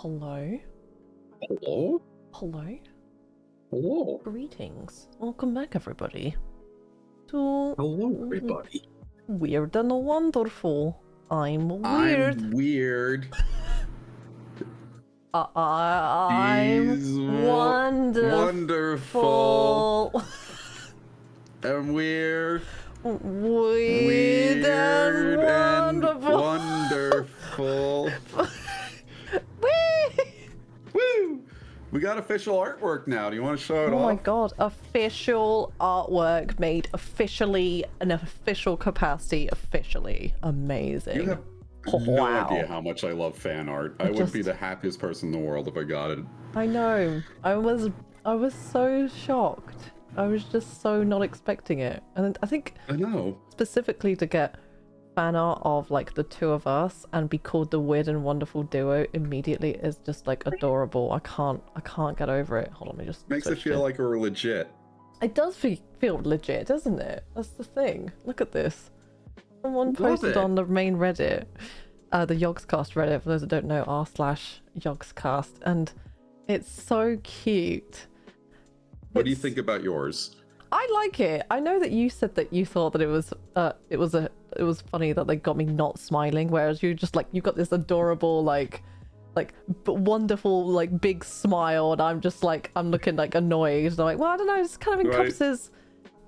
Hello. Hello? Hello. Hello? Greetings. Welcome back, everybody. To Hello, everybody. Weird and Wonderful. I'm weird. I'm weird. I'm He's wonderful. And we're Weird and wonderful. Woo! We got official artwork now. Do you want to show it off? Oh my god, official artwork made officially, an official capacity, officially. Amazing. You have no idea how much I love fan art. I would be the happiest person in the world if I got it. I know. I was so shocked. I was just so not expecting it. And I think specifically to get fan art of like the two of us and be called the Weird and Wonderful Duo immediately is just like adorable. I can't get over it. Hold on, let me just makes it feel like we're legit. It does feel legit, doesn't it? That's the thing. Look at this. Someone posted on the main Reddit, the Yogscast Reddit, for those that don't know, r/Yogscast, and it's so cute. What do you think about yours? I like it. I know that you said that you thought that it was funny that they got me not smiling, whereas you just like, you got this adorable like wonderful like big smile, and I'm just like, I'm looking like annoyed. And I'm like, well, I don't know, it kind of encompasses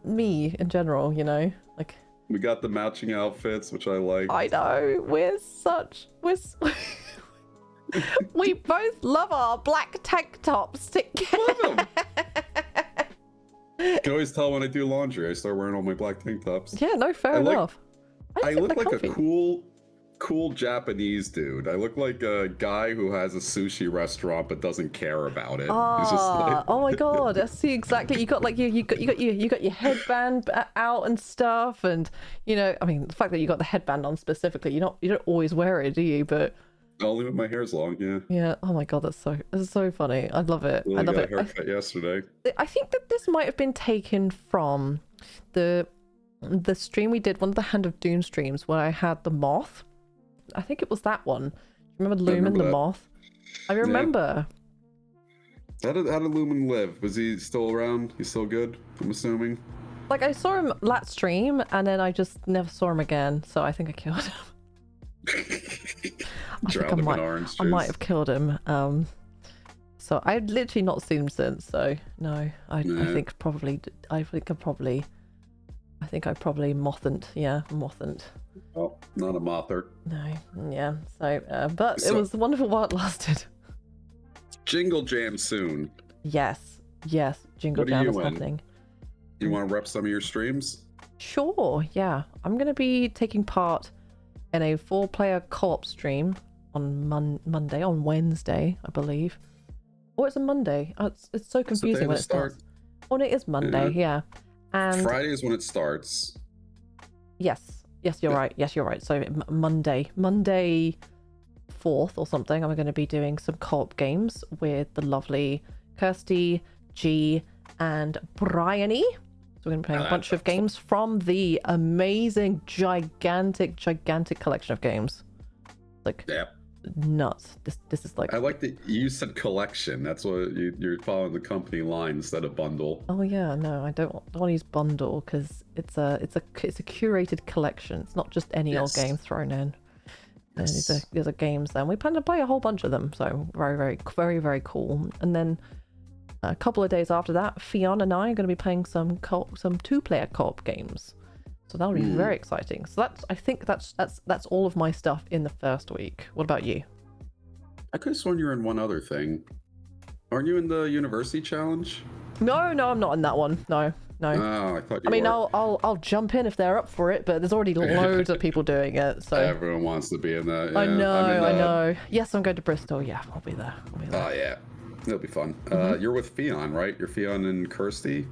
me in general, you know, like. We got the matching outfits, which I like. I know, we both love our black tank tops together. Love them. You can always tell when I do laundry. I start wearing all my black tank tops. Yeah, no, fair enough. I look like a cool Japanese dude. I look like a guy who has a sushi restaurant but doesn't care about it. Oh my god, I see exactly. You got like you got your headband out and stuff, and you know, I mean, the fact that you got the headband on specifically, you don't always wear it, do you? But only when my hair's long, yeah. Yeah. Oh my god, that's so funny. I love it. Well, I love got it. A haircut yesterday. I think that this might have been taken from the stream we did, one of the Hand of Doom streams, where I had the moth. I think it was that one. Remember Lumen the moth? I remember. Yeah. How did Lumen live? Was he still around? He's still good, I'm assuming. Like, I saw him last stream, and then I just never saw him again. So I think I killed him. I might have killed him. So I've literally not seen him since. So no, I think I probably mothened. Yeah, mothened. Oh, not a mother. No, yeah. So, but it was wonderful while it lasted. Jingle Jam soon. Yes, Jingle Jam is happening. You want to rep some of your streams? Sure. Yeah, I'm gonna be taking part in a 4-player co-op stream on Wednesday, I believe. Or it's a Monday. It's so confusing when it starts. Oh, it is Monday. Yeah. And Friday is when it starts. Yes, you're right. Yes, you're right. So Monday 4th or something, I'm going to be doing some co-op games with the lovely Kirsty, G, and Bryony. So we're going to be playing a bunch of games from the amazing, gigantic collection of games. Like, nuts. This is like. I like that you said collection. That's what you're following the company line instead of bundle. Oh yeah, no, I don't want to use bundle because it's a curated collection. It's not just any old game thrown in. Yes. These are games, and we plan to play a whole bunch of them. So very cool. And then a couple of days after that, Fionn and I are going to be playing some 2-player co-op games. So that'll be very exciting. So I think that's all of my stuff in the first week. What about you? I could have sworn you were in one other thing. Aren't you in the university challenge? No, I'm not in that one. No. Oh, I thought you were. I'll jump in if they're up for it, but there's already loads of people doing it. So everyone wants to be in that. Yeah. I know. Yes, I'm going to Bristol. Yeah, I'll be there. Oh yeah, it'll be fun. You're with Fionn, right? You're Fionn and Kirsty.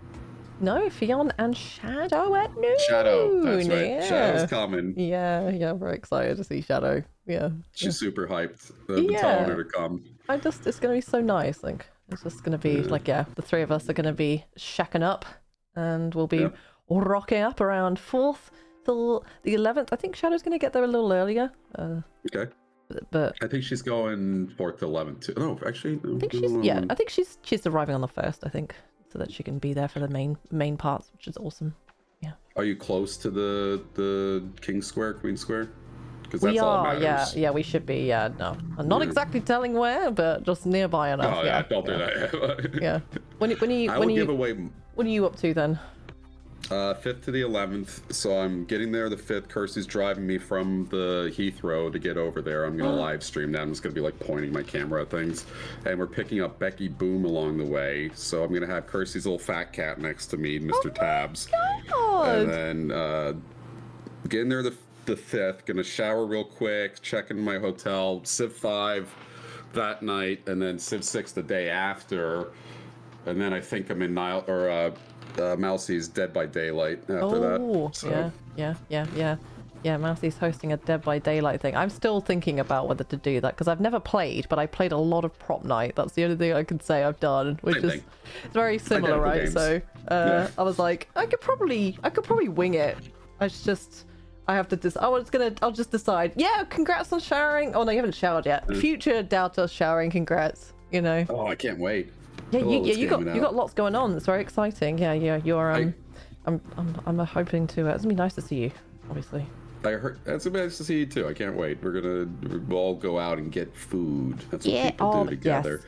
No, Fionn and Shadow at noon. Shadow, that's right. Yeah. Shadow's coming. Yeah, very excited to see Shadow. Yeah. She's super hyped. I've been telling her to come. It's gonna be so nice. Like, it's just gonna be like, the 3 of us are gonna be shacking up, and we'll be rocking up around 4th till the 11th. I think Shadow's gonna get there a little earlier. Okay. but I think she's going 4th to 11th too. No, actually, I think she's arriving on the 1st, I think, so that she can be there for the main parts, which is awesome. Yeah. Are you close to the King Square, Queen Square? Because that's We all are, that matters. yeah, we should be, yeah, no. I'm not exactly telling where, but just nearby enough. Oh yeah, don't do that. Yeah. When what are you up to then? 5th to the 11th, so I'm getting there the 5th. Kirsty's driving me from the Heathrow to get over there. I'm gonna live stream that. I'm just gonna be like pointing my camera at things, and we're picking up Becky Boom along the way. So I'm gonna have Kirsty's little fat cat next to me, Mr. Tabs, and then getting there the 5th. Gonna shower real quick, check in my hotel. Civ 5 that night, and then Civ 6 the day after, and then I think I'm in Mousie's Dead by Daylight after that. So. Yeah, Mousie's hosting a Dead by Daylight thing. I'm still thinking about whether to do that because I've never played, but I played a lot of prop night. That's the only thing I can say I've done, which is it's very similar, right? Games. So I was like, I could probably wing it. I have to I'll just decide. Yeah, congrats on showering. Oh no, you haven't showered yet. Future Daltos showering, congrats. You know. Oh, I can't wait. Yeah, you got lots going on. It's very exciting. Yeah, you're I'm hoping to. It's gonna be nice to see you, obviously. I heard that's nice to see you too. I can't wait. We'll all go out and get food. That's what people do together.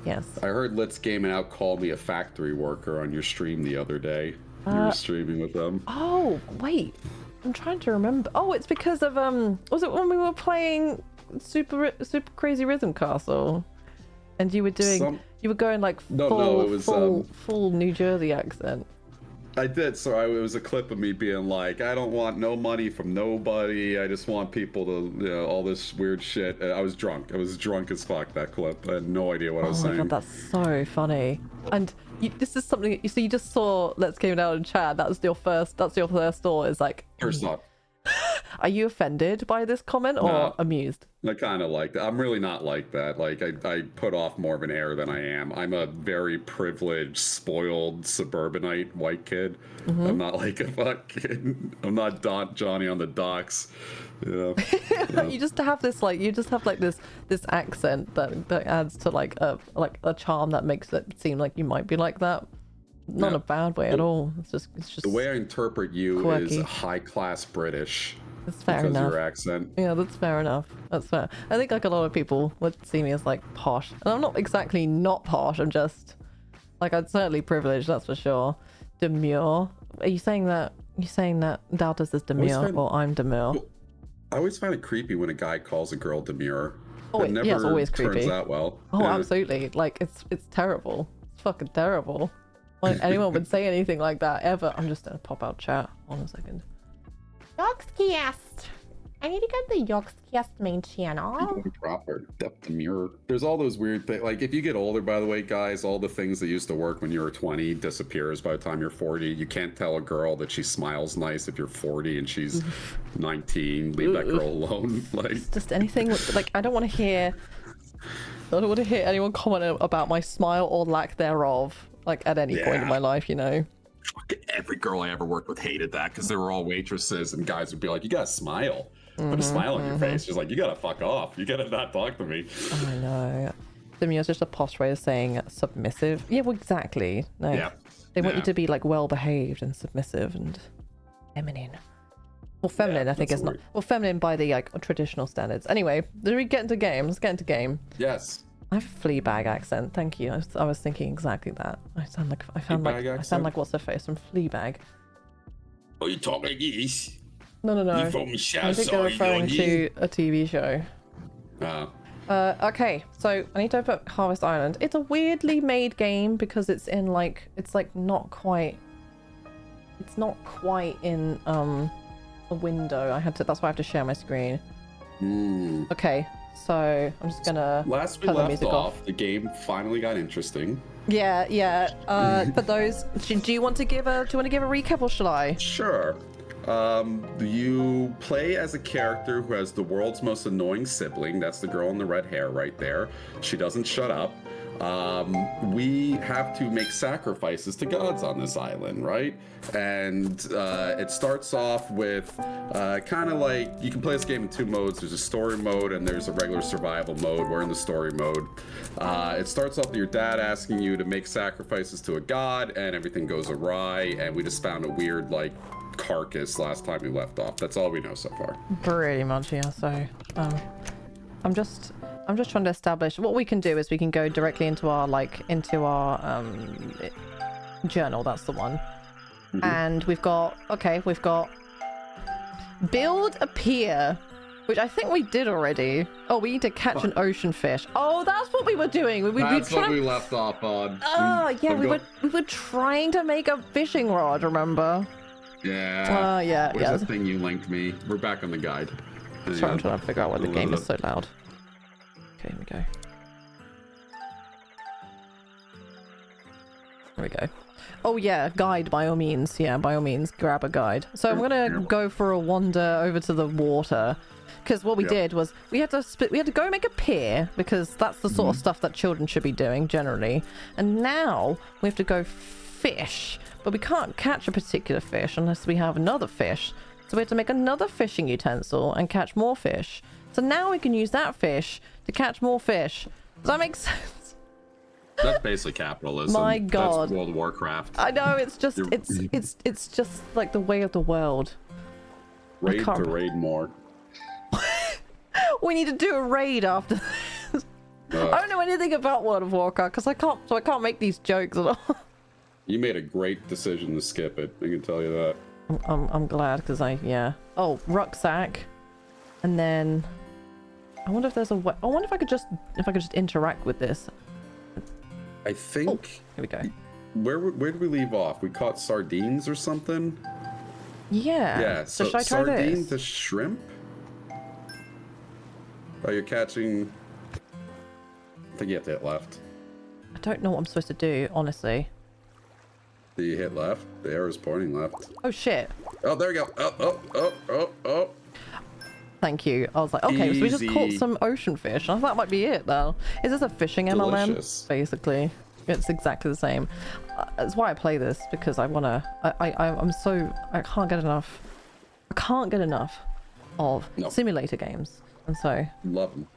Yes. I heard Let's Game It Out called me a factory worker on your stream the other day. You were streaming with them. Oh wait, I'm trying to remember. Oh, it's because of was it when we were playing Super Crazy Rhythm Castle, and you were doing. You were going like full New Jersey accent. I did. So it was a clip of me being like, I don't want no money from nobody. I just want people to, all this weird shit. I was drunk. I was drunk as fuck, that clip. I had no idea what I was saying. Oh my god, that's so funny. And this is something, so you just saw Let's Game It Out in chat. That's your first thought is like... First thought. Are you offended by this comment or amused? I kind of like that. I'm really not like that. Like I put off more of an air than I am. I'm a very privileged, spoiled suburbanite white kid. Mm-hmm. I'm not like a fucking. I'm not Johnny on the docks. You know? You just have this this accent that adds to like a charm that makes it seem like you might be like that. Not in a bad way at all. It's just the way I interpret you quirky. Is high class British. That's fair because enough. Of your accent. Yeah, that's fair enough. That's fair. I think like a lot of people would see me as like posh, and I'm not exactly not posh. I'm just like I'm certainly privileged. That's for sure. Demure. Are you saying that? Daltos is demure or I'm demure? Well, I always find it creepy when a guy calls a girl demure. Oh, it never it's always creepy. Turns out well. Oh, yeah. Absolutely. Like it's terrible. It's fucking terrible. Like anyone would say anything like that ever. I'm just gonna pop out chat. Hold on a second. Yogscast. I need to go to the Yogscast main channel. Proper depth demure. There's all those weird things. Like if you get older, by the way, guys, all the things that used to work when you were 20 disappears by the time you're 40. You can't tell a girl that she smiles nice if you're 40 and she's 19. Leave that girl alone. Like it's just anything. Like I don't want to hear anyone comment about my smile or lack thereof. Like at any point in my life, you know. Every girl I ever worked with hated that because they were all waitresses and guys would be like, you gotta smile. Put a smile on your face. She's like, you gotta fuck off. You gotta not talk to me. I know. Demure is just a posh way of saying submissive. Yeah, well, exactly. No. Yeah. They want you to be like well behaved and submissive and feminine. Well, feminine, I think is not. Well, feminine by the like traditional standards. Anyway, do we get into game? Let's get into game. Yes. I have a Fleabag accent. Thank you. I was thinking exactly that. I sound like what's her face from Fleabag. Oh, you talk like this? No. I think they're referring to a TV show. Okay, so I need to open up Harvest Island. It's a weirdly made game because it's in like not quite in a window. That's why I have to share my screen. Okay. So I'm just gonna. Last we left off, the game finally got interesting. Yeah. For those, do you want to give a recap or shall I? Sure. You play as a character who has the world's most annoying sibling. That's the girl in the red hair right there. She doesn't shut up. we have to make sacrifices to gods on this island, right? And it starts off with kind of like, you can play this game in 2 modes. There's a story mode and there's a regular survival mode. We're in the story mode. It starts off with your dad asking you to make sacrifices to a god, and everything goes awry, and we just found a weird, like, carcass last time we left off. That's all we know so far. Pretty much, yeah. So I'm just trying to establish what we can do is we can go directly into our journal. That's the one. And we've got build a pier, which I think we did already. Oh, we need to catch an ocean fish. Oh, that's what we were doing. That's what we left off on. Oh yeah, we were trying to make a fishing rod, remember? Yeah. Yeah. Where's the thing you linked me? We're back on the guide. Sorry, I'm trying to figure out why the game is so loud. Okay, here we go. There we go. Oh yeah, guide by all means. Yeah, by all means, grab a guide. So I'm gonna go for a wander over to the water, because what we did was we had to go make a pier, because that's the sort of stuff that children should be doing generally. And now we have to go fish, but we can't catch a particular fish unless we have another fish. So we have to make another fishing utensil and catch more fish. So now we can use that fish to catch more fish. Does that make sense? That's basically capitalism. My God. That's World of Warcraft. I know, it's just it's just like the way of the world. Raid to raid more. We need to do a raid after this. I don't know anything about World of Warcraft because I can't make these jokes at all. You made a great decision to skip it. I can tell you that. I'm glad because Oh, rucksack, and then I wonder if there's a way. I wonder if I could just interact with this. I think. Oh, here we go. Where did we leave off? We caught sardines or something. Yeah. Yeah. So should I try sardine this? to shrimp. Oh, you're catching. I think you have to hit left. I don't know what I'm supposed to do, honestly. Do you hit left? The arrow's pointing left. Oh shit. Oh, there we go. Oh. Thank you. I was like, okay, so we just caught Easy. some ocean fish. I thought that might be it now. Is this a fishing MLM? Delicious. Basically, it's exactly the same. That's why I play this, because I wanna. I can't get enough. I can't get enough of simulator games, and so Love them.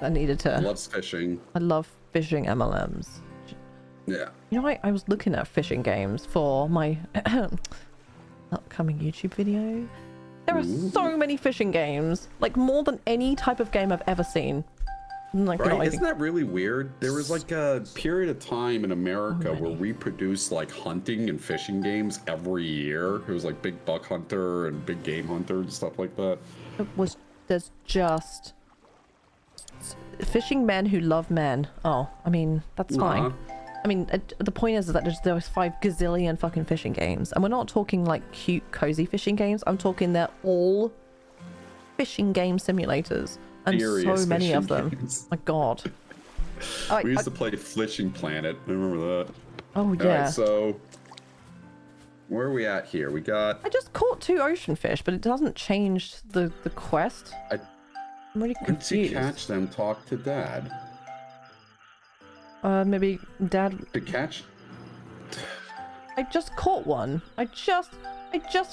I needed to. Loves fishing. I love fishing MLMs. Yeah. You know, I was looking at fishing games for my upcoming YouTube video. There are so many fishing games, like more than any type of game I've ever seen. Like, Right? you know, Isn't that really weird? There was like a period of time in America where we produced like hunting and fishing games every year. It was like Big Buck Hunter and Big Game Hunter and stuff like that. there's just fishing men who love men. Oh, I mean, that's fine. I mean, the point is that there's 5 gazillion fucking fishing games, and we're not talking like cute, cozy fishing games. I'm talking they're all fishing game simulators, and Serious so many of them. games. My God. We used to play Fishing Planet. I remember that. Oh yeah. Alright, so where are we at here? We got. I just caught 2 ocean fish, but it doesn't change the quest. I'm really Once you confused. catch them, talk to Dad. Maybe Dad. To catch. I just caught one. I just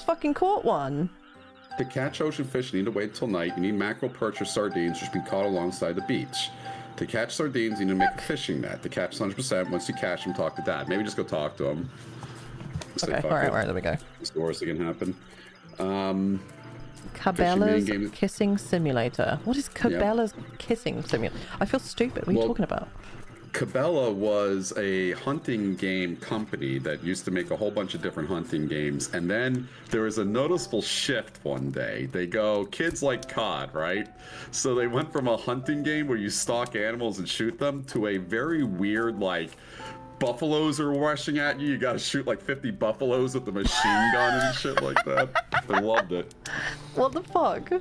fucking caught one. To catch ocean fish, you need to wait till night. You need mackerel, perch, or sardines, which be caught alongside the beach. To catch sardines, you need to make a fishing net. To catch 100%, once you catch them, talk to Dad. Maybe just go talk to him. Okay, all right, there we go. It's the worst that can happen. Cabela's game. Kissing Simulator. What is Cabela's Kissing Simulator? I feel stupid. What are you talking about? Cabela was a hunting game company that used to make a whole bunch of different hunting games, and then there was a noticeable shift one day. They go, kids like COD, right? So they went from a hunting game where you stalk animals and shoot them to a very weird, like, buffaloes are rushing at you. You gotta shoot like 50 buffaloes with the machine gun and shit like that. I loved it. What the fuck?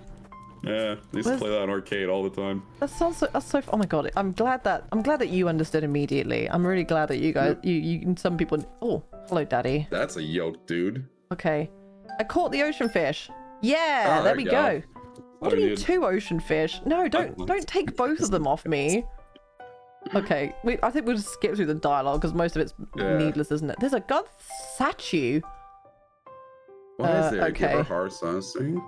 Yeah, I used to play that on arcade all the time. That sounds so. That's so. Oh my God! I'm glad that you understood immediately. I'm really glad that you guys, you some people. Oh, hello, Daddy. That's a yoke, dude. Okay, I caught the ocean fish. Yeah, there we go. What do you mean 2 ocean fish? No, don't take both of them off me. Okay, I think we'll just skip through the dialogue because most of it's needless, isn't it? There's a god statue. What is it? Okay. Give her harvest thing.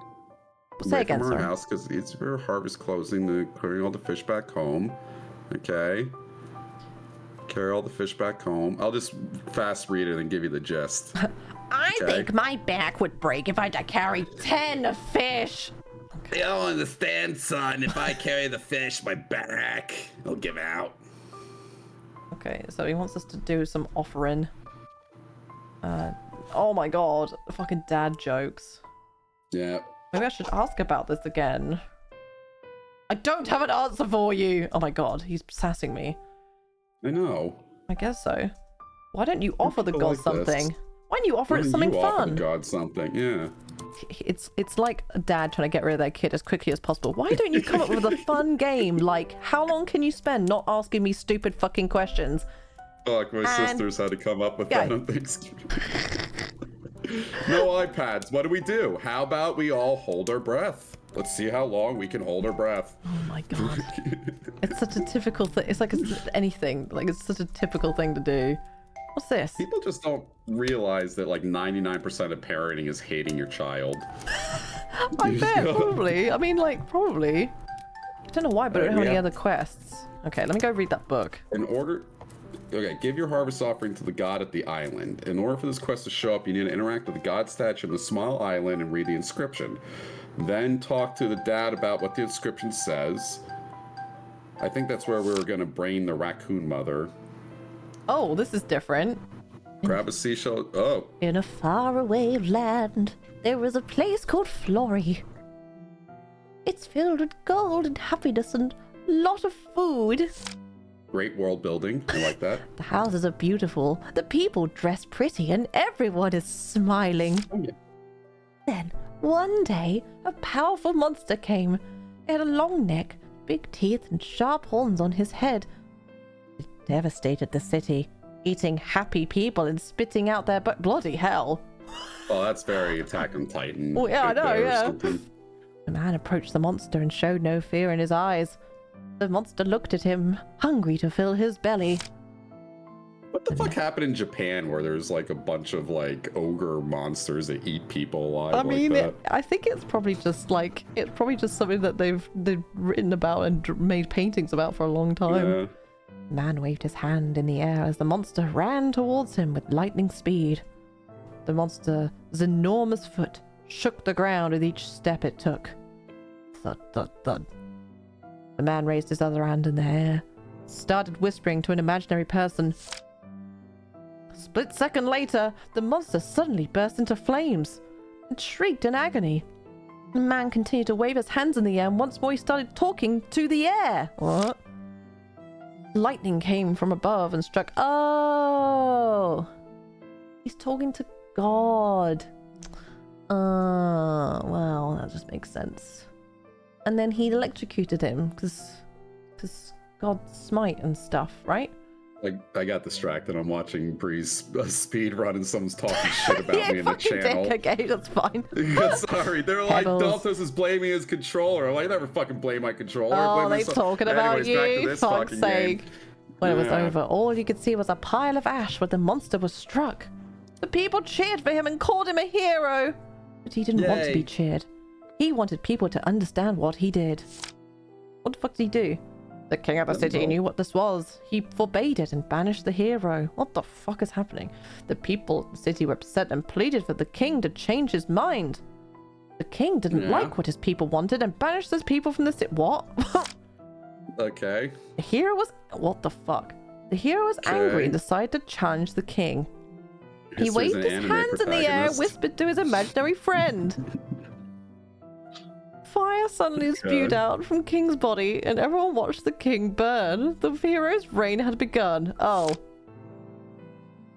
Say again, from her sorry. house because it's her harvest closing. To carry all the fish back home. Okay. Carry all the fish back home. I'll just fast read it and give you the gist. I think my back would break if I had to carry 10 fish. You don't understand, son. If I carry the fish, my back will give out. Okay, so he wants us to do some offering. Oh my god, fucking dad jokes. Yeah. Maybe I should ask about this again. I don't have an answer for you. Oh my god, he's sassing me. I know. I guess so. Why don't you offer the People god like something? this. Why don't you offer it something Offer fun? the god something, yeah. It's like a dad trying to get rid of their kid as quickly as possible. Why don't you come up with a fun game? Like, how long can you spend not asking me stupid fucking questions? Fuck, my sisters had to come up with that on Thanksgiving. No iPads. What do? How about we all hold our breath? Let's see how long we can hold our breath. Oh my god. It's such a typical thing. It's like it's anything. Like, it's such a typical thing to do. What's this? People just don't realize that like 99% of parenting is hating your child. I bet, probably. I mean, like, probably. I don't know why, but I don't have any other quests. Okay, let me go read that book. Okay, give your harvest offering to the god at the island. In order for this quest to show up, you need to interact with the god statue on the small island and read the inscription. Then talk to the dad about what the inscription says. I think that's where we were going to brain the raccoon mother. Oh, this is different. Grab a seashell. Oh. In a faraway land, there is a place called Flory. It's filled with gold and happiness and a lot of food. Great world building. I like that. The houses are beautiful, the people dress pretty, and everyone is smiling. Oh, yeah. Then, one day, a powerful monster came. He had a long neck, big teeth, and sharp horns on his head. It devastated the city, eating happy people and spitting out their bloody hell. Well, that's very Attack on Titan. Oh, yeah, I know, yeah. Something. The man approached the monster and showed no fear in his eyes. The monster looked at him, hungry to fill his belly. What the fuck happened in Japan where there's like a bunch of like ogre monsters that eat people alive? I mean, like that? I think it's probably just something that they've written about and made paintings about for a long time. Yeah. The man waved his hand in the air as the monster ran towards him with lightning speed. The monster's enormous foot shook the ground with each step it took. Thud, thud, thud. The man raised his other hand in the air, started whispering to an imaginary person. A split second later, the monster suddenly burst into flames and shrieked in agony. The man continued to wave his hands in the air, and once more he started talking to the air. What? Lightning came from above and struck. Oh! He's talking to God. Well, that just makes sense. And then he electrocuted him because God smite and stuff, right? I got distracted. I'm watching Bree's speed run and someone's talking shit about me in the channel. Dick. Okay, that's fine. Sorry, they're like, Daltos is blaming his controller. I'm like, I never fucking blame my controller. Oh, they're talking about you. For fuck's sake. When it was over, all you could see was a pile of ash where the monster was struck. The people cheered for him and called him a hero. But he didn't want to be cheered. He wanted people to understand what he did. What the fuck did he do? The king of the city knew what this was. He forbade it and banished the hero. What the fuck is happening? The people of the city were upset and pleaded for the king to change his mind. The king didn't like what his people wanted and banished his people from the city. What? Okay. The hero was... What the fuck? The hero was angry and decided to challenge the king. He waved his hands in the air and whispered to his imaginary friend. Fire suddenly spewed out from King's body, and everyone watched the king burn. The hero's reign had begun. Oh.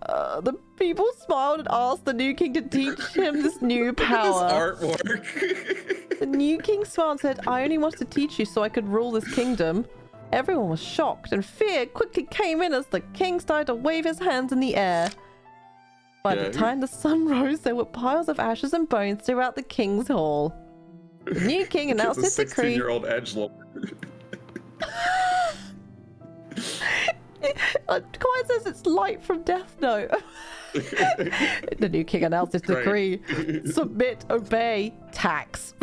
The people smiled and asked the new king to teach him this new power. This artwork. The new king smiled and said, I only wanted to teach you so I could rule this kingdom. Everyone was shocked, and fear quickly came in as the king started to wave his hands in the air. By the time the sun rose, there were piles of ashes and bones throughout the king's hall. The new king announced his decree. 16-year-old edgelord. Quiet says it's Light from Death Note. The new king announced his decree. Submit, obey, tax.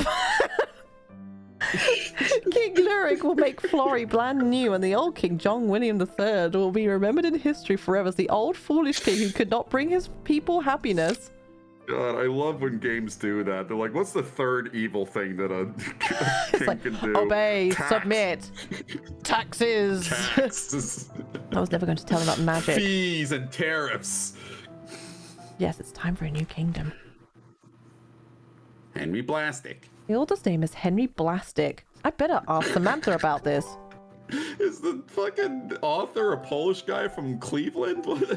King Lurik will make Flory brand new, and the old king, John William III, will be remembered in history forever as the old foolish king who could not bring his people happiness. God, I love when games do that. They're like, what's the third evil thing that a king like, can do? Obey, Tax. submit, taxes. Taxes. I was never going to tell him about magic. Fees and tariffs. Yes, it's time for a new kingdom. Henry Blastic. The oldest name is Henry Blastic. I better ask Samantha about this. Is the fucking author a Polish guy from Cleveland? What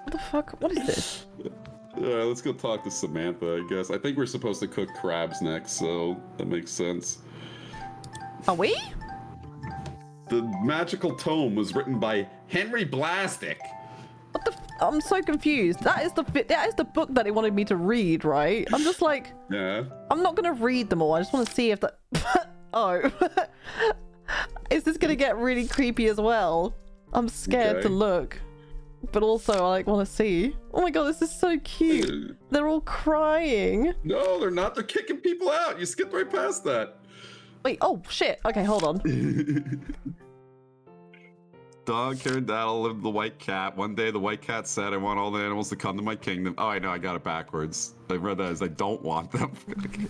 the fuck? What is this? Alright, let's go talk to Samantha, I guess. I think we're supposed to cook crabs next, so that makes sense. Are we? The magical tome was written by Henry Blastic. What the? I'm so confused. That is the book that they wanted me to read, right? I'm just like, Yeah. I'm not gonna read them all. I just want to see if that. Oh, is this gonna get really creepy as well? I'm scared to look, but also I like want to see. Oh my god, this is so cute. They're all crying. No, they're not. They're kicking people out. You skipped right past that. Wait. Oh shit. Okay, hold on. Dog, carrot, Daddle lived with the white cat. One day the white cat said, I want all the animals to come to my kingdom. Oh, I know, I got it backwards. I read that as I don't want them. Thank you.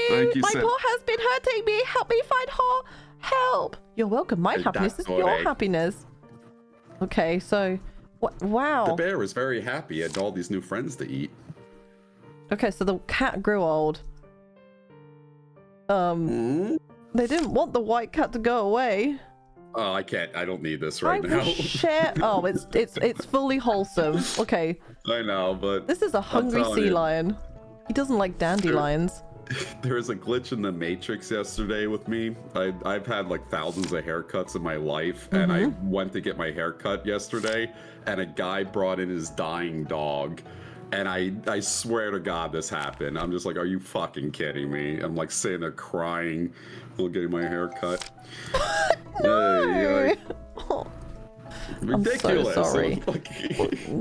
Thank you, My Sam. paw has been hurting me. Help me find her. Help. You're welcome. My happiness is your happiness. Okay, so wow. The bear was very happy. He had all these new friends to eat. Okay, so the cat grew old. They didn't want the white cat to go away. Oh, I can't. I don't need this right now. Oh, it's fully wholesome. Okay. I know, but This is a hungry sea lion. He doesn't like dandelions. There was a glitch in the Matrix yesterday with me. I've had like thousands of haircuts in my life, and I went to get my haircut yesterday, and a guy brought in his dying dog. And I swear to God this happened. I'm just like, are you fucking kidding me? I'm like sitting there crying while getting my hair cut. No. Ridiculous. I'm so sorry.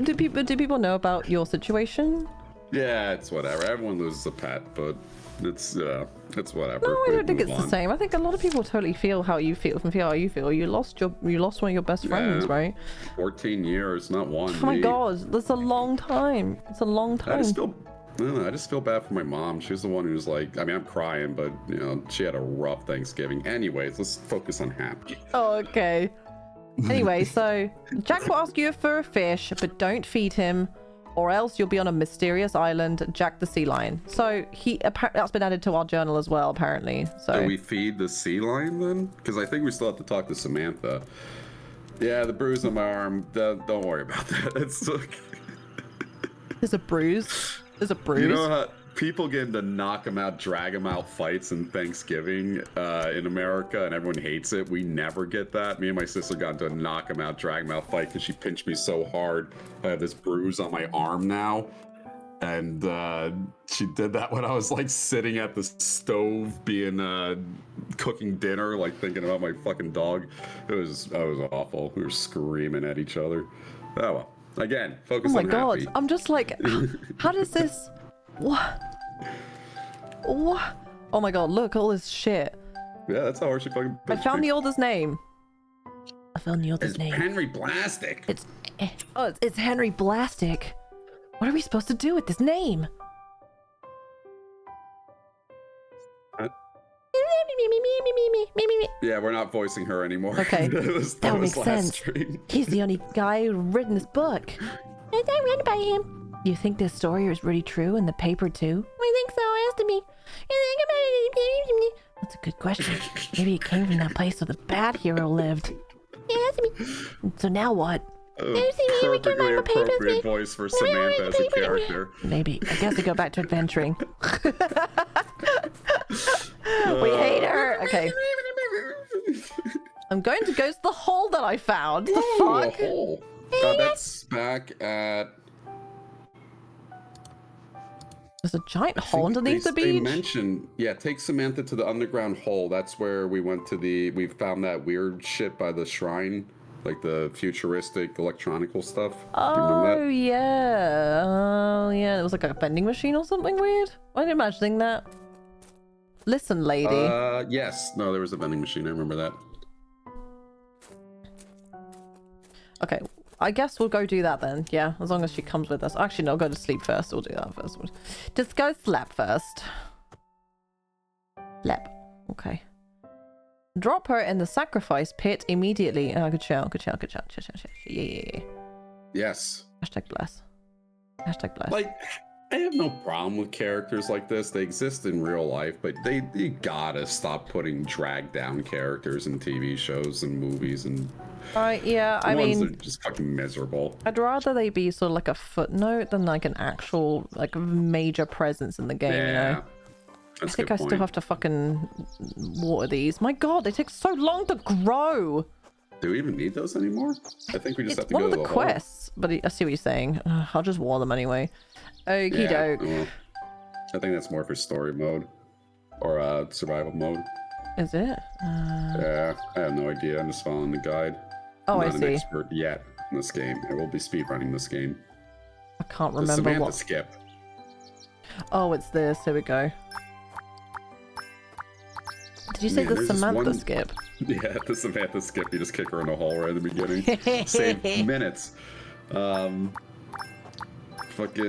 Do people know about your situation? Yeah, it's whatever. Everyone loses a pet, but it's whatever. No, I don't think it's the same. I think a lot of people totally feel how you feel and feel how you feel. You lost one of your best friends, right? 14 years, not one. Oh my god, that's a long time. It's a long time. I just feel bad for my mom. She was the one who was like, I mean, I'm crying, but you know, she had a rough Thanksgiving. Anyways, let's focus on happy. Oh, okay. Anyway, so Jack will ask you for a fish, but don't feed him, or else you'll be on a mysterious island. Jack the sea lion. So that's been added to our journal as well, apparently. So do we feed the sea lion then? Because I think we still have to talk to Samantha. Yeah, the bruise on my arm. Don't worry about that. It's okay. There's a bruise. There's a bruise. You know how people get into knock 'em out, drag 'em out fights in Thanksgiving in America, and everyone hates it. We never get that. Me and my sister got into a knock 'em out, drag 'em out fight because she pinched me so hard. I have this bruise on my arm now, and she did that when I was like sitting at the stove, being cooking dinner, like thinking about my fucking dog. That was awful. We were screaming at each other. Oh well. Again, focus on happy. Oh my god, I'm just like, how does this... What? Oh my god, look, all this shit. Yeah, that's how hard she fucking... I found the author's name. It's Henry Blastic. It's Henry Blastic. What are we supposed to do with this name? Yeah, we're not voicing her anymore. Okay, that makes sense. Stream. He's the only guy who's written this book. And I read by him. You think this story is really true in the paper too? I think so. Ask me. That's a good question. Maybe it came from that place where the bad hero lived. Ask me. So now what? Perfectly appropriate voice for Samantha as a character. Maybe. I guess we go back to adventuring. We hate her. Okay. I'm going to go to the hole that I found. The fuck? A hole. That's back at... There's a giant hole underneath the beach. They mentioned, yeah, take Samantha to the underground hole. That's where we went to we found that weird shit by the shrine, like the futuristic electronical stuff. Oh, do you remember that? Yeah. Oh, yeah. It was like a vending machine or something weird. I'm imagining that. Listen, lady. Yes. No, there was a vending machine. I remember that. Okay. I guess we'll go do that then. Yeah, as long as she comes with us. Actually, no, go to sleep first. We'll do that first. Just go slap first. Slap. Okay. Drop her in the sacrifice pit immediately. Oh, good shout. Good shout. Good shout. Yeah. Yes. Hashtag bless. Hashtag bless. Like, I have no problem with characters like this. They exist in real life, but you gotta stop putting drag down characters in TV shows and movies and. Yeah, I mean, they're just fucking miserable. I'd rather they be sort of like a footnote than like an actual like major presence in the game. Yeah, you know? I think I still have to fucking water these. My God, they take so long to grow. Do we even need those anymore? I think we just have to go to the one of the quests, but I see what you're saying. I'll just water them anyway. Okie doke. Well, I think that's more for story mode or survival mode. Is it? Yeah, I have no idea. I'm just following the guide. Oh, I'm I not see. an expert yet in this game. I will be speedrunning this game. I can't The remember Samantha what. skip. Oh, it's this. Here we go. Did you say the Samantha skip? Yeah, the Samantha skip. You just kick her in a hole right at the beginning. Save minutes. Fucking,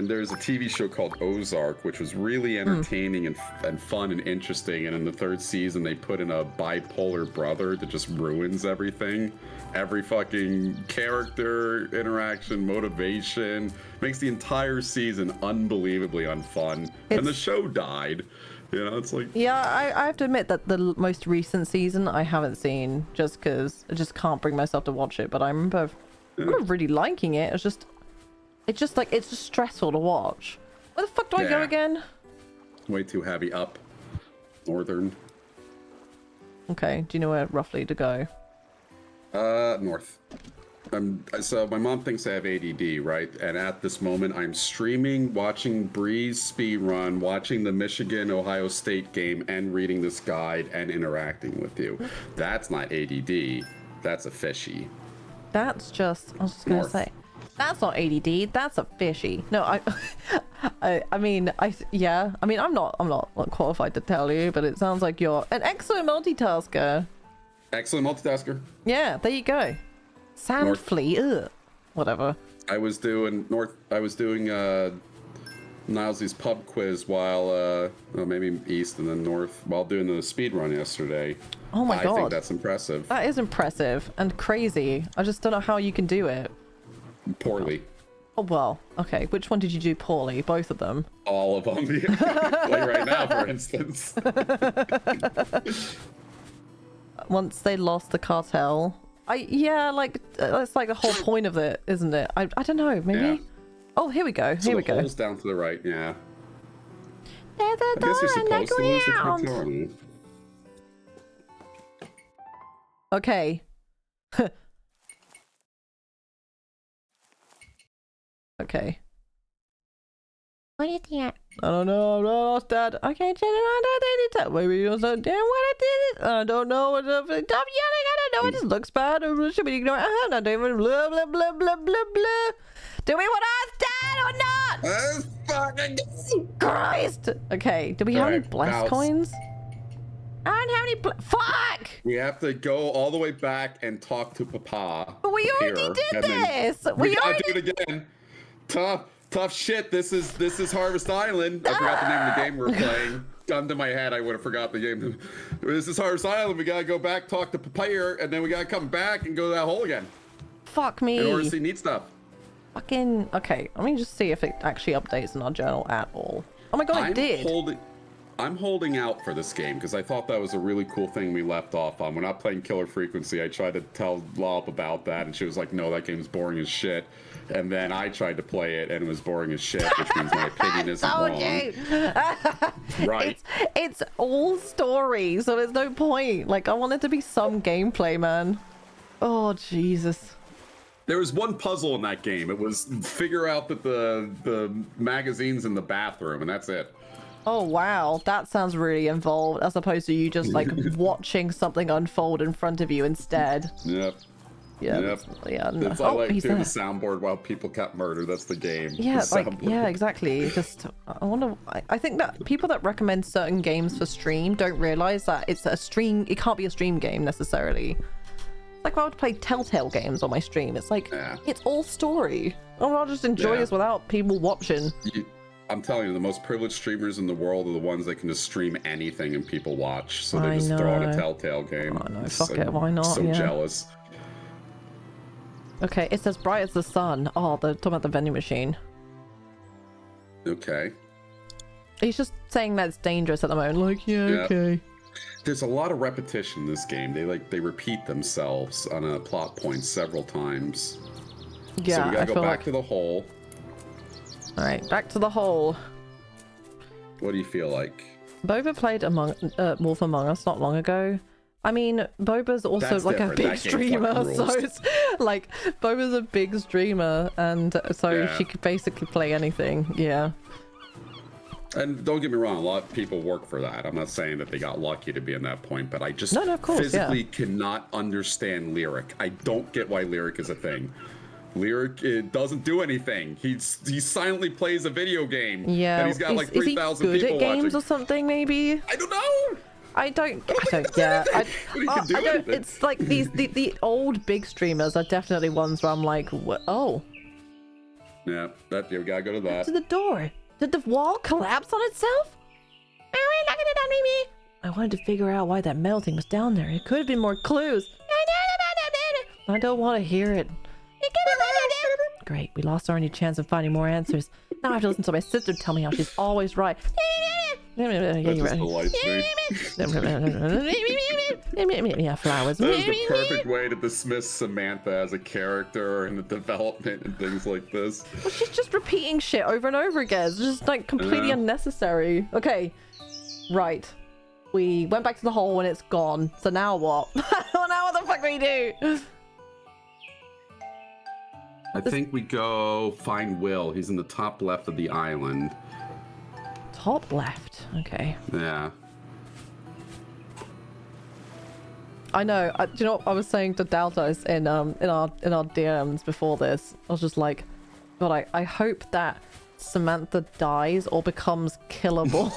there's a TV show called Ozark, which was really entertaining and fun and interesting. And in the third season, they put in a bipolar brother that just ruins everything. Every fucking character, interaction, motivation, makes the entire season unbelievably unfun. And the show died. You know, it's like... Yeah, I have to admit that the most recent season I haven't seen just because I just can't bring myself to watch it. But I remember really liking it. It's just like, it's just stressful to watch. Where the fuck do I go again? Way too heavy up. Northern. Okay, do you know where roughly to go? North. So my mom thinks I have ADD, right? And at this moment, I'm streaming, watching Breeze speedrun, watching the Michigan-Ohio State game, and reading this guide and interacting with you. That's not ADD. That's a fishy. That's just, I was just gonna say, that's not ADD. That's a fishy. No, I mean, I'm not qualified to tell you, but it sounds like you're an excellent multitasker. Excellent multitasker. Yeah, there you go. Sandflea, whatever. I was doing Nilesy's pub quiz while maybe east and then north while doing the speed run yesterday. Oh my God. I think that's impressive. That is impressive and crazy. I just don't know how you can do it. Poorly. Oh, well, okay. Which one did you do poorly? Both of them? All of them. Like right now, for instance. Once they lost the cartel. That's like the whole point of it, isn't it? I don't know, maybe? Yeah. Oh, here we go. So here we go. Holes down to the right, yeah. There's a door on the ground. Okay. Okay. What is that? I don't know. I lost that. Okay, maybe you don't damn what I did. I don't know. Stop yelling. I don't know. It just looks bad. Should we ignore it? I don't even blah blah blah blah blah blah. Do we want to stand or not? Let's fucking Christ. Okay. Do we have any blessed coins? I don't have any fuck! We have to go all the way back and talk to Papa. But we already did this. We gotta do it again. Tough shit. This is Harvest Island. I forgot the name of the game we're playing. Gun to my head, I would have forgot the game. This is Harvest Island. We gotta go back, talk to Papaya, and then we gotta come back and go to that hole again. Fuck me. In order to see neat stuff. Fucking okay. Let me just see if it actually updates in our journal at all. Oh my God, it did. I'm holding out for this game because I thought that was a really cool thing we left off on. We're not playing Killer Frequency. I tried to tell Lollip about that, and she was like, no, that game's boring as shit. And then I tried to play it, and it was boring as shit, which means my opinion isn't wrong. Right. It's all story, so there's no point. Like, I want it to be some gameplay, man. Oh, Jesus. There was one puzzle in that game. It was figure out that the magazine's in the bathroom, and that's it. Oh wow, that sounds really involved, as opposed to you just like watching something unfold in front of you instead. Yep. Yeah. Yep. Yeah. No. It's like doing the soundboard while people got murdered. That's the game. Yeah, the like yeah, exactly. Just I wonder. I think that people that recommend certain games for stream don't realize that it's a stream. It can't be a stream game necessarily. It's like if I would play Telltale games on my stream. It's like it's all story. I'll just enjoy this without people watching. I'm telling you, the most privileged streamers in the world are the ones that can just stream anything and people watch. So they just throw out a Telltale game. Oh no, fuck it, why not? So jealous. Okay, it says bright as the sun. Oh, they're talking about the vending machine. Okay. He's just saying that it's dangerous at the moment. Like, okay. There's a lot of repetition in this game. They repeat themselves on a plot point several times. Yeah, so we gotta go back to the hole. All right, back to the hole. What do you feel like? Boba played Wolf Among Us not long ago. I mean, Boba's also That's like different. a big streamer, so it's like Boba's a big streamer, and so she could basically play anything. Yeah. And don't get me wrong, a lot of people work for that. I'm not saying that they got lucky to be in that point, but I just of course, physically cannot understand Lyric. I don't get why Lyric is a thing. Lyric doesn't do anything. He silently plays a video game. Yeah. And he's got like 3,000 people watching. Is he good at games or something? Maybe. I don't know. I don't. It's like the old big streamers are definitely ones where I'm like, oh. Yeah, you gotta go to that. To the door. Did the wall collapse on itself? I wanted to figure out why that metal thing was down there. It could have been more clues. I don't want to hear it. Great, we lost our only chance of finding more answers. Now I have to listen to my sister tell me how she's always right. That just delights me. Yeah, flowers. That is the perfect way to dismiss Samantha as a character and the development and things like this. Well, she's just repeating shit over and over again. It's just like completely unnecessary. Okay, right. We went back to the hole and it's gone. So now what? Well, now what the fuck do we do? I think we go find Will. He's in the top left of the island. Top left. Okay. Yeah. I know. Do you know what I was saying to Daltos in our DMs before this? I was just like, God, I hope that Samantha dies or becomes killable.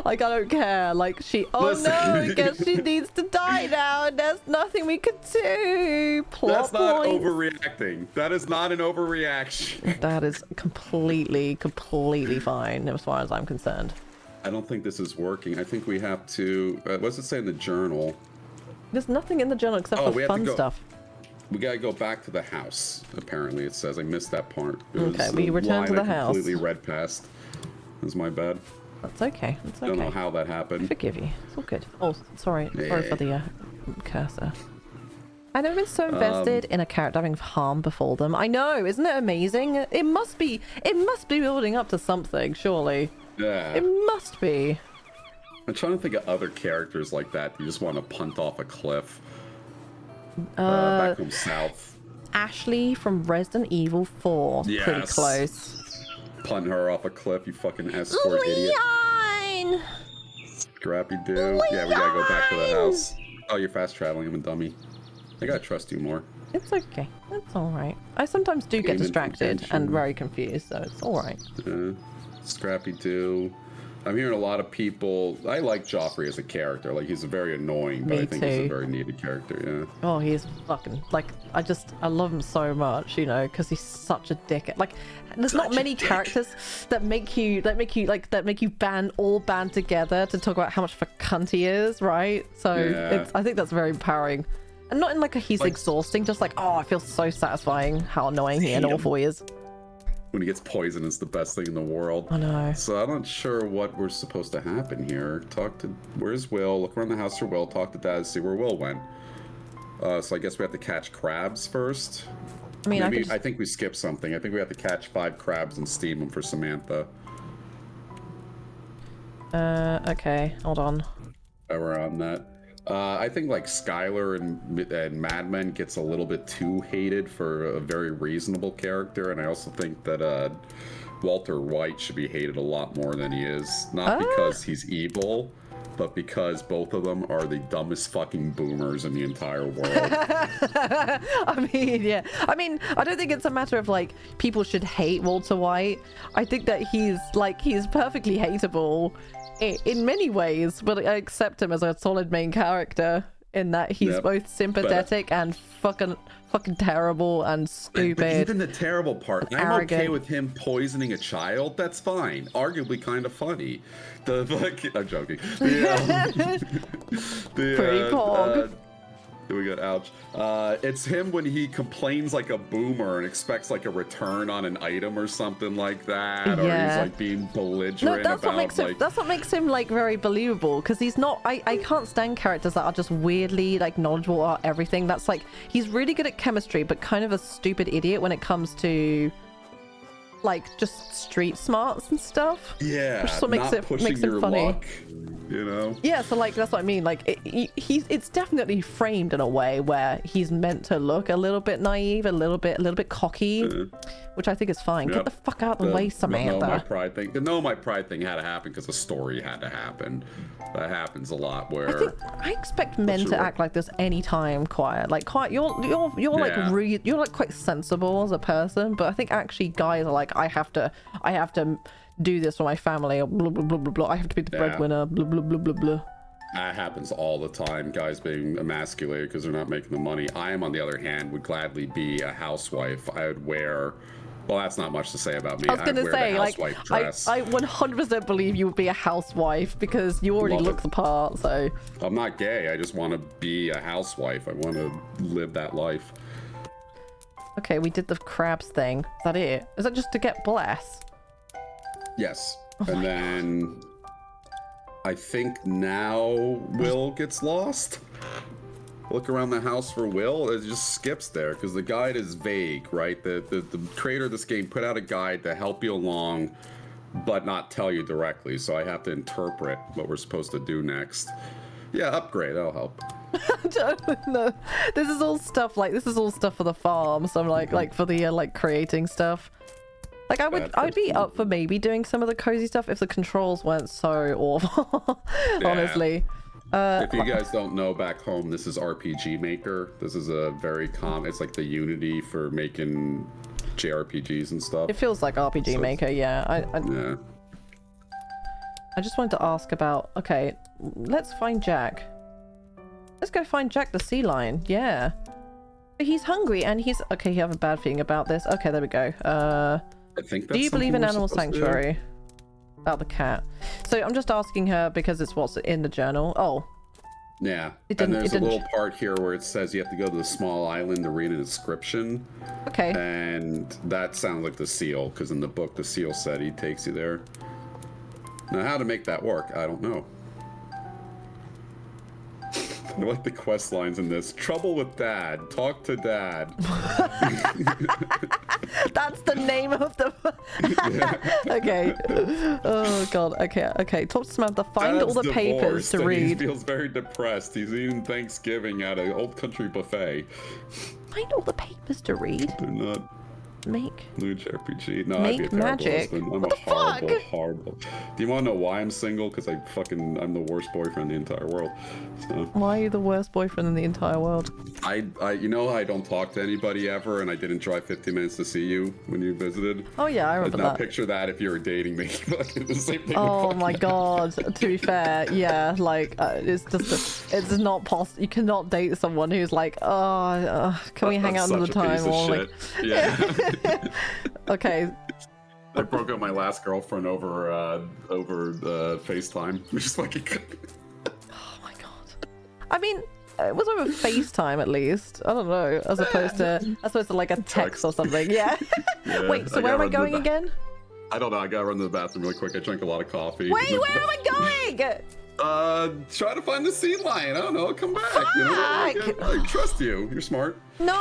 Like, I don't care. Like, Listen. no, I guess she needs to die now, and there's nothing we could do. That's not overreacting. That is not an overreaction. That is completely fine as far as I'm concerned. I don't think this is working. I think we have to. What does it say in the journal? There's nothing in the journal except for fun stuff. We gotta go back to the house. Apparently, it says. I missed that part. Okay, we return to the house. Completely read past. That's my bad. That's okay. That's okay. Don't know how that happened. I forgive you. It's all good. Oh, sorry. Sorry for the cursor. I've never been so invested in a character having harm befall them. I know, isn't it amazing? It must be building up to something, surely. Yeah. It must be. I'm trying to think of other characters like that you just want to punt off a cliff. Back from south. Ashley from Resident Evil 4. Yes. Pretty close. Punt her off a cliff, you fucking escort idiot. Scrappy Doo. Yeah, we gotta go back to the house. Oh, you're fast traveling. I'm a dummy. I gotta trust you more. It's okay. It's alright. I sometimes do get distracted and very confused, so it's alright. Scrappy Doo. I'm hearing a lot of people. I like Joffrey as a character. Like, he's very annoying, but I think he's a very needed character. Yeah. Oh, he's fucking like I love him so much, you know, because he's such a dick. Like, there's not many characters that make you band together to talk about how much of a cunt he is, right? So I think that's very empowering, and not in like a he's exhausting, just like, oh, I feel so satisfying how annoying and awful he is. When he gets poisoned, it's the best thing in the world. I know. So I'm not sure what we're supposed to happen here. Where's Will? Look around the house for Will. Talk to Dad, see where Will went. So I guess we have to catch crabs first. I mean, I think we skipped something. I think we have to catch 5 crabs and steam them for Samantha. Okay, hold on. We're on that. I think like Skylar and Mad Men gets a little bit too hated for a very reasonable character, and I also think that Walter White should be hated a lot more than he is. Not because he's evil, but because both of them are the dumbest fucking boomers in the entire world. I mean, yeah. I mean, I don't think it's a matter of like people should hate Walter White. I think that he's perfectly hateable in many ways, but I accept him as a solid main character in that he's both sympathetic and fucking terrible and stupid. But even the terrible part, I'm arrogant. okay with him poisoning a child. That's fine. Arguably kind of funny. I'm joking. Pretty pog. We got ouch. It's him when he complains like a boomer and expects like a return on an item or something like that, or he's like being belligerent. No, that's what makes him like very believable, because he's not. I can't stand characters that are just weirdly like knowledgeable about everything. That's like he's really good at chemistry, but kind of a stupid idiot when it comes to like just street smarts and stuff. Yeah, which is what makes it funny. Luck, you know? Yeah, so like that's what I mean. Like it's definitely framed in a way where he's meant to look a little bit naive, a little bit cocky, which I think is fine. Get the fuck out of the way, Samantha. The my pride thing had to happen because the story had to happen. That happens a lot. Where I expect men to act like this anytime. Quiet, you're like you're like quite sensible as a person, but I think actually guys are like I have to do this for my family, or blah blah blah blah blah. I have to be the breadwinner, blah blah blah blah blah. That happens all the time, guys being emasculated because they're not making the money. I am, on the other hand, would gladly be a housewife. I would wear, well, that's not much to say about me. I was gonna say, like, dress. I 100% believe you would be a housewife because you already look the part, so. I'm not gay, I just want to be a housewife. I want to live that life. Okay, we did the crabs thing. Is that it? Is that just to get bless? Yes. And then I think now Will gets lost. Look around the house for Will. It just skips there because the guide is vague, right? The creator of this game put out a guide to help you along, but not tell you directly. So I have to interpret what we're supposed to do next. Yeah, upgrade. That'll help. No, this is all stuff for the farm. So I'm like for the like creating stuff. Like I'd be up for maybe doing some of the cozy stuff if the controls weren't so awful. Honestly. If you guys don't know back home, this is RPG Maker. This is a very common. It's like the Unity for making JRPGs and stuff. It feels like RPG Maker, yeah. I just wanted to ask about. Okay, let's find Jack. Let's go find Jack the sea lion. Yeah, he's hungry and he's okay. You have a bad feeling about this. Okay, there we go. I think that's do you believe in Animal Sanctuary? About the cat. So I'm just asking her because it's what's in the journal. Oh. Yeah. And there's a little part here where it says you have to go to the small island to read an inscription. Okay. And that sounds like the seal, because in the book the seal said he takes you there. Now how to make that work, I don't know. I like the quest lines in this. Trouble with Dad. Talk to Dad. That's the name of the. Okay. Oh god. Okay. Talk to Samantha. Find Dad's all the papers to read. He feels very depressed. He's eating Thanksgiving at an old country buffet. Find all the papers to read. They're not. Make Luge RPG. No, make I'd be a magic. Husband. I'm a horrible. Do you want to know why I'm single? Because I'm the worst boyfriend in the entire world. So. Why are you the worst boyfriend in the entire world? I don't talk to anybody ever, and I didn't drive 15 minutes to see you when you visited. Oh yeah, I remember that. Now picture that if you were dating me. The same thing. Oh my god. To be fair, yeah, like it's not possible. You cannot date someone who's like, can we hang out another time? Or like, yeah. Okay. I broke up my last girlfriend over FaceTime. We just fucking. Oh my god. I mean, it was over FaceTime at least. I don't know, as opposed to like a text or something. Yeah. Wait. So where am I going again? I don't know. I gotta run to the bathroom really quick. I drank a lot of coffee. Wait, where am I going? Try to find the sea lion. I don't know. Come back. Fuck! You know, I trust you. You're smart. No.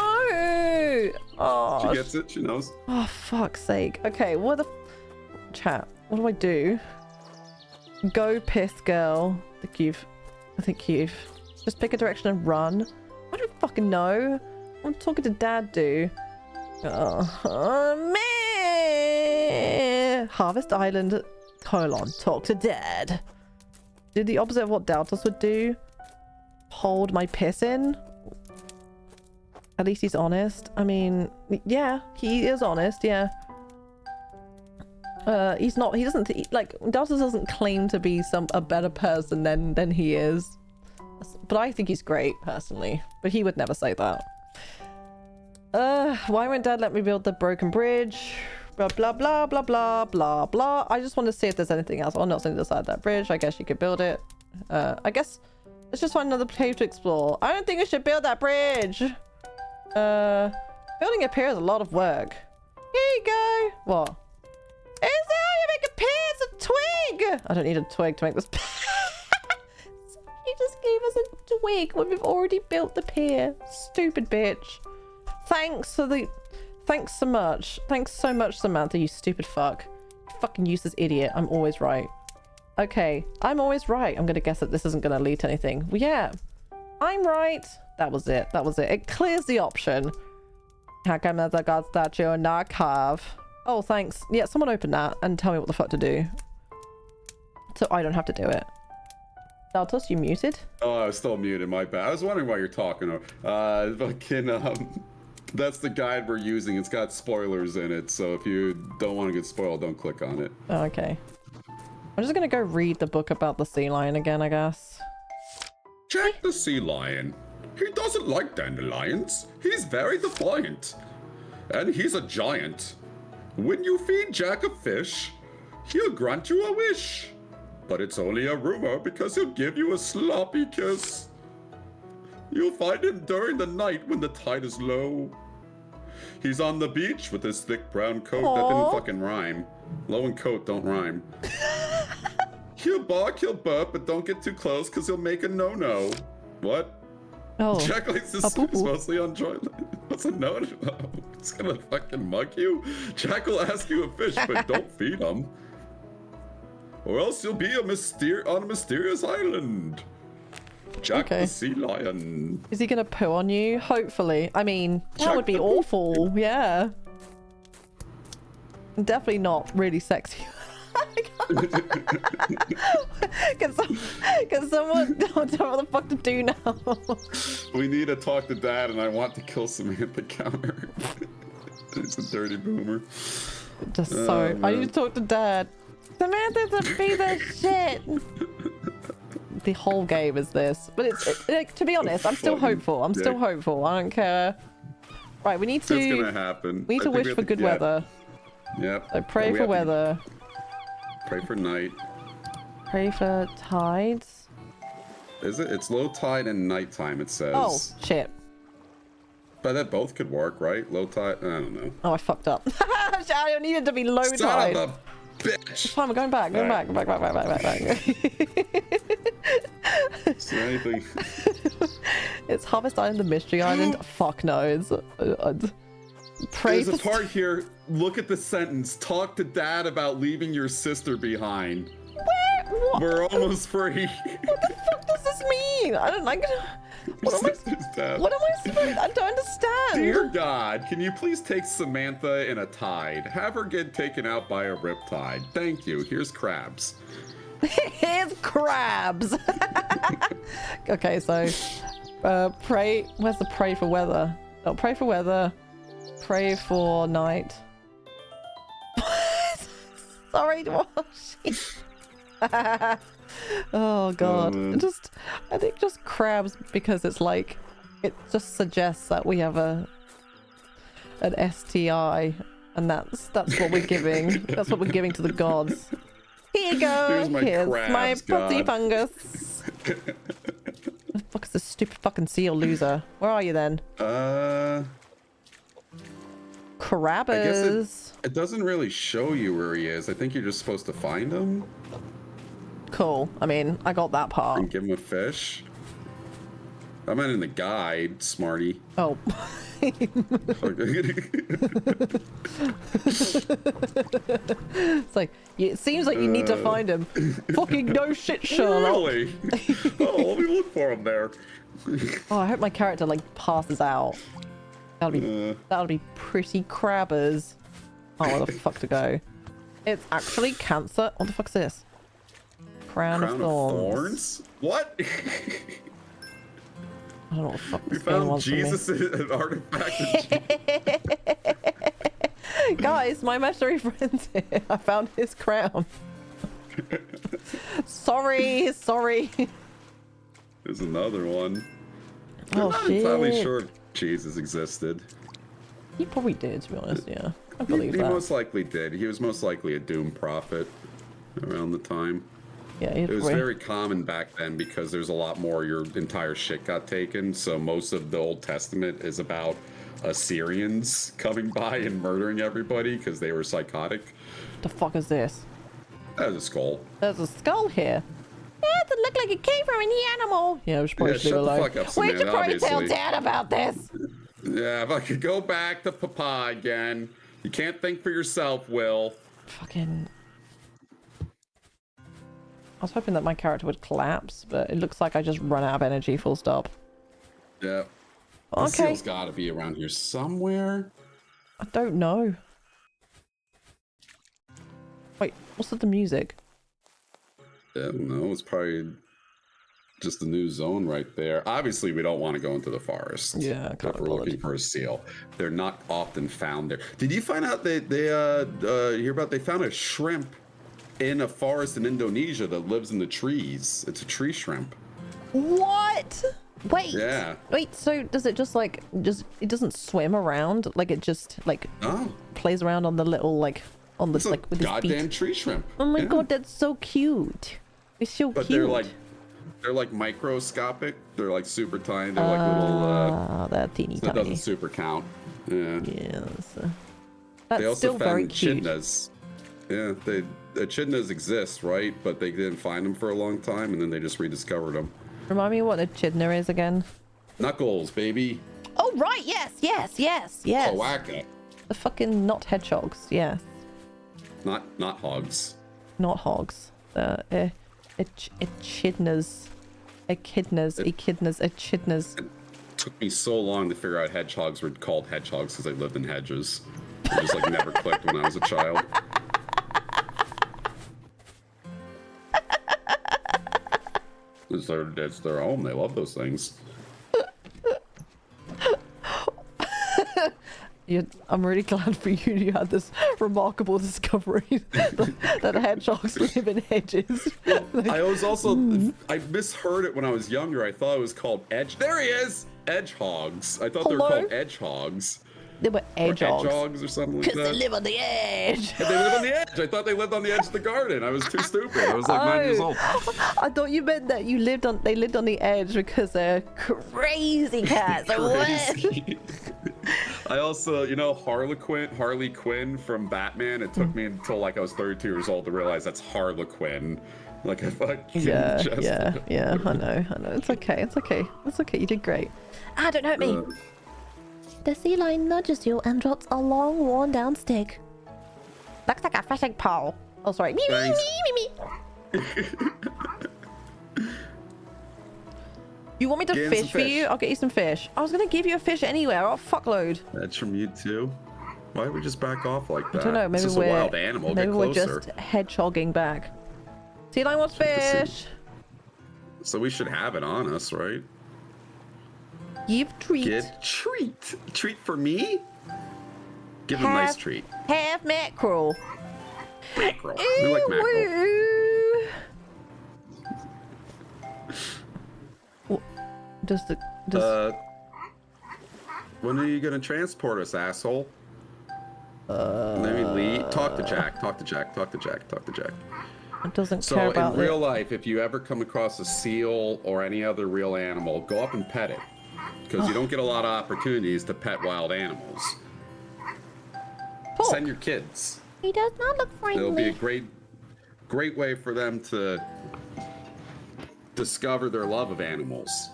Oh. She gets it. She knows. Oh, fuck's sake. Okay, chat. What do I do? Go piss girl. I think you've Just pick a direction and run. I don't fucking know. I'm talking to Dad, dude. Man. Harvest Island, talk to Dad. Do the opposite of what Daltos would do. Hold my piss in. At least he's honest. I mean, yeah, he is honest, yeah. He doesn't, like, Daltos doesn't claim to be a better person than he is. But I think he's great, personally. But he would never say that. Why won't Dad let me build the broken bridge? Blah, blah, blah, blah, blah, blah, blah. I just want to see if there's anything else. Oh, not on the side of that bridge. I guess you could build it. I guess let's just find another cave to explore. I don't think we should build that bridge. Building a pier is a lot of work. Here you go. What? Is that how you make a pier? It's a twig. I don't need a twig to make this. He just gave us a twig when we've already built the pier. Stupid bitch. Thanks so much. Thanks so much, Samantha, you stupid fuck. Fucking useless idiot. I'm always right. Okay, I'm always right. I'm gonna guess that this isn't gonna lead to anything. Well, yeah, I'm right. That was it. That was it. It clears the option. How come there's a god statue and not carve? Oh, thanks. Yeah, someone open that and tell me what the fuck to do. So I don't have to do it. Daltos, you muted? Oh, I was still muted, my bad. I was wondering why you're talking. That's the guide we're using. It's got spoilers in it, so if you don't want to get spoiled, don't click on it. Oh, okay. I'm just gonna go read the book about the sea lion again, I guess. Jack the sea lion. He doesn't like dandelions. He's very defiant. And he's a giant. When you feed Jack a fish, he'll grant you a wish. But it's only a rumor because he'll give you a sloppy kiss. You'll find him during the night when the tide is low. He's on the beach with his thick brown coat. Aww. That didn't fucking rhyme. Low and coat don't rhyme. He'll bark, he'll burp, but don't get too close because he'll make a no-no. What? Oh. Jack likes his is mostly on joint. What's a no-no? He's gonna fucking mug you? Jack will ask you a fish, but don't feed him. Or else you'll be on a mysterious island. Jack the sea lion. Is he gonna poo on you? Hopefully. I mean, that Jack would be awful. Yeah. Definitely not really sexy. Can someone tell me what the fuck to do now? We need to talk to Dad, and I want to kill Samantha Counter. It's a dirty boomer. Just so I need to talk to Dad. Samantha's a piece of shit. The whole game is this, but it's to be honest, I'm still hopeful. I'm still hopeful. I don't care. Right, we need to. It's gonna happen. We need to wish for good weather. Yep. So pray for weather. Pray for night. Pray for tides. Is it? It's low tide and nighttime. It says. Oh shit. But that both could work, right? Low tide. I don't know. Oh, I fucked up. I needed to be low tide. Son of a bitch. It's fine, we're going back. Going back. Is there anything? It's Harvest Island, the Mystery Island. Fuck knows. Pray. There's a part here. Look at the sentence. Talk to Dad about leaving your sister behind. Where? What? We're almost free. What the fuck does this mean? I don't like. What am I supposed? I don't understand. Dear God, can you please take Samantha in a tide? Have her get taken out by a riptide. Thank you. Here's crabs. Here's crabs. Okay, so pray. Where's the pray for weather? Oh, pray for weather. Pray for night. Sorry, oh god. I think just crabs because it's like it just suggests that we have an STI and that's what we're giving. That's what we're giving to the gods. Here you go. Here's my pussy fungus. The fuck is this stupid fucking seal loser? Where are you then? Crabbers. It doesn't really show you where he is. I think you're just supposed to find him. Cool. I mean, I got that part. And give him a fish. I meant in the guide, smarty. Oh. It's like, it seems like you need to find him. Fucking no shit, Sherlock. Really? Oh, let me look for him there. Oh, I hope my character like passes out. That'll be pretty crabbers. Oh, where the fuck to go? It's actually cancer. What the fuck's this? Crown of Thorns. What? I don't know what the fuck We this game found wants from me. Jesus an artifact. Guys, my imaginary friend's here. I found his crown. Sorry. There's another one. Oh, I'm not shit. entirely sure if Jesus existed. He probably did, to be honest, yeah. I believe He that. most likely did. He was most likely a doom prophet around the time. Yeah, It was very common back then because there's a lot more. Your entire shit got taken. So most of the Old Testament is about Assyrians coming by and murdering everybody because they were psychotic. The fuck is this? That was a skull. There's a skull here. Yeah, it looked like it came from any animal. Yeah, we should probably leave it Shut the alone. fuck up, We Samantha, should probably tell obviously. Dad about this. Yeah, if I could go back to Papa again. You can't think for yourself, Will. Fucking... I was hoping that my character would collapse, but it looks like I just run out of energy, full stop. Yeah. The Okay. seal's gotta be around here somewhere. I don't know. Wait, what's with the music? I don't know. It's probably just a new zone right there. Obviously, we don't want to go into the forest. Yeah, if kind of we're looking for a seal. They're not often found there. Did you find out they hear about they found a shrimp in a forest in Indonesia that lives in the trees? It's a tree shrimp. What? Wait. Yeah. Wait, so does it just like, it doesn't swim around? Like it just like Oh, plays around on the little like, on the it's like a with his goddamn feet? tree shrimp. Oh my Yeah. god, that's so cute. It's so But cute. they're like microscopic. They're like super tiny. They're like little. They're teeny So that tiny. doesn't super count. Yeah. Yes. They That's also still very found cute. echidnas. Yeah, echidnas exist, right? But they didn't find them for a long time, and then they just rediscovered them. Remind me what an echidna is again. Knuckles, baby. Oh right, yes. Cloaca. The fucking not hedgehogs, yes. Not hogs. Not hogs. Echidnas. Echidnas. It took me so long to figure out hedgehogs were called hedgehogs because they lived in hedges. It just like never clicked when I was a child. It's their home. They love those things. I'm really glad for you. You had this remarkable discovery that hedgehogs live in hedges. I was also I misheard it when I was younger. I thought it was called There he is! Edgehogs. I thought they were Hello? called edgehogs. They were edgehogs. Edgehogs or something like Because they that. live on the edge. And they live on the edge. I thought they lived on the edge of the garden. I was too stupid. I was like 9 years old. I thought you meant that they lived on the edge because they're crazy cats. Like, what? Crazy. I also, Harley Quinn from Batman. It took me until like I was 32 years old to realize that's Harlequin. Like I fucking Yeah. I know. It's okay. You did great. Ah, don't hurt me. The sea lion nudges you and drops a long, worn-down stick. Looks like a fishing pole. Oh, sorry. Me. You want me to Get some fish for you? fish. I'll get you some fish. I was gonna give you a fish anyway. I got a fuckload. That's from you too. Why did we just back off like that? I don't know. Maybe it's just we're a wild animal. maybe Get we're closer. just hedgehogging back. Sea lion wants fish. So we should have it on us, right? Give treat. Get treat. Treat for me? Give him a nice treat. Have mackerel. Mackerel. We like mackerel. When are you gonna transport us, asshole? Maybe lead. Talk to Jack. It doesn't So care in about real life, if you ever come across a seal or any other real animal, go up and pet it. Because you don't get a lot of opportunities to pet wild animals. Talk. Send your kids. He does not look It'll be a friendly. great way for them to discover their love of animals.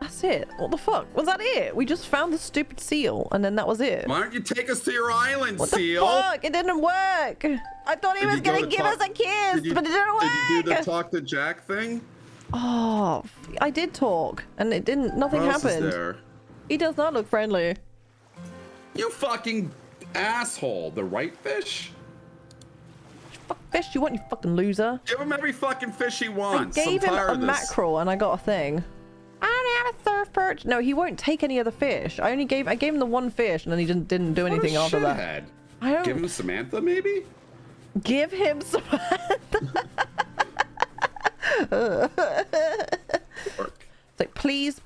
That's was it. What the fuck? Was that it? We just found the stupid seal, and then that was it. Why don't you take us to your island, What seal? the fuck? It didn't work. I thought he was gonna give us a kiss, but it didn't work. Did you do the talk to Jack thing? Oh, I did talk, and it didn't. Nothing What else is happened. there? He does not look friendly. You fucking asshole. The right fish? Fuck fish you want, you fucking loser. Give him every fucking fish he I wants. gave I'm him tired a of this. mackerel, and I got a thing. I don't have a surf perch. No, he won't take any of the fish. I gave him the one fish, and then he didn't do anything after that. I don't Give him Samantha, maybe? give him some. It's like, please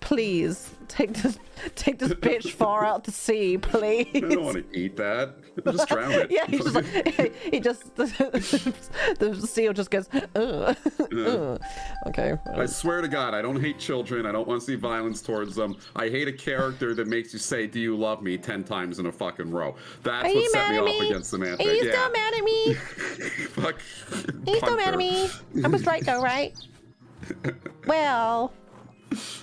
take this bitch far out to sea, please. I don't want to eat that. Just drown it. Yeah, he's just like, he just the seal just goes. Okay. I swear to God, I don't hate children. I don't want to see violence towards them. I hate a character that makes you say, "Do you love me?" 10 times in a fucking row. That's what set me off against Samantha. Are you still mad at me? Fuck. Are you still mad at me? I was right though, right? Well,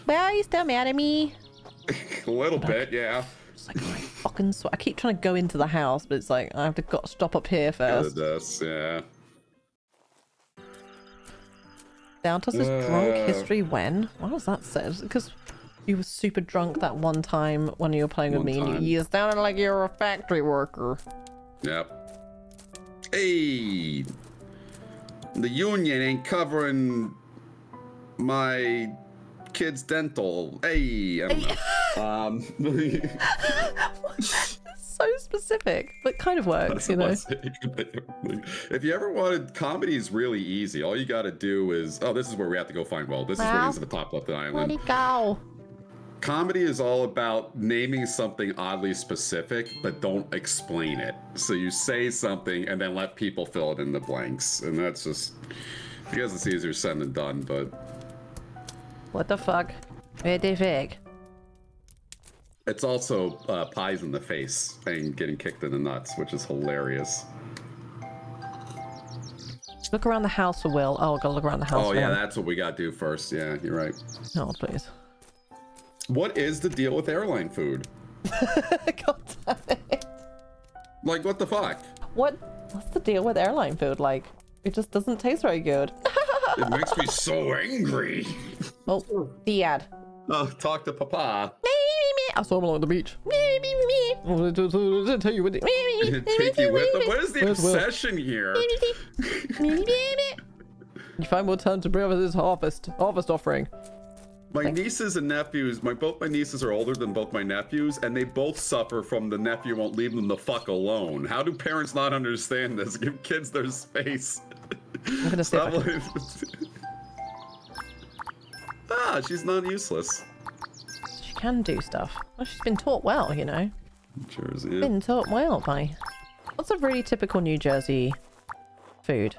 are you still mad at me? A little bit, yeah. It's like, I fucking swear. I keep trying to go into the house, but it's like I have to stop up here first. Yeah. Daltos' drunk history when? What was that said? Because you were super drunk that one time when you were playing with me. And you sounded like you were a factory worker. Yep. Hey, the union ain't covering my kid's dental. Hey, I don't know. It's so specific, but kind of works, you know. If you ever wanted, comedy is really easy. All you got to do is, oh, this is where we have to go find Will. This is where he's at the top of the island. Where'd he go? Comedy is all about naming something oddly specific, but don't explain it. So you say something and then let people fill it in the blanks. And that's just, I guess it's easier said than done, but. What the fuck? Where the fuck? It's also pies in the face and getting kicked in the nuts, which is hilarious. Look around the house for Will. Oh, gotta look around the house. Oh, for yeah, him. that's what we gotta do first. Yeah, you're right. Oh, please. What is the deal with airline food? God damn it. Like, what the fuck? What's the deal with airline food? Like, it just doesn't taste very good. It makes me so angry. Oh, the ad. Oh, talk to Papa. I saw him along the beach. Tell you what. Take you with them. What is the obsession here? You find more time to bring over this harvest offering. My nieces and nephews, both my nieces are older than both my nephews, and they both suffer from the nephew won't leave them the fuck alone. How do parents not understand this? Give kids their space. I'm gonna see if I can... Ah, she's not useless. She can do stuff. Well, she's been taught well, you know. Jersey. Yeah. Been taught well by... What's a really typical New Jersey food?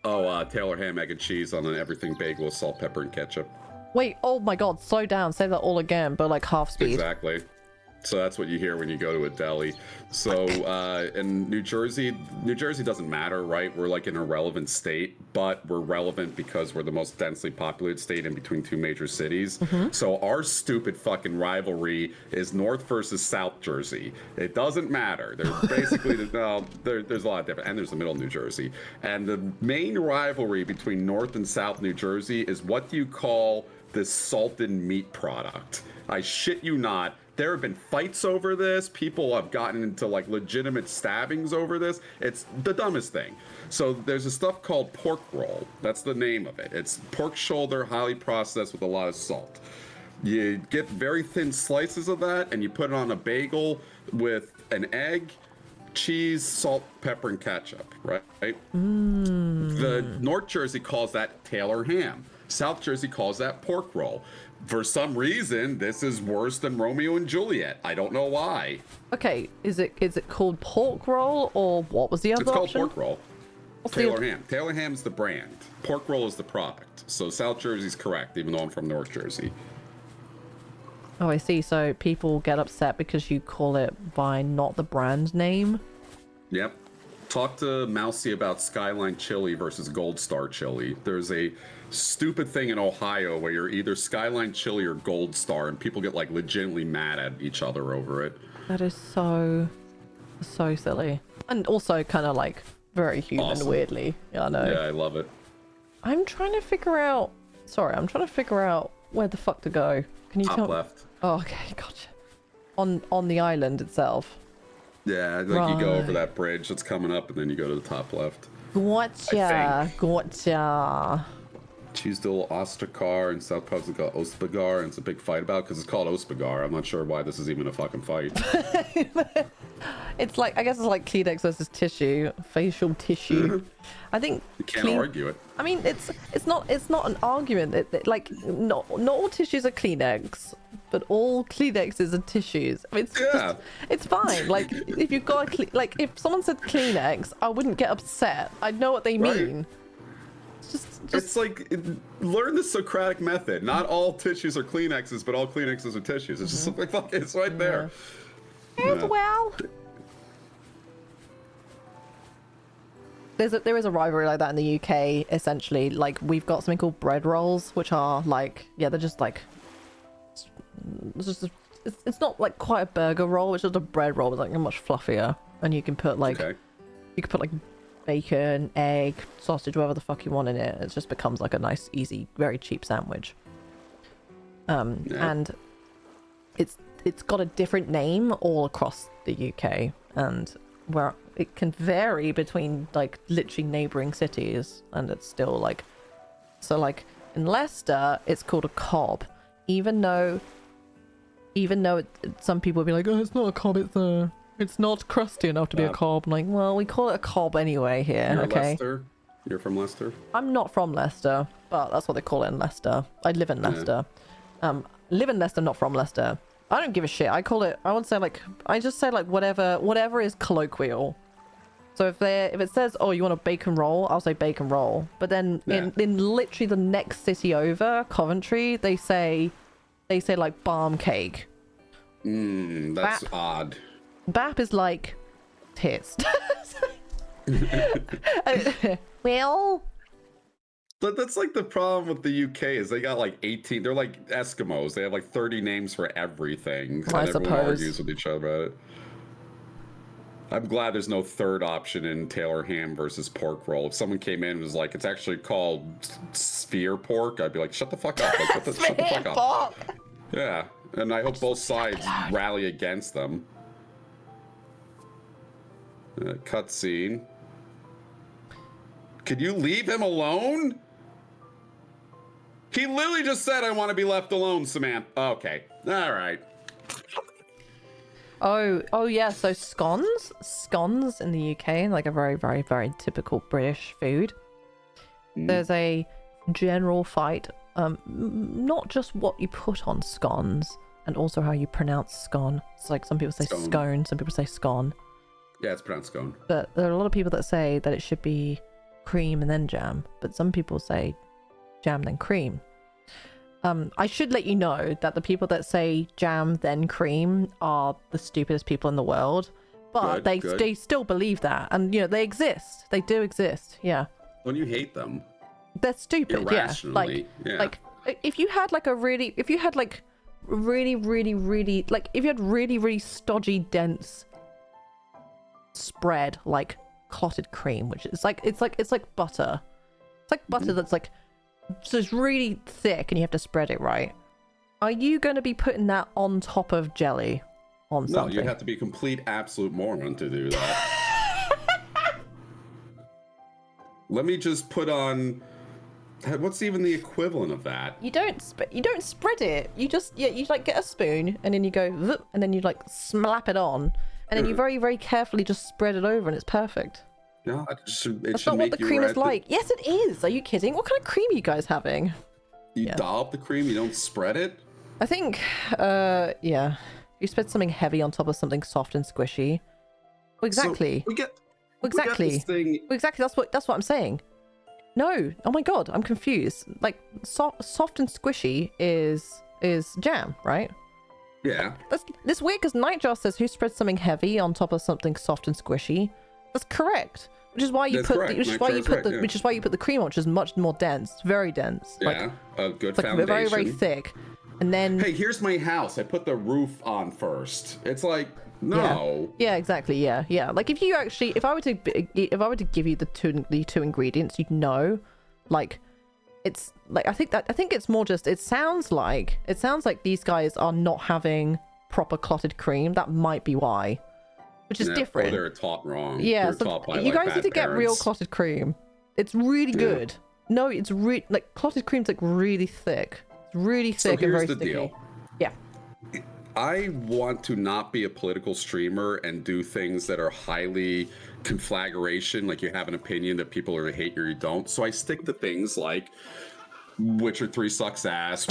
Oh, Taylor ham, egg, and cheese on an everything bagel with salt, pepper, and ketchup. Wait, oh my god, slow down. Say that all again, but like half speed. Exactly. So that's what you hear when you go to a deli. So in New Jersey doesn't matter, right? We're like an irrelevant state, but we're relevant because we're the most densely populated state in between two major cities. Mm-hmm. So our stupid fucking rivalry is North versus South Jersey. It doesn't matter. There's basically, there's a lot of different, and there's the middle New Jersey. And the main rivalry between North and South New Jersey is what do you call this salted meat product? I shit you not. There have been fights over this. People have gotten into like legitimate stabbings over this. It's the dumbest thing. So there's a stuff called pork roll. That's the name of it. It's pork shoulder, highly processed with a lot of salt. You get very thin slices of that and you put it on a bagel with an egg, cheese, salt, pepper, and ketchup, right? The North Jersey calls that Taylor ham. South Jersey calls that pork roll. For some reason, this is worse than Romeo and Juliet. I don't know why. Okay, is it called pork roll or what was the other option? It's called pork roll. Taylor ham. Taylor ham's the brand. Pork roll is the product. So South Jersey's correct, even though I'm from North Jersey. Oh, I see. So people get upset because you call it by not the brand name? Yep. Talk to Mousy about Skyline Chili versus Gold Star Chili. There's a stupid thing in Ohio where you're either Skyline Chili or Gold Star, and people get like legitimately mad at each other over it. That is so silly, and also kind of like very human. Awesome. Weirdly. Yeah, I know. Yeah, I love it. I'm trying to figure out where the fuck to go. Can you tell? Top left. Oh, okay, gotcha. On the island itself. Yeah, like you go over that bridge that's coming up, and then you go to the top left. Gotcha. Cheesedal Ostakar and South Pavlika Ospagar, and it's a big fight about because it's called Ospagar. I'm not sure why this is even a fucking fight. It's like, I guess it's like Kleenex versus tissue, facial tissue. I think you can't argue it. I mean, it's not an argument. Like not all tissues are Kleenex, but all Kleenexes are tissues. I mean, it's fine. Like if you've got if someone said Kleenex, I wouldn't get upset. I know what they mean. It's like, learn the Socratic method. Not all tissues are Kleenexes, but all Kleenexes are tissues. It's just like, fuck, it's right there. As well. There is a rivalry like that in the UK, essentially. Like, we've got something called bread rolls, which are like, they're just like, it's not like quite a burger roll, it's just a bread roll, but like much fluffier. And you can put like, bacon, egg, sausage, whatever the fuck you want in it. It just becomes like a nice, easy, very cheap sandwich. And it's got a different name all across the UK, and where it can vary between like literally neighboring cities, and it's still like, so like in Leicester it's called a cob, even though some people will be like, oh, it's not a cob, it's not crusty enough to be a cob. I'm like, well, we call it a cob anyway here. You're okay. Leicester? You're from Leicester? I'm not from Leicester, but that's what they call it in Leicester. I live in Leicester. Live in Leicester, not from Leicester. I don't give a shit. I just say like whatever is colloquial. So if it says, oh, you want a bacon roll, I'll say bacon roll. But then in literally the next city over, Coventry, they say like barm cake. That's odd. BAP is like tits. Well, but that's like the problem with the UK is they got like 18. They're like Eskimos. They have like 30 names for everything. I and suppose. Everyone argues with each other about it. I'm glad there's no third option in Taylor ham versus pork roll. If someone came in and was like, it's actually called sphere pork, I'd be like, shut the fuck up. Like, shut the fuck up. Yeah, and I hope both sides rally against them. Cutscene. Could you leave him alone? He literally just said, I want to be left alone, Samantha. Okay. All right. Oh yeah, so scones in the UK, like a very, very, very typical British food. There's a general fight, not just what you put on scones, and also how you pronounce scone. It's like some people say scone, some people say scone. Yeah, it's pronounced scone. But there are a lot of people that say that it should be cream and then jam, but some people say jam then cream. I should let you know that the people that say jam then cream are the stupidest people in the world, but they still believe that, and you know they exist. They do exist. Yeah. Don't you hate them? They're stupid. Yeah. Like if you had really stodgy dense spread like clotted cream, which is like it's like butter. It's like butter that's like, so it's really thick and you have to spread it right. Are you going to be putting that on top of jelly on something? No, you have to be a complete absolute moron to do that. Let me just put on, what's even the equivalent of that? You don't spread it. You just you like get a spoon and then you go and then you like slap it on and then you very, very carefully just spread it over and it's perfect. No, that's not what the cream is like. Yes, it is. Are you kidding? What kind of cream are you guys having? You dollop the cream, you don't spread it? I think, yeah. You spread something heavy on top of something soft and squishy. Well, exactly. So exactly. Exactly. That's what I'm saying. No. Oh my god, I'm confused. Like soft and squishy is jam, right? Yeah. This weird because Nightjar says who spreads something heavy on top of something soft and squishy. That's correct. Which is why you That's put correct. the, which is why you put the which is why you put the cream on, which is much more dense, very dense. Yeah, like, a good it's like foundation. very, very thick. And then hey, here's my house. I put the roof on first. It's like, no. Yeah, exactly. Yeah. Like if you actually, if I were to give you the two ingredients, you'd know, like, it's like I think it's more just it sounds like these guys are not having proper clotted cream. That might be why, which is different. Or they're taught wrong. Yeah, they're so taught by, you like, guys need to get real clotted cream. It's really good. No, it's really like clotted cream's like really thick. It's really thick and very sticky. Deal. Yeah. I want to not be a political streamer and do things that are highly conflagration, like you have an opinion that people are hate or you don't. So I stick to things like Witcher 3 sucks ass,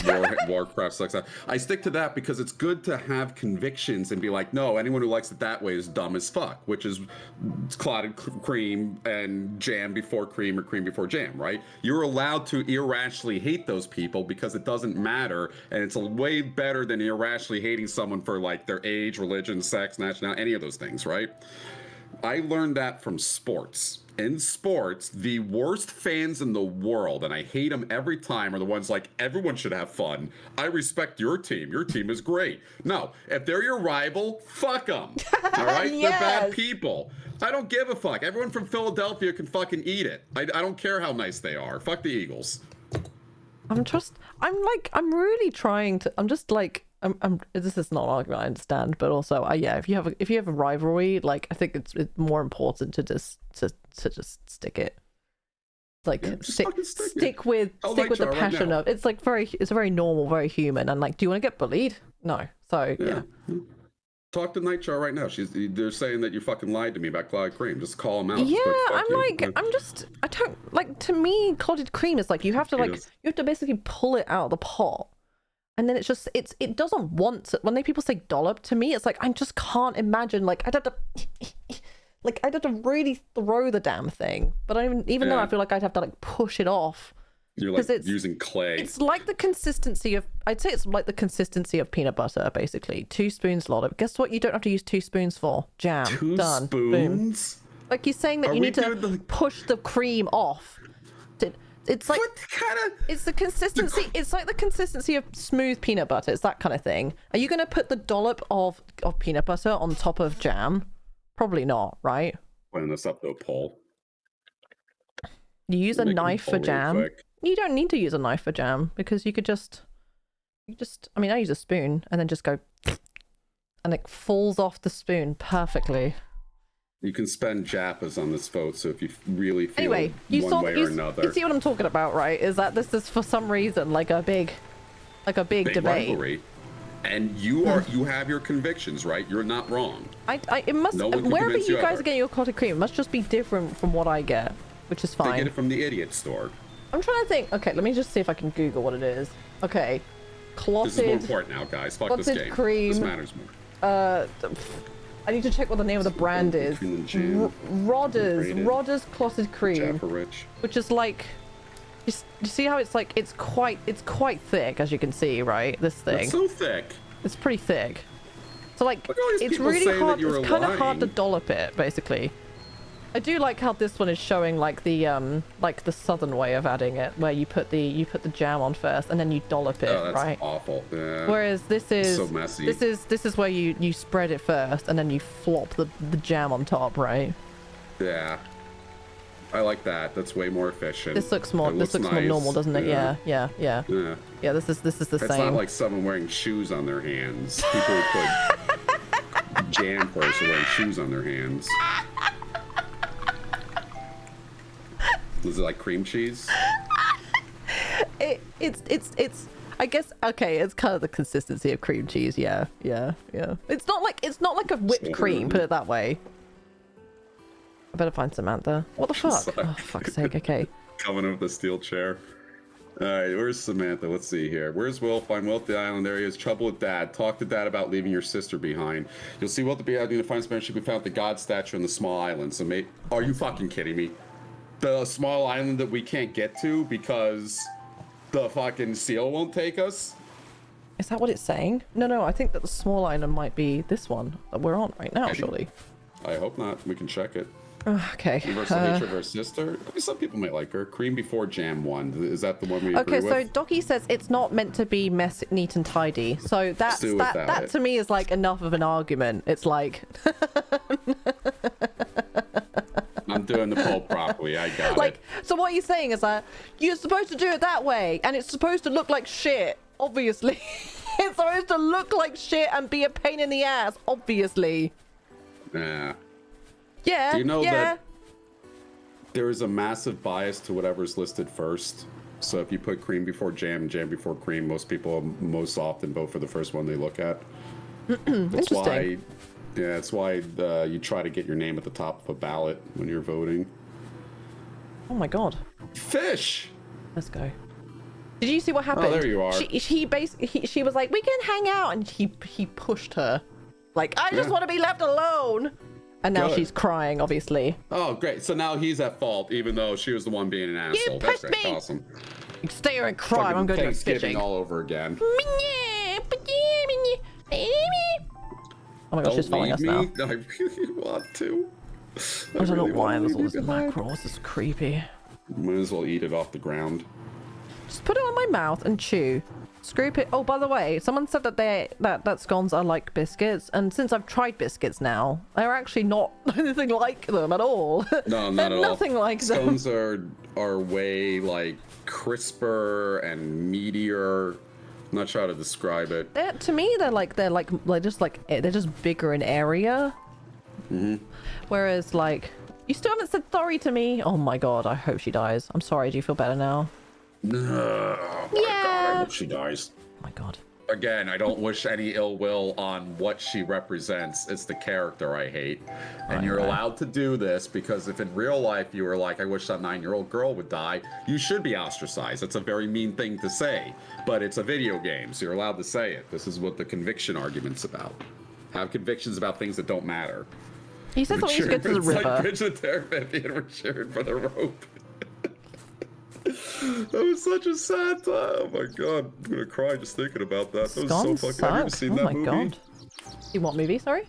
Warcraft sucks ass. I stick to that because it's good to have convictions and be like, no, anyone who likes it that way is dumb as fuck, which is clotted cream and jam before cream or cream before jam, right? You're allowed to irrationally hate those people because it doesn't matter, and it's way better than irrationally hating someone for like their age, religion, sex, nationality, any of those things, right? I learned that from sports. In sports, the worst fans in the world, and I hate them every time, are the ones like, everyone should have fun. I respect your team. Your team is great. No, if they're your rival, fuck them. All right? Yes. They're bad people. I don't give a fuck. Everyone from Philadelphia can fucking eat it. I don't care how nice they are. Fuck the Eagles. I'm really trying to, this is not an argument, I understand, but also, yeah, if you have a rivalry, like, I think it's more important to just stick it. Like, Yeah, stick with the passion of, it's like it's very normal, very human, and like, do you want to get bullied? No. So, yeah. Talk to Nightjar right now. They're saying that you fucking lied to me about clotted cream. Just call them out. Yeah, I don't like. To me, clotted cream is like you have to basically pull it out of the pot, and then it doesn't want to, when people say dollop, to me it's like I just can't imagine, like I'd have to really throw the damn thing, but even though I feel like I'd have to like push it off. You're like using clay. It's like the consistency of, I'd say it's like the consistency of peanut butter, basically. 2 spoons lollipop. Guess what? You don't have to use 2 spoons for jam. 2 done. spoons? Boom. Like he's saying that you need to push the cream off. It's like what kind of? It's the consistency. It's like the consistency of smooth peanut butter. It's that kind of thing. Are you going to put the dollop of peanut butter on top of jam? Probably not, right? Putting this up though, Paul. You use a knife for jam. Quick. You don't need to use a knife for jam because you just I mean, I use a spoon and then just go and it falls off the spoon perfectly. You can spend Jappas on this vote, so if you really feel anyway, or another. You see what I'm talking about, right? Is that this is for some reason like a big debate. Rivalry. And you have your convictions, right? You're not wrong. It must, wherever you guys are getting your clotted cream, it must just be different from what I get, which is fine. They get it from the idiot store. I'm trying to think. Okay, let me just see if I can Google what it is. Okay, clotted. This is more important now, guys. Fuck this game. Cream. This matters more. I need to check what the name of the brand is. Rodders clotted cream, which is like, you see how it's like it's quite thick, as you can see, right? This thing. It's so thick. It's pretty thick. So like, it's really hard. It's kind of hard to dollop it, basically. I do like how this one is showing like the southern way of adding it, where you put the jam on first and then you dollop it, that's right? Awful. Yeah. Whereas this is so messy. This is where you spread it first and then you flop the jam on top, right? Yeah. I like that. That's way more efficient. This looks more nice. More normal, doesn't it? Yeah. Yeah, this is the same. It's not like someone wearing shoes on their hands. People who put jam first are wearing shoes on their hands. Is it like cream cheese? It's I guess, okay, it's kind of the consistency of cream cheese. Yeah. It's not like a whipped cream, put it that way. I better find Samantha. What the fuck? Sorry. Oh, fuck's sake. Okay. Coming up with the steel chair. All right, where's Samantha? Let's see here. Where's Will? Find Will at the island area. Is trouble with Dad. Talk to Dad about leaving your sister behind. You'll see Will at the island to find Spanish. We found the God statue on the small island. So, mate, are you fucking kidding me? The small island that we can't get to because the fucking seal won't take us? Is that what it's saying? No, I think that the small island might be this one that we're on right now, surely. I hope not. We can check it. Okay. Universal hatred of her sister. I mean, some people may like her. Cream before jam 1. Is that the one we agree with? Okay, so Docky says it's not meant to be messy, neat and tidy. So that to me is like enough of an argument. It's like I'm doing the poll properly. I got like, it. so what you're saying is that you're supposed to do it that way, and it's supposed to look like shit. Obviously, it's supposed to look like shit and be a pain in the ass. Obviously. Yeah. Yeah. Do you know yeah. that there is a massive bias to whatever's listed first? So if you put cream before jam and jam before cream, most people most often vote for the first one they look at. That's why. Yeah, that's why you try to get your name at the top of a ballot when you're voting. Oh my god. Fish. Let's go. Did you see what happened? Oh, there you are. She was like, we can hang out, and he pushed her. Like, I just want to be left alone. And now she's crying, obviously. Oh, great. So now he's at fault, even though she was the one being an asshole. You That's pushed great. me. Awesome. You stay here and cry. I'm going to go fishing. all over again. Oh my gosh, she's following us now. I really want to. I don't know why there's all this mackerel. This is creepy. Might as well eat it off the ground. Just put it on my mouth and chew. Scoop it. Oh, by the way, someone said that that scones are like biscuits, and since I've tried biscuits now, they're actually not anything like them at all. No, not at all. Nothing like them. Scones are way like crisper and meatier. I'm not sure how to describe it. To me, they're just bigger in area. Mm-hmm. Whereas like, you still haven't said sorry to me. Oh my god, I hope she dies. I'm sorry. Do you feel better now? No. Oh my god, I hope she dies. Oh my god. Again, I don't wish any ill will on what she represents. It's the character I hate. And you're allowed to do this because if in real life you were like, I wish that 9-year-old girl would die, you should be ostracized. It's a very mean thing to say, but it's a video game, so you're allowed to say it. This is what the conviction argument's about. Have convictions about things that don't matter. He said something to go to the river. Like Bridge of Terabithia, we're cheering for the rope. That was such a sad time. Oh my god, I'm gonna cry just thinking about that. That was so fucking. Have you ever seen that movie? God. You what movie? Sorry.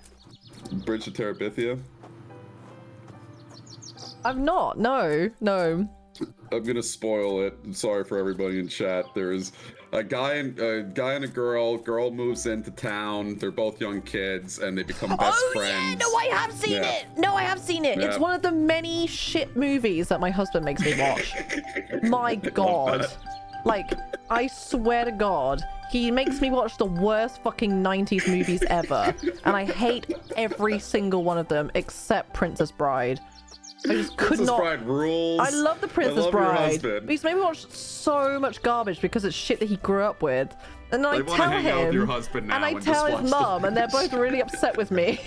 Bridge of Terabithia. I've not. No. I'm gonna spoil it. I'm sorry for everybody in chat. There's a guy and a girl. Girl moves into town. They're both young kids, and they become best friends. Yeah, no, I have seen it. No, I have seen it. Yeah. It's one of the many shit movies that my husband makes me watch. My god. Like, I swear to God, he makes me watch the worst fucking 90s movies ever, and I hate every single one of them except Princess Bride. I just could Princess not. Bride rules. I love the Princess I love Bride. Your husband. He's made me watch so much garbage because it's shit that he grew up with. And then I tell hang out with your him, husband now and I and tell just his watch mum, and they're both really upset with me.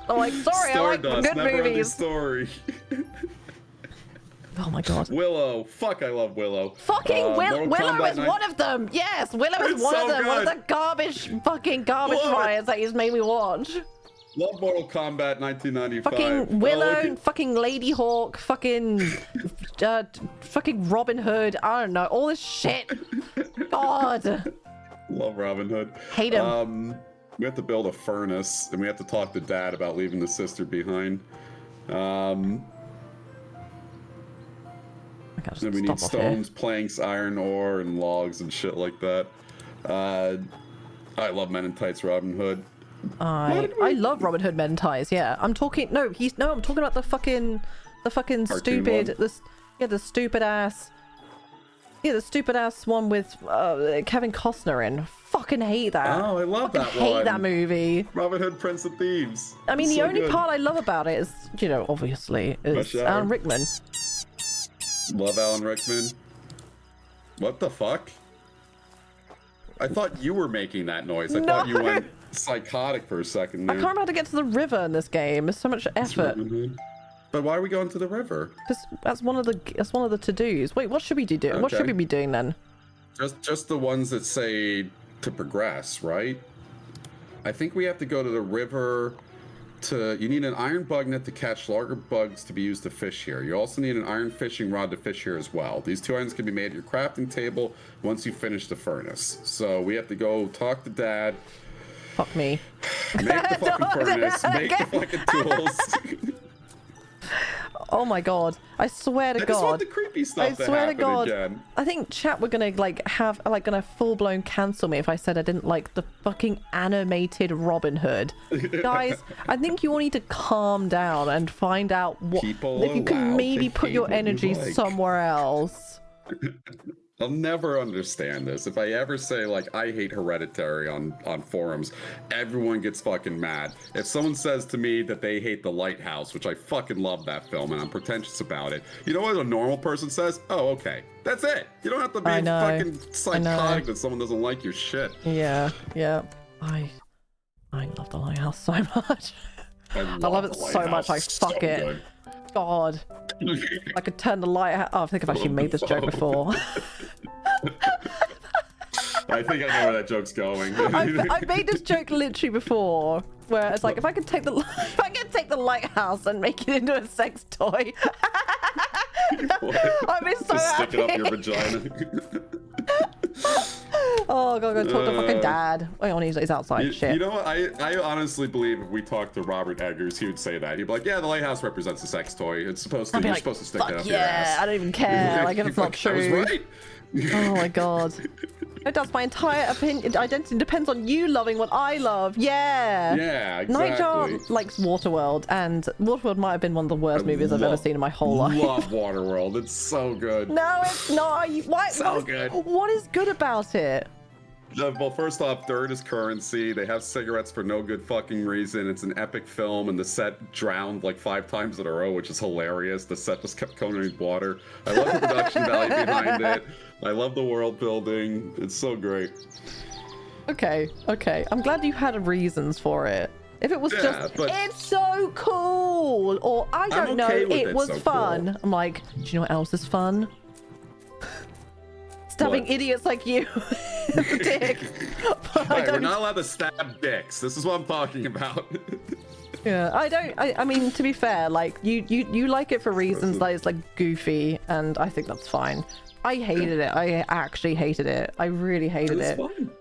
I'm like, sorry, I like Stardust, good never-ending movies. story. Oh my god. Willow. Fuck, I love Willow. Fucking Willow Kombat is one of them. Yes, Willow is It's one so of them. One of good. the garbage fires that he's made me watch. Love Mortal Kombat 1995. Fucking Willow, fucking Lady Hawk, fucking Robin Hood. I don't know, all this shit. God. Love Robin Hood. Hate him. We have to build a furnace, and we have to talk to Dad about leaving the sister behind. Then we need stones, planks, iron ore, and logs and shit like that. I love Men in Tights Robin Hood. I love Robin Hood Men in Ties. Yeah, I'm talking. I'm talking about the fucking stupid. The stupid ass. Yeah, the stupid ass one with Kevin Costner in. Fucking hate that. Oh, I love that one. Hate that movie. Robin Hood, Prince of Thieves. I mean, the So only good. part I love about it is, obviously, is Alan Rickman. Love Alan Rickman. What the fuck? I thought you were making that noise. I thought you went psychotic for a second there. I can't remember how to get to the river in this game. It's so much effort. But why are we going to the river? Because that's one of the to-dos. Wait, what should we do? What should we be doing then? Just the ones that say to progress, right? I think we have to go to the river you need an iron bug net to catch larger bugs to be used to fish here. You also need an iron fishing rod to fish here as well. These two items can be made at your crafting table once you finish the furnace. So we have to go talk to Dad. Fuck me. Make the fucking furnace. Make the fucking tools. Oh my god! I swear to I just want God! the creepy stuff I to swear to happen God! again. I think chat were gonna gonna full blown cancel me if I said I didn't like the fucking animated Robin Hood. Guys, I think you all need to calm down and find out what People if you can allowed maybe to put hate your what you energy like. somewhere else. I'll never understand this. If I ever say like I hate Hereditary on forums, everyone gets fucking mad. If someone says to me that they hate The Lighthouse, which I fucking love that film and I'm pretentious about it, you know what a normal person says? Oh, okay. That's it. You don't have to be fucking psychotic that someone doesn't like your shit. Yeah, yeah. I love The Lighthouse so much. I love it so much. I fuck it. Good. God. I could turn the light out. Oh, I think I've actually made this joke before. I think I know where that joke's going. I've made this joke literally before, where it's like if I could take the lighthouse and make it into a sex toy. I'd be so Just happy. stick it up your vagina. Oh god, I'm gonna talk to fucking dad. Wait on, he's outside. Shit. You know what? I honestly believe if we talked to Robert Eggers, he would say that. He'd be like, "Yeah, the lighthouse represents a sex toy. It's supposed to. You're like, supposed to stick it up your yeah, ass." I don't even care. Like if it's not true. I was right. Oh my god. It does. My entire identity depends on you loving what I love. Yeah. Yeah, exactly. Nightjar likes Waterworld, and Waterworld might have been one of the worst movies I've ever seen in my whole life. Love Waterworld. It's so good. No, it's not. Why? So good. What is good about it? Well, first off, dirt is currency. They have cigarettes for no good fucking reason. It's an epic film, and the set drowned like 5 times in a row, which is hilarious. The set just kept coming underneath water. I love the production value behind it. I love the world building. It's so great. Okay. I'm glad you had reasons for it. If it was it's so cool, or I don't know, it was so fun. Cool. I'm like, do you know what else is fun? Stabbing idiots like you. Dick. Right, we're not allowed to stab dicks. This is what I'm talking about. Yeah, I mean, to be fair, like you like it for reasons that it's like goofy, and I think that's fine. I hated it. I actually hated it. I really hated it. Fun.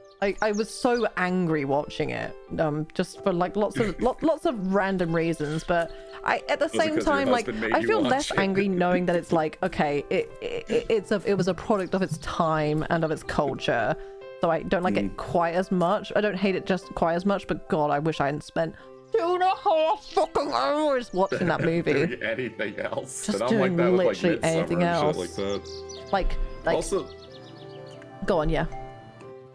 I was so angry watching it, just for like lots of random reasons. But at the same time, like I feel less angry knowing that it's like, okay, it was a product of its time and of its culture. So I don't like it quite as much. I don't hate it just quite as much. But God, I wish I hadn't spent 2.5 fucking hours watching that movie. Doing anything else. Just and doing I'm like that literally with, like, anything else. Like that. Like also, go on, yeah.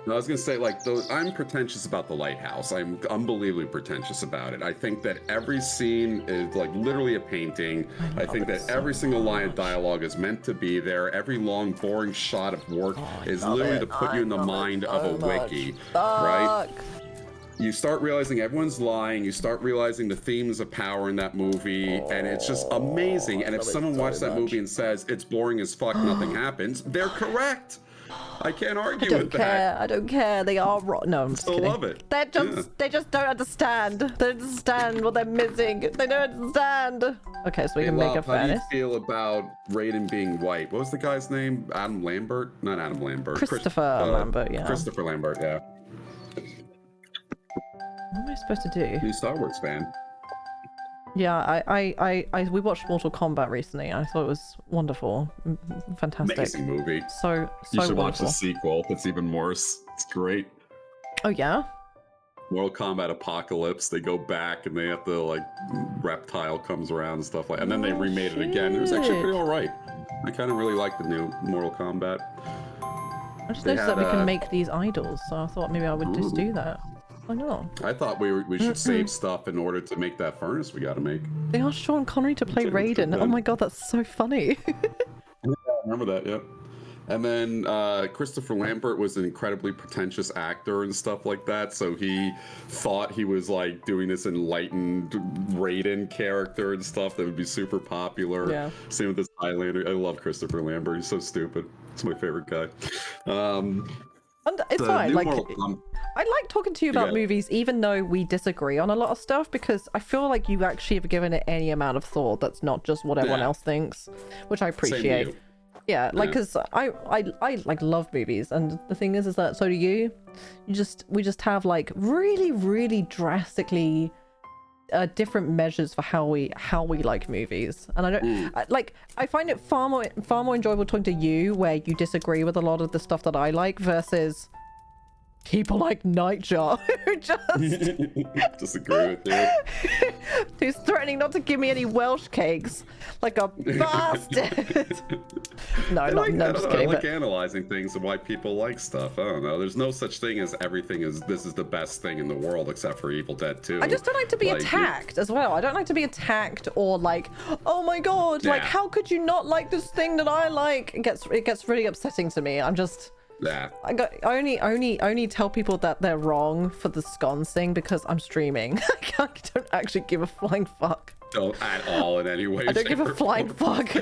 I was gonna say, like, I'm pretentious about The Lighthouse. I'm unbelievably pretentious about it. I think that every scene is like literally a painting. I think that every single line of dialogue is meant to be there. Every long, boring shot of work is literally to put you in the mind of a wiki, right? You start realizing everyone's lying. You start realizing the themes of power in that movie, and it's just amazing. And if someone watches that movie and says it's boring as fuck, nothing happens, they're correct. I can't argue with that. I don't care. They are wrong. No, I'm just kidding. I love it. They just don't understand. They don't understand what they're missing. They don't understand. Okay, so we can make a fairness. How do you feel about Raiden being white? What was the guy's name? Adam Lambert? Not Adam Lambert. Christopher Lambert, yeah. Christopher Lambert, yeah. What am I supposed to do? New Star Wars fan. Yeah, we watched Mortal Kombat recently. I thought it was wonderful, fantastic, amazing movie. So you should wonderful. Watch the sequel. It's even worse. It's great. Oh yeah. Mortal Kombat Apocalypse. They go back and they have to like Reptile comes around and stuff like. And then they remade it again. It was actually pretty alright. I kind of really like the new Mortal Kombat. I just noticed that we can make these idols, so I thought maybe I would just do that. Why not? I thought we should save stuff in order to make that furnace we got to make. They asked Sean Connery to play Raiden. Oh my god, that's so funny. Yeah, I remember that, yep. And then Christopher Lambert was an incredibly pretentious actor and stuff like that, so he thought he was like doing this enlightened Raiden character and stuff that would be super popular. Yeah. Same with this Highlander. I love Christopher Lambert. He's so stupid. He's my favorite guy. And it's fine. Like, I like talking to you about movies, even though we disagree on a lot of stuff, because I feel like you actually have given it any amount of thought that's not just what everyone else thinks, which I appreciate. Same to you. Yeah, like, because I like love movies, and the thing is that so do you. We just have like really drastically different measures for how we like movies, and I don't I find it far more enjoyable talking to you where you disagree with a lot of the stuff that I like versus people like Nightjar who just disagree with you. who's threatening not to give me any Welsh cakes like a bastard. No, I not, no, just kidding. I like analyzing things and why people like stuff. I don't know. There's no such thing as everything is this is the best thing in the world except for Evil Dead 2. I just don't like to be attacked as well. I don't like to be attacked or like, oh my god, like how could you not like this thing that I like? It gets really upsetting to me. I'm just. Yeah. I only tell people that they're wrong for the scones thing because I'm streaming. I don't actually give a flying fuck. Don't at all in any way. I don't give a flying fuck.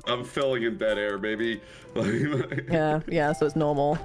I'm filling in dead air, baby. yeah, so it's normal.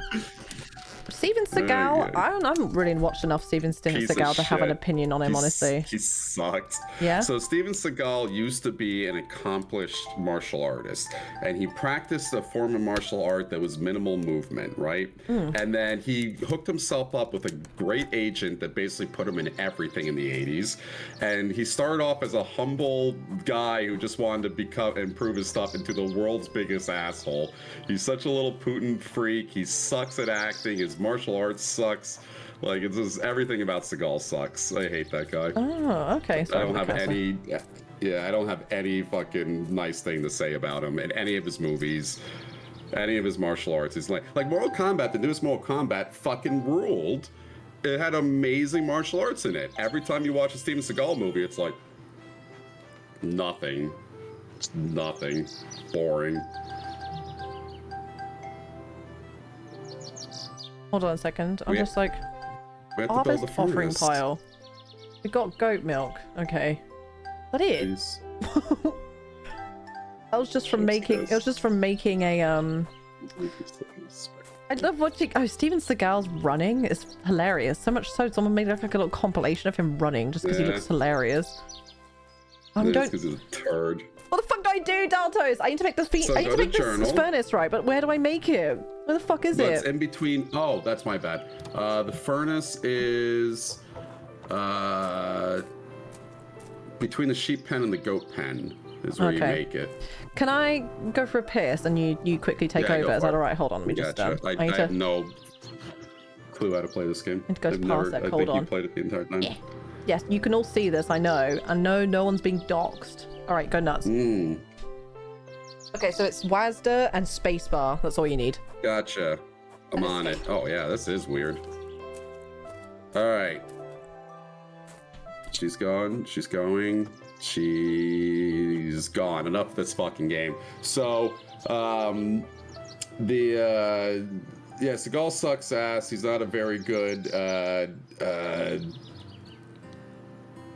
Steven Seagal, I haven't really watched enough Steven Seagal to have an opinion on him, honestly. He sucked. Yeah? So Steven Seagal used to be an accomplished martial artist, and he practiced a form of martial art that was minimal movement, right? And then he hooked himself up with a great agent that basically put him in everything in the 80s. And he started off as a humble guy who just wanted to improve his stuff into the world's biggest asshole. He's such a little Putin freak. He sucks at acting. His martial arts sucks. Like, it's just everything about Seagal sucks. I hate that guy. Oh, okay. I don't have any. Yeah, I don't have any fucking nice thing to say about him in any of his movies, any of his martial arts. He's like Mortal Kombat. The newest Mortal Kombat fucking ruled. It had amazing martial arts in it. Every time you watch a Steven Seagal movie, it's like nothing. It's nothing. Boring. Hold on a second. I'm just like, harvest offering pile. We got goat milk. Okay. That is. That was just from making. It was just from making a I love watching. Oh, Steven Seagal's running is hilarious. So much so, someone made like a little compilation of him running just because he looks hilarious. Don't. Because he's a turd. What the fuck do I do, Daltos? I need to make this I need to make this furnace right, but where do I make it? Where the fuck is it? It's in between. Oh, that's my bad. The furnace is between the sheep pen and the goat pen is where you make it. Can I go for a piss and you quickly take over? Is that all right? Hold on, let me just. I have no clue how to play this game. I need to go to Parsec. Hold on. You played it the entire time. Yeah. Yes, you can all see this. I know. I know no one's being doxxed. All right, go nuts. Okay, so it's WASD and spacebar. That's all you need. Gotcha. I'm on it. Oh yeah, this is weird. All right. She's gone. She's going. She's gone. Enough of this fucking game. So, Seagal sucks ass. He's not a very good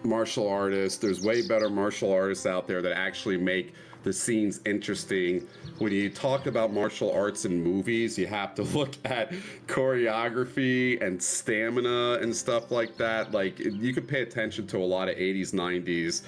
martial artist. There's way better martial artists out there that actually make the scenes interesting. When you talk about martial arts in movies, you have to look at choreography and stamina and stuff like that. Like, you could pay attention to a lot of 80s, 90s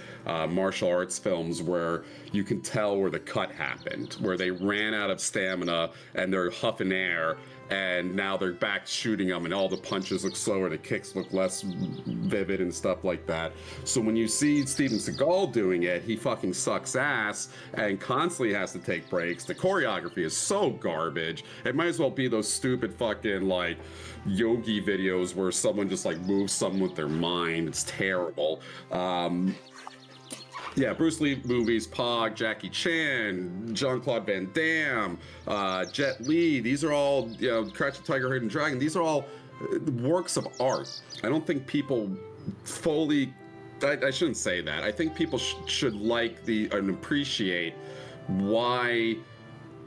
martial arts films where you can tell where the cut happened, where they ran out of stamina and they're huffing air, and now they're back shooting them, and all the punches look slower, the kicks look less vivid and stuff like that. So when you see Steven Seagal doing it, he fucking sucks ass and constantly has to take breaks. The choreography is so garbage. It might as well be those stupid fucking like yogi videos where someone just like moves something with their mind. It's terrible. Yeah, Bruce Lee movies, Pog, Jackie Chan, Jean-Claude Van Damme, Jet Li, these are all, Crouching Tiger, Hidden Dragon, these are all works of art. I don't think people fully, I shouldn't say that. I think people should like and appreciate why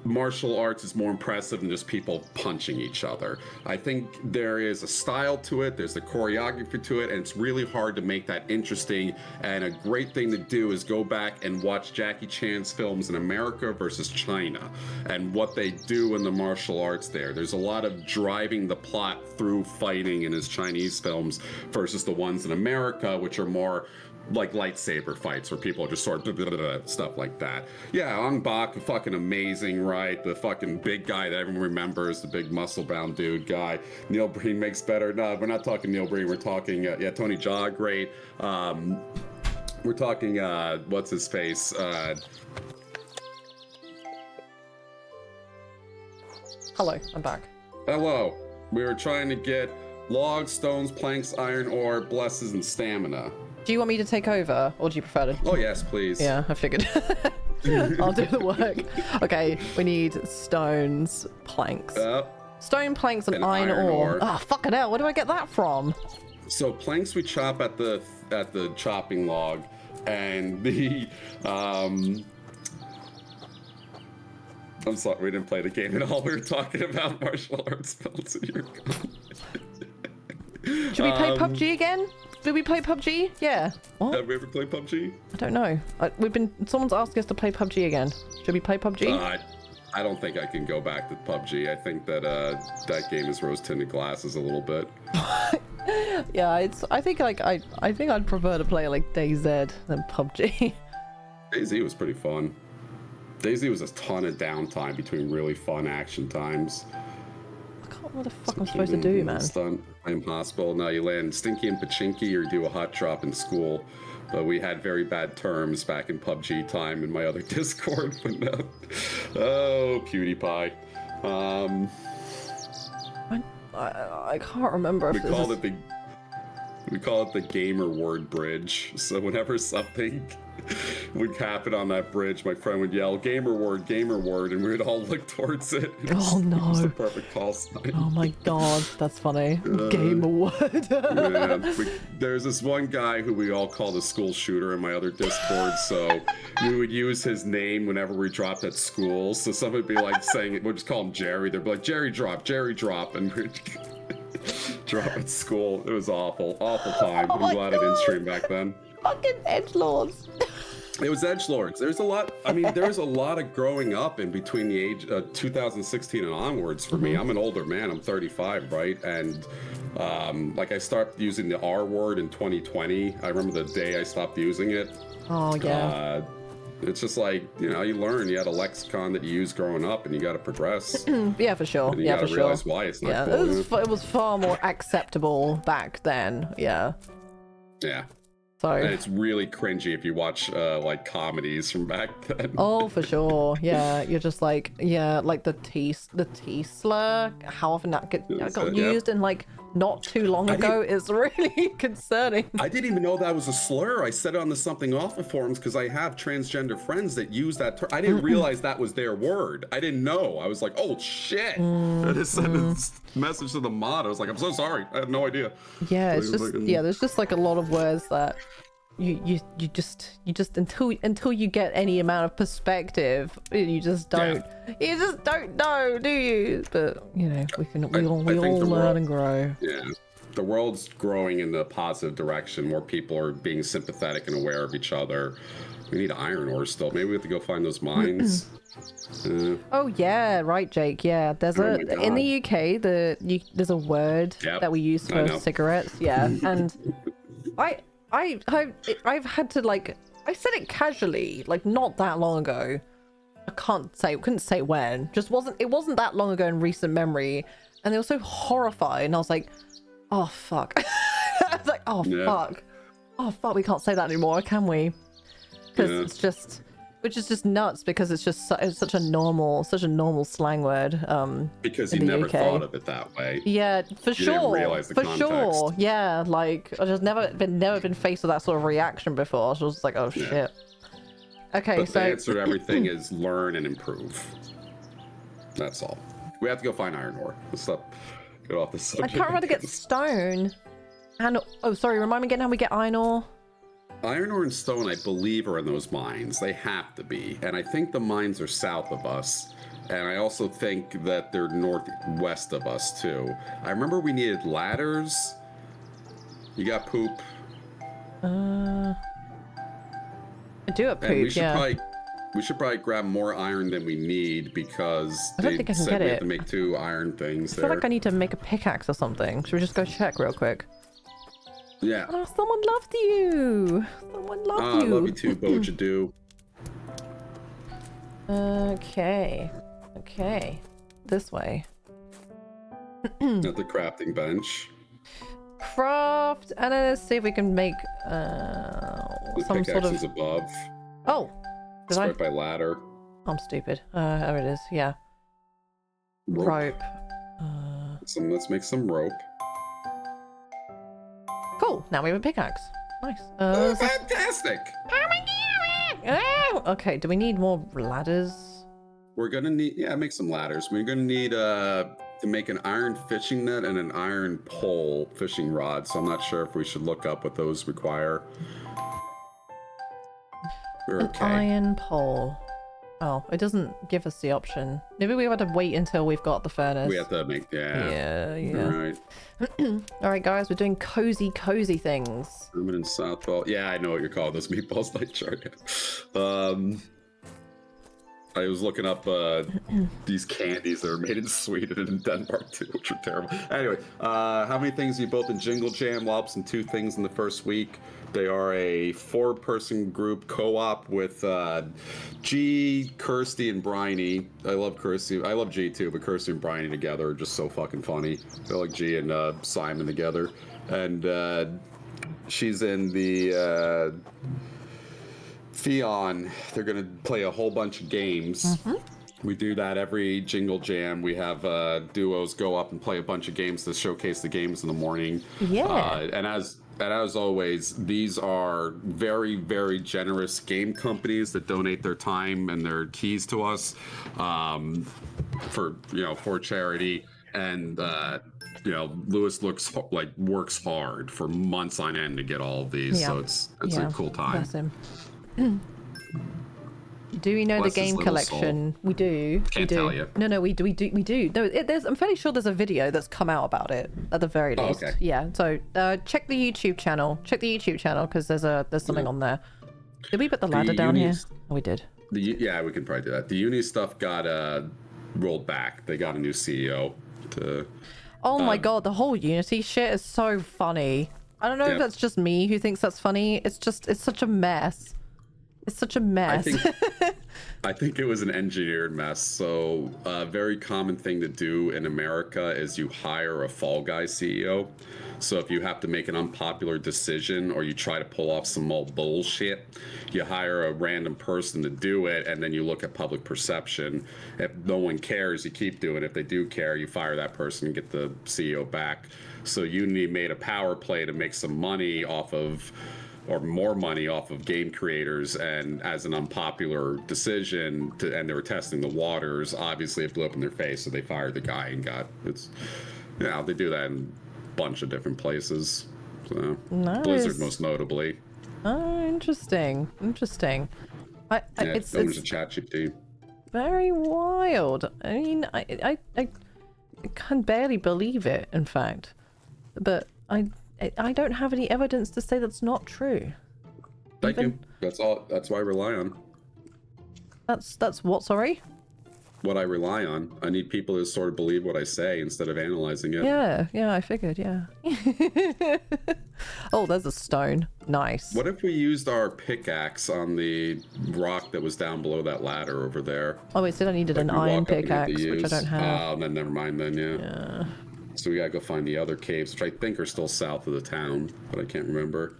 martial arts is more impressive than just people punching each other. I think there is a style to it, there's the choreography to it, and it's really hard to make that interesting. And a great thing to do is go back and watch Jackie Chan's films in America versus China and what they do in the martial arts there. There's a lot of driving the plot through fighting in his Chinese films versus the ones in America, which are more like lightsaber fights where people are just sort of stuff like that. Yeah, Ong Bak, fucking amazing, right? The fucking big guy that everyone remembers, the big muscle-bound dude guy. Neil Breen makes better. No, we're not talking Neil Breen. We're talking, Tony Jaa, great. We're talking, what's his face? Hello, I'm back. Hello. We were trying to get logs, stones, planks, iron ore, blesses, and stamina. Do you want me to take over, or do you prefer to? Oh, yes, please. Yeah, I figured. I'll do the work. Okay, we need stones, planks. Stone planks and iron ore. Ah, fucking hell, where do I get that from? So planks we chop at the chopping log, and the I'm sorry, we didn't play the game at all. We were talking about martial arts spells and you're gone. Should we play PUBG again? Did we play PUBG? Yeah. What? Have we ever played PUBG? I don't know. Someone's asking us to play PUBG again. Should we play PUBG? I don't think I can go back to PUBG. I think that that game is rose-tinted glasses a little bit. Yeah, I think I'd prefer to play like DayZ than PUBG. DayZ was pretty fun. DayZ was a ton of downtime between really fun action times. I can't remember what the fuck I'm supposed to do, man. Stunt, I'm hospital. Now you land Stinky and Pachinki or do a hot drop in school. But we had very bad terms back in PUBG time in my other Discord. But no. Oh, PewDiePie. I can't remember if we call it the gamer word bridge. So whenever something would happen on that bridge, my friend would yell gamer word, and we'd all look towards it. Oh no. It was the perfect call sign. Oh my god, that's funny. Gamer word. Yeah, there's this one guy who we all call the school shooter in my other Discord, so we would use his name whenever we dropped at school. So somebody would be like saying it, we'll just call him Jerry. They'd be like, Jerry drop, and we'd drop at school. It was awful time. Oh I'm glad I didn't stream back then. Fucking edgelords. It was edgelords. There's a lot. I mean, there's a lot of growing up in between the age 2016 and onwards for me. I'm an older man. I'm 35, right? And like I started using the R word in 2020. I remember the day I stopped using it. Oh yeah. It's just like, you know, you learn. You had a lexicon that you used growing up, and you got to progress. Yeah, for sure. And you yeah, gotta for realize sure. why it's not Yeah, cool. it was far more acceptable back then. Yeah. Yeah. So. And it's really cringy if you watch like comedies from back then. Oh, for sure. Yeah, you're just like, yeah, like the T slur. How often that got used, and like not too long ago is really concerning. I didn't even know that was a slur. I said it on the Something Awful forums because I have transgender friends that use that term. I didn't realize that was their word. I didn't know. I was like, oh shit. I just sent this message to the mod. I was like, I'm so sorry. I had no idea. Yeah, it's just there's just like a lot of words that you just until you get any amount of perspective, you just don't know, do you? But you know, we all learn and grow. Yeah, the world's growing in the positive direction. More people are being sympathetic and aware of each other. We need iron ore still. Maybe we have to go find those mines. Oh yeah, right, Jake. Yeah, there's in the UK there's a word that we use for cigarettes. Yeah, and I've had to like, I said it casually like not that long ago. Couldn't say when. It wasn't that long ago in recent memory, and they were so horrified, and I was like, oh fuck. I was like, oh fuck, we can't say that anymore, can we? Because which is just nuts, because it's such a normal slang word. Because you never thought of it that way. Yeah, for sure. Didn't realize the context. Sure. Yeah, like I just never been faced with that sort of reaction before. So I was just like, oh shit. Okay, but the answer to everything is learn and improve. That's all. We have to go find iron ore. Let's stop. Get off the subject. I can't remember to get stone. And sorry, remind me again how we get iron ore. Iron ore and stone, I believe, are in those mines. They have to be. And I think the mines are south of us. And I also think that they're northwest of us, too. I remember we needed ladders. You got poop. I do have poop, and we should probably grab more iron than we need, because I don't think I can get we it. have to make 2 iron things. I feel like I need to make a pickaxe or something. Should we just go check real quick? Yeah. Oh, someone loved you. Someone loved you. I love you too, Bojadu. Okay. This way. At the crafting bench. Craft, and then let's see if we can make The some pickaxe sort of... is above. Oh! It's right by ladder. I'm stupid. There it is, yeah. Rope. Let's make some rope. Cool, now we have a pickaxe. Nice. Oh, fantastic! Oh, okay, do we need more ladders? We're gonna need, make some ladders. We're gonna need to make an iron fishing net and an iron pole fishing rod. So I'm not sure if we should look up what those require. An iron pole. Oh, it doesn't give us the option. Maybe we have to wait until we've got the furnace. We have to make, Yeah. All right. All right, guys, we're doing cozy things. I'm in Southwell. Yeah, I know what you're calling those meatballs, like chart. I was looking up these candies that are made in Sweden and Denmark too, which are terrible. Anyway, how many things you both in Jingle Jam, Lops, and 2 things in the first week? They are a 4-person group co-op with G, Kirsty, and Bryony. I love Kirsty. I love G too, but Kirsty and Bryony together are just so fucking funny. I like G and Simon together. And she's in the Theon. They're going to play a whole bunch of games. Mm-hmm. We do that every Jingle Jam. We have duos go up and play a bunch of games to showcase the games in the morning. Yeah. And as always, these are very, very generous game companies that donate their time and their keys to us for charity. And Lewis works hard for months on end to get all of these. Yeah. So it's a cool time. Bless him. Do we know the game collection? Soul. We do. Can't tell you. No, we do. No, I'm fairly sure there's a video that's come out about it at the very least. Okay. Yeah. So check the YouTube channel. Because there's something on there. Did we put the ladder down here? Oh, we did. We can probably do that. The uni stuff got rolled back. They got a new CEO. Oh my god, the whole Unity shit is so funny. I don't know if that's just me who thinks that's funny. It's such a mess. It's such a mess. I think it was an engineered mess. So a very common thing to do in America is you hire a Fall Guy CEO. So if you have to make an unpopular decision or you try to pull off some old bullshit, you hire a random person to do it, and then you look at public perception. If no one cares, you keep doing it. If they do care, you fire that person and get the CEO back. So Unity made a power play to make some money off of, or more money off of game creators, and as an unpopular decision, and they were testing the waters, obviously it blew up in their face, so they fired the guy and they do that in a bunch of different places. So nice. Blizzard most notably. Oh, interesting. It's a ChatGPT. Very wild. I mean, I can barely believe it, in fact, but I don't have any evidence to say that's not true. Thank you. That's all. That's what I rely on. That's what? Sorry. What I rely on. I need people to sort of believe what I say instead of analyzing it. Yeah, I figured. Yeah. Oh, there's a stone. Nice. What if we used our pickaxe on the rock that was down below that ladder over there? Oh, it said I needed an iron pickaxe, which I don't have. Oh, then never mind then. Yeah. So we gotta go find the other caves, which I think are still south of the town, but I can't remember.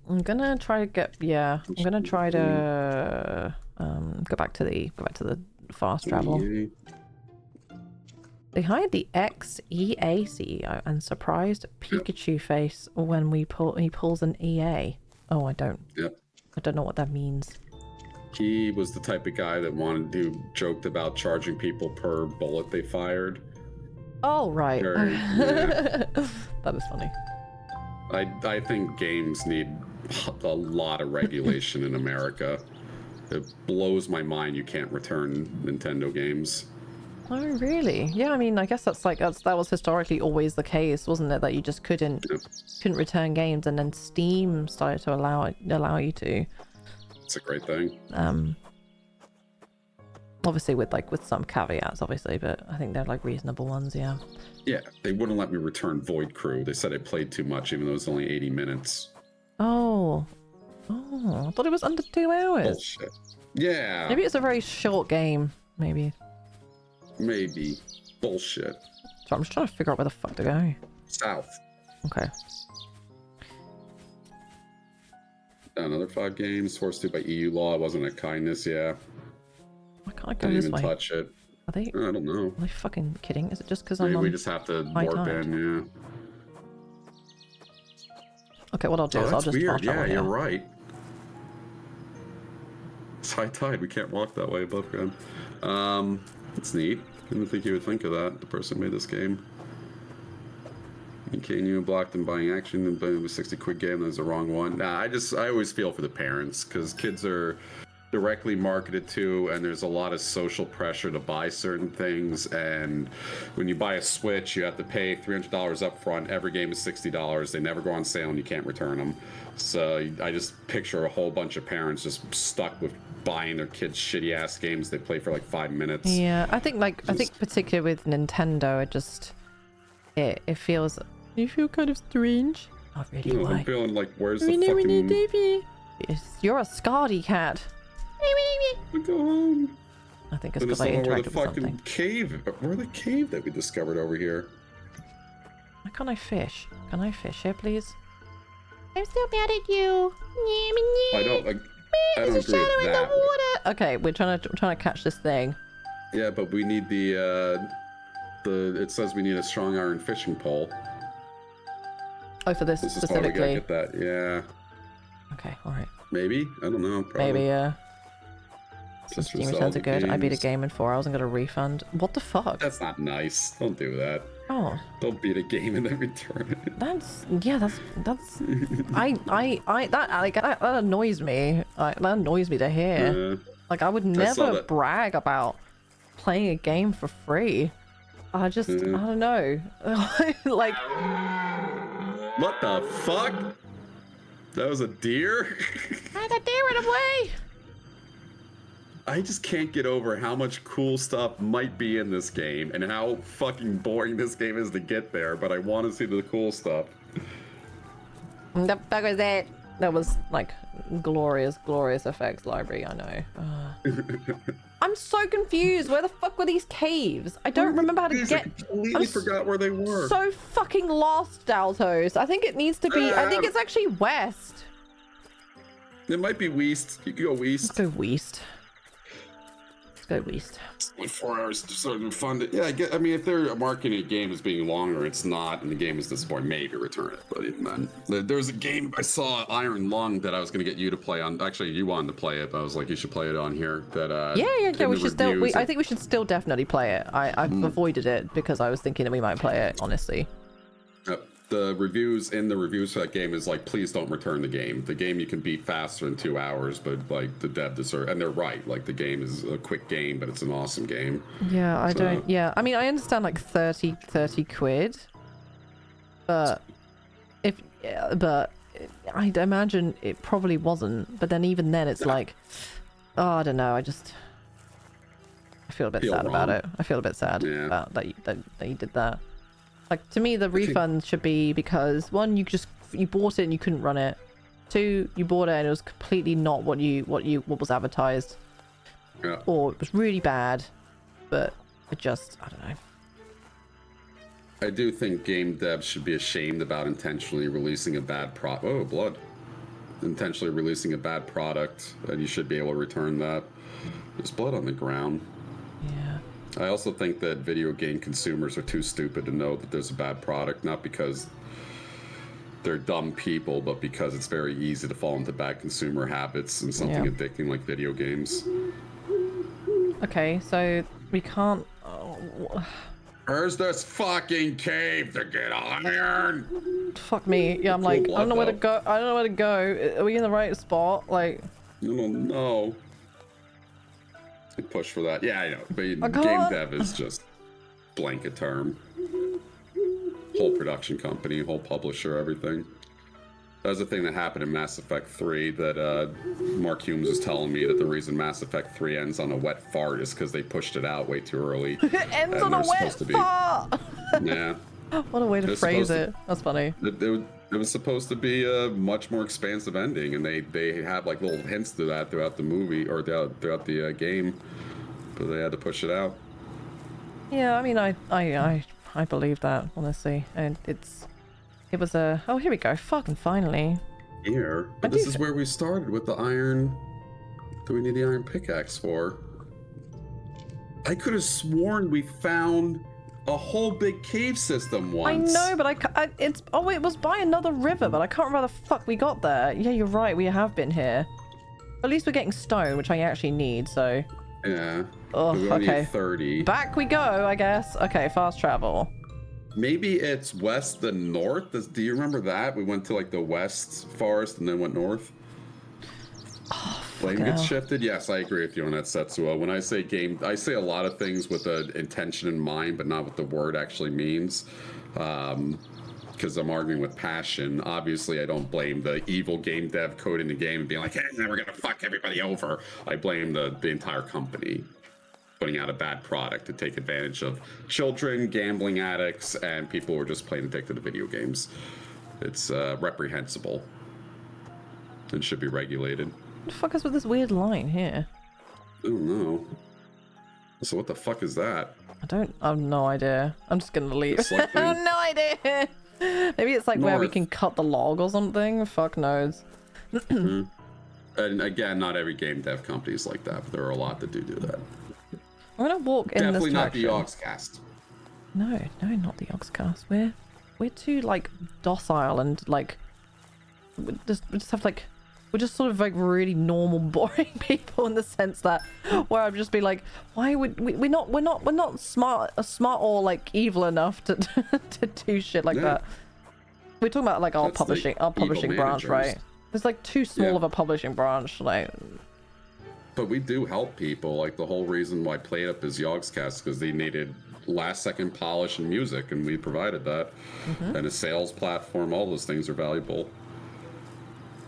I'm gonna try to get. Yeah, I'm gonna try to go back to the fast travel. They hired the ex-EA CEO and surprised Pikachu face when he pulls an EA. Oh, I don't know what that means. He was the type of guy that joked about charging people per bullet they fired. Oh, right. That is funny. I think games need a lot of regulation in America. It blows my mind you can't return Nintendo games. Oh, really? Yeah, I mean, I guess that was historically always the case, wasn't it? That you just couldn't return games, and then Steam started to allow you to. It's a great thing. Obviously with some caveats, obviously, but I think they're reasonable ones, yeah. Yeah, they wouldn't let me return Void Crew. They said I played too much, even though it was only 80 minutes. Oh, I thought it was under 2 hours. Bullshit. Yeah. Maybe it's a very short game, maybe. Bullshit. So I'm just trying to figure out where the fuck to go. South. Okay. Another 5 games forced to by EU law. It wasn't a kindness. Yeah. Why can't I go Didn't this even way? touch it. Are they? I don't know. Are they fucking kidding? Is it just because I'm Maybe on we just have to high warp tide? in. Yeah. Okay, what I'll do is I'll that's just weird. fast travel Yeah, you're here. right. It's high tide. We can't walk that way above ground. That's neat. Didn't think you would think of that. The person who made this game. You blocked them buying action and buying a 60 quid game. That's the wrong one. Nah, I always feel for the parents because kids are directly marketed to, and there's a lot of social pressure to buy certain things. And when you buy a Switch, you have to pay $300 up front. Every game is $60. They never go on sale, and you can't return them. So I just picture a whole bunch of parents just stuck with buying their kids shitty ass games they play for like 5 minutes. Yeah, I think particularly with Nintendo, it feels. You feel kind of strange. Not really. You know, Why? I'm feeling like, where's the fucking... Davey. You're a scaredy cat. Go home. I think it's because I interacted with something. Where the cave that we discovered over here? Why can't I fish? Can I fish here, please? I'm still mad at you. I don't agree with that. Okay, we're trying to catch this thing. Yeah, but we need the it says we need a strong iron fishing pole. Oh, for this This is why we specifically. gotta get that. Yeah. Okay, all right. Maybe? I don't know. Probably. Maybe, yeah. Just Steam for returns are good. I beat a games. game in 4 hours and got a refund. What the fuck? That's not nice. Don't do that. Oh, Don't beat a game and then return it. that's that annoys me. That annoys me to hear. Yeah. Like I would saw never that. brag about playing a game for free. I just I don't know. Like What the fuck? That was a deer? The deer ran away. I just can't get over how much cool stuff might be in this game and how fucking boring this game is to get there, but I want to see the cool stuff. that was it. That was like glorious effects library. I know. I'm so confused. Where the fuck were these caves? I don't remember how to get. I completely forgot where they were. So fucking lost, Daltos. I think it needs to be. I think it's actually west. It might be west. You can go west. Let's go west. Go west. It's only 4 hours to sort of fund it. Yeah, I mean, if they're marketing a game as being longer, it's not, and the game is disappointing, maybe return it. But even then, there was a game I saw, Iron Lung, that I was going to get you to play on. Actually, you wanted to play it, but I was like, you should play it on here. That Yeah. We should still. I think we should still definitely play it. I've avoided it because I was thinking that we might play it. Honestly. The reviews for that game is like, please don't return the game. The game you can beat faster in 2 hours, but like the dev deserve, and they're right. Like the game is a quick game, but it's an awesome game. Yeah, I don't. Yeah, I mean, I understand like 30 quid, but I'd imagine it probably wasn't. But then even then, it's like, oh, I don't know. I feel a bit sad about it. I feel a bit sad about that you did that. Like, to me, the refund should be because, one, you bought it and you couldn't run it. 2, you bought it and it was completely not what was advertised. Yeah. Or it was really bad, but I don't know. I do think game devs should be ashamed about intentionally releasing a bad product. Oh, blood. Intentionally releasing a bad product, and you should be able to return that. There's blood on the ground. Yeah. I also think that video game consumers are too stupid to know that there's a bad product, not because they're dumb people, but because it's very easy to fall into bad consumer habits and something addicting like video games. Okay, so we can't... Where's this fucking cave to get iron? Fuck me. Yeah, I'm like, I don't know where to go. I don't know where to go. Are we in the right spot? Like... No. I push for that. Yeah, I know. But game dev is just blanket term. Whole production company, whole publisher, everything. That was the thing that happened in Mass Effect 3 that Mark Humes was telling me, that the reason Mass Effect 3 ends on a wet fart is because they pushed it out way too early. It ends on a wet fart! Yeah. What a way to phrase it. That's funny. It was supposed to be a much more expansive ending, and they have like little hints to that throughout the movie, or throughout the game, but they had to push it out. Yeah, I mean, I believe that, honestly, and it was a... Oh, here we go. Fucking finally. here. But this is where we started with the iron. Do we need the iron pickaxe for? I could have sworn we found a whole big cave system once. I know, but it was by another river, but I can't remember the fuck we got there. Yeah, you're right, we have been here. At least we're getting stone, which I actually need, so... Yeah. Oh, okay. Need 30. Back we go, I guess. Okay, fast travel. Maybe it's west and north. Do you remember that? We went to like the west forest and then went north. Oh, Blame gets shifted. Yes, I agree with you on that, Setsuo. When I say game, I say a lot of things with the intention in mind, but not what the word actually means. Because I'm arguing with passion. Obviously, I don't blame the evil game dev coding the game and being like, hey, now we're gonna fuck everybody over. I blame the entire company putting out a bad product to take advantage of children, gambling addicts, and people who are just plain addicted to video games. It's reprehensible and should be regulated. What the fuck is with this weird line here? I don't know. So what the fuck is that? I have no idea. I'm just gonna leave. Like I have no idea. Maybe it's like where we can cut the log or something. Fuck knows. And again, not every game dev company is like that, but there are a lot that do that. I'm gonna walk in Definitely this direction. not the Yogscast. No, not the Yogscast. We're too like docile and like we just have like we're just sort of like really normal, boring people in the sense that where I'd just be like, why would we're not smart or like evil enough to to do shit like that. We're talking about like our publishing branch, right? There's like too small of a publishing branch, like. But we do help people. Like the whole reason why PlayUp is Yogscast because they needed last-second polish and music, and we provided that. And a sales platform. All those things are valuable.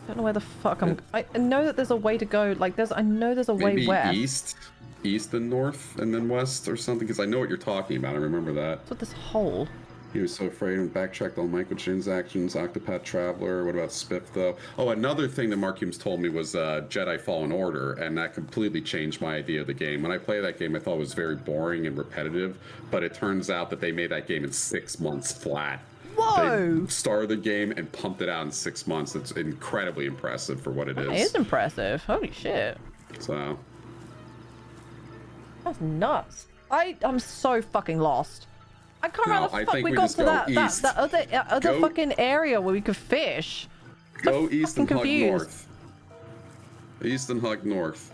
I don't know where the fuck I know that there's a way to go. Like I know there's a way west. East and north, and then west or something. Because I know what you're talking about. I remember that. What's with this hole? He was so afraid and backtracked all microtransactions, Octopath Traveler. What about Spiff, though? Oh, another thing that Mark Humes told me was Jedi Fallen Order, and that completely changed my idea of the game. When I played that game, I thought it was very boring and repetitive, but it turns out that they made that game in 6 months flat. Whoa! They started the game and pumped it out in 6 months. It's incredibly impressive for what it is. It is impressive. Holy shit. So. That's nuts. I'm so fucking lost. I can't remember how the fuck we got to that other fucking area where we could fish. Go east and hug north. East and hug north.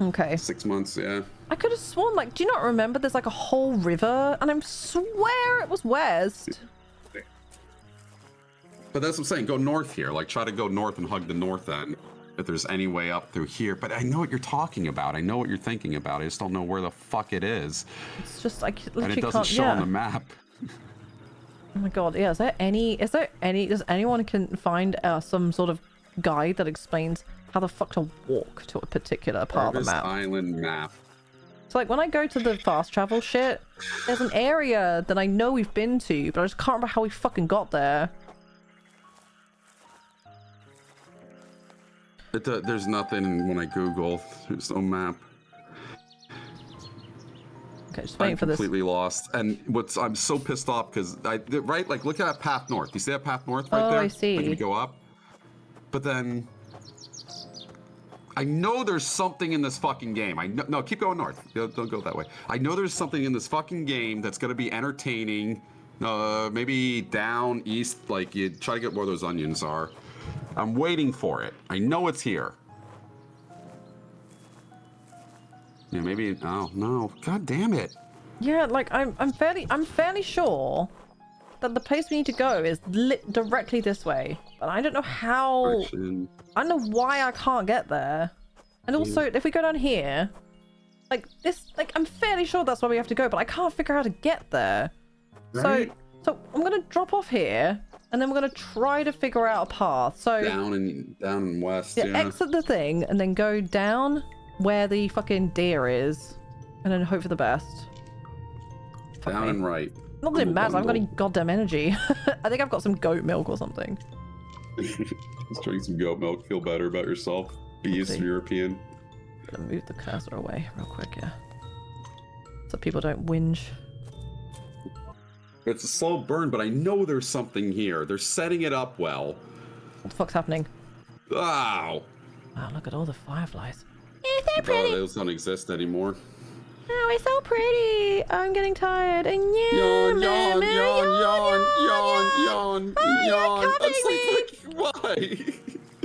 Okay. 6 months, yeah. I could have sworn, like, do you not remember there's like a whole river? And I swear it was west. But that's what I'm saying. Go north here. Like, try to go north and hug the north end. If there's any way up through here. But I know what you're talking about. I know what you're thinking about. I just don't know where the fuck it is. It's just like literally and it doesn't show on the map. Oh my god, yeah. Does anyone can find some sort of guide that explains how the fuck to walk to a particular part of the map? Island map. So like when I go to the fast travel shit, there's an area that I know we've been to, but I just can't remember how we fucking got there. There's nothing when I Google. There's no map. Okay, just waiting for this. I'm completely lost. And I'm so pissed off because right, like look at that path north. You see that path north right there? Oh, I see. Like we go up. But then I know there's something in this fucking game. No, keep going north. Don't go that way. I know there's something in this fucking game that's gonna be entertaining. Maybe down east, like you try to get where those onions are. I'm waiting for it. I know it's here. Yeah, maybe. Oh no! God damn it! Yeah, like I'm fairly sure that the place we need to go is directly this way, but I don't know how. I don't know why I can't get there. And also, if we go down here, like this, like I'm fairly sure that's where we have to go, but I can't figure out how to get there. Right? So I'm gonna drop off here. And then we're gonna try to figure out a path. So down and west. Yeah, exit the thing and then go down where the fucking deer is, and then hope for the best. Down and right. Not that it matters. I've got any goddamn energy. I think I've got some goat milk or something. Just drink some goat milk. Feel better about yourself. Be Eastern European. I'm gonna move the cursor away real quick, yeah. So people don't whinge. It's a slow burn, but I know there's something here. They're setting it up well. the fuck's happening? Ow! Wow, look at all the fireflies. It's so pretty. Those don't exist anymore. Oh, it's so pretty. I'm getting tired. And Yawn, yawn, yawn, yawn, yawn, yawn, yawn. It's like, why?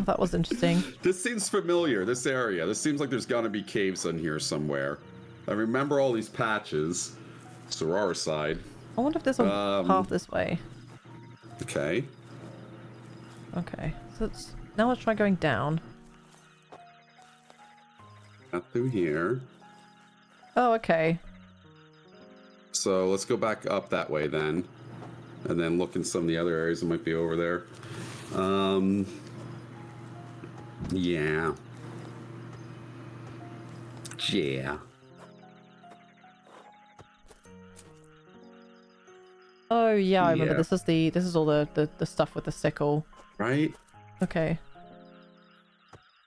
That was interesting. This seems familiar, this area. This seems like there's gotta be caves in here somewhere. I remember all these patches. Soror side. I wonder if there's a path this way. Okay. Okay, so now let's try going down. Not through here. Oh, okay. So let's go back up that way then. And then look in some of the other areas that might be over there. Yeah. Yeah. Oh yeah, I remember. Yeah. This is all the stuff with the sickle. Right? Okay.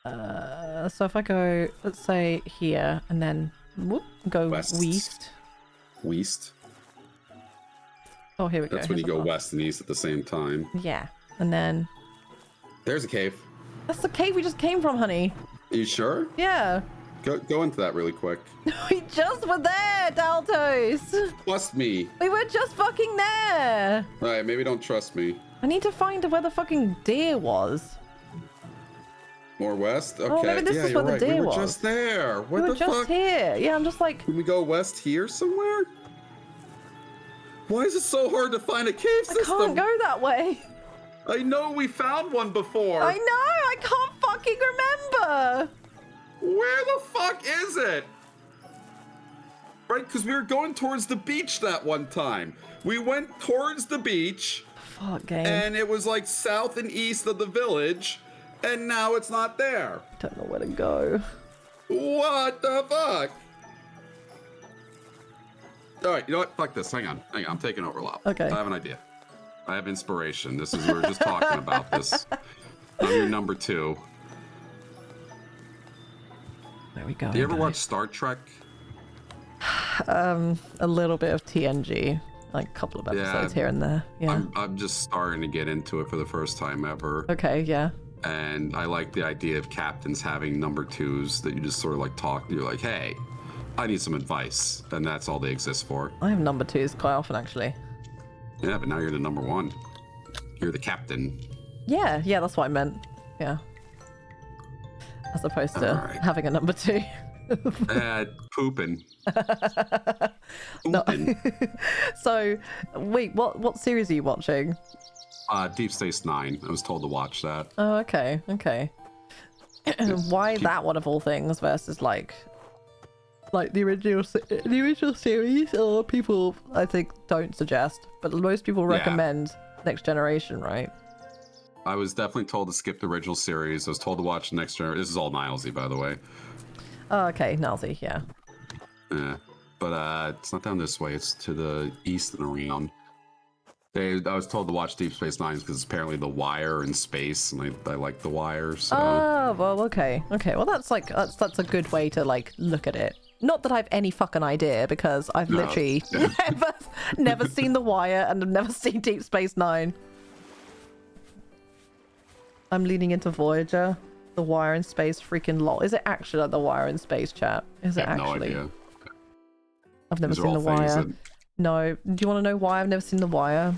So if I go, let's say here, and then whoop, go west. West. Oh, here we go. That's when you Here's go a path. west and east at the same time. Yeah, and then There's a cave. that's the cave we just came from, honey. Are you sure? Yeah. Go into that really quick. We just were there, Daltos. Trust me. We were just fucking there. Alright, maybe don't trust me. I need to find where the fucking deer was. More west? Okay. maybe this yeah, is you're where the right. deer we were was. just there. What We were the just fuck? here. Yeah, I'm just like, Can we go west here somewhere? Why is it so hard to find a cave I system? can't go that way. I know we found one before. I know, I can't fucking remember. Where the fuck is it? Right, because we were going towards the beach that one time. We went towards the beach, Fuck, game. and it was like south and east of the village, and now it's not there. Don't know where to go. What the fuck? All right, you know what? Fuck this. Hang on. I'm taking over, Lop. Okay. I have an idea. I have inspiration. We were just talking about this. I'm your number 2. There we go. Do you ever watch Star Trek? A little bit of TNG, like a couple of episodes here and there. Yeah. I'm just starting to get into it for the first time ever. Okay, yeah. And I like the idea of captains having number 2s that you just sort of like talk. You're like, hey, I need some advice. And that's all they exist for. I have number 2s quite often, actually. Yeah, but now you're the number 1. You're the captain. Yeah, that's what I meant. Yeah. As opposed to Alright. having a number 2. Pooping. No. Pooping. So, wait, what series are you watching? Deep Space Nine. I was told to watch that. Oh, okay. Why that one of all things versus like the original series? Or people I think don't suggest, but most people recommend Next Generation, right? I was definitely told to skip the original series. I was told to watch Next Generation. This is all Nilesy, by the way. Oh, okay, Nilesy, yeah. Yeah, but it's not down this way. It's to the east and around. I was told to watch Deep Space Nine because apparently The Wire in space, and I like The Wire. So. Oh, well, okay. Well, that's a good way to like look at it. Not that I've any fucking idea because I've literally never seen The Wire and I've never seen Deep Space Nine. I'm leaning into Voyager. The Wire in space, freaking lol. Is it actually like The Wire in space, chat? Is it actually? No idea. I've never These are seen The all things Wire. that- No. Do you want to know why I've never seen The Wire?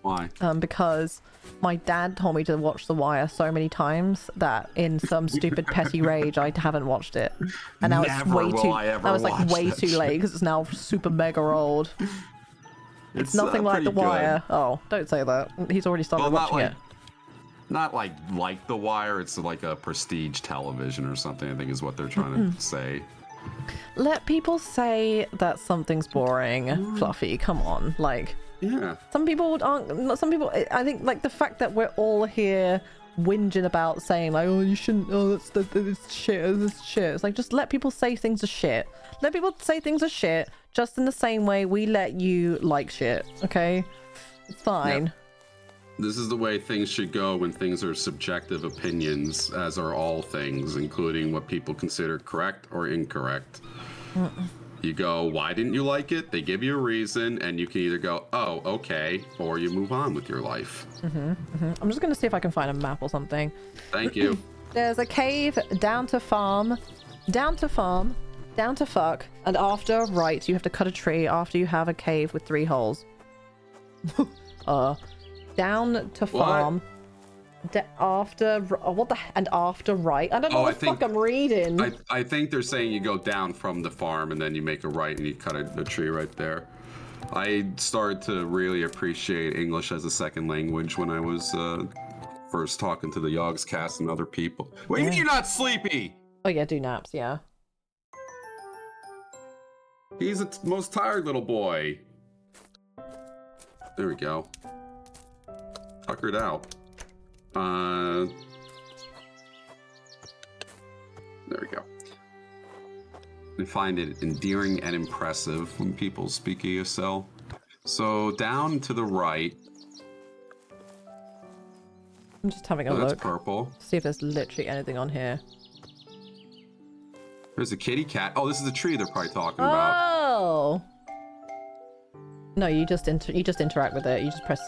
Why? Because my dad told me to watch The Wire so many times that in some stupid petty rage I haven't watched it, and now it's Never way will too. I ever I was like watch way that too shit. late because it's now super mega old. It's nothing like The pretty good. Wire. Oh, don't say that. He's already started Well, not watching like- it. Not like The Wire. It's like a prestige television or something. I think is what they're trying to say. Let people say that something's boring, Fluffy. Come on, like. Yeah. Some people aren't. Some people. I think like the fact that we're all here whinging about saying like, oh, you shouldn't. Oh, that's shit. This shit. It's like just let people say things are shit. Let people say things are shit, just in the same way we let you like shit. Okay, it's fine. Yep. This is the way things should go when things are subjective opinions, as are all things, including what people consider correct or incorrect. You go, why didn't you like it? They give you a reason, and you can either go, oh, okay, or you move on with your life. I'm just gonna see if I can find a map or something. Thank you. There's a cave down to farm, down to fuck, and after right, you have to cut a tree after you have a cave with 3 holes. Down to farm. After right. I don't know what the fuck I'm reading. I think they're saying you go down from the farm and then you make a right and you cut a tree right there. I started to really appreciate English as a second language when I was first talking to the Yogs cast and other people. What do you mean you're not sleepy? Oh yeah, do naps, yeah. He's the most tired little boy. There we go. Tuckered out. There we go. I find it endearing and impressive when people speak ESL. So down to the right. I'm just having a Oh, look. that's purple. See if there's literally anything on here. There's a kitty cat. Oh, this is the tree they're probably talking about. Oh. No, you just interact with it. You just press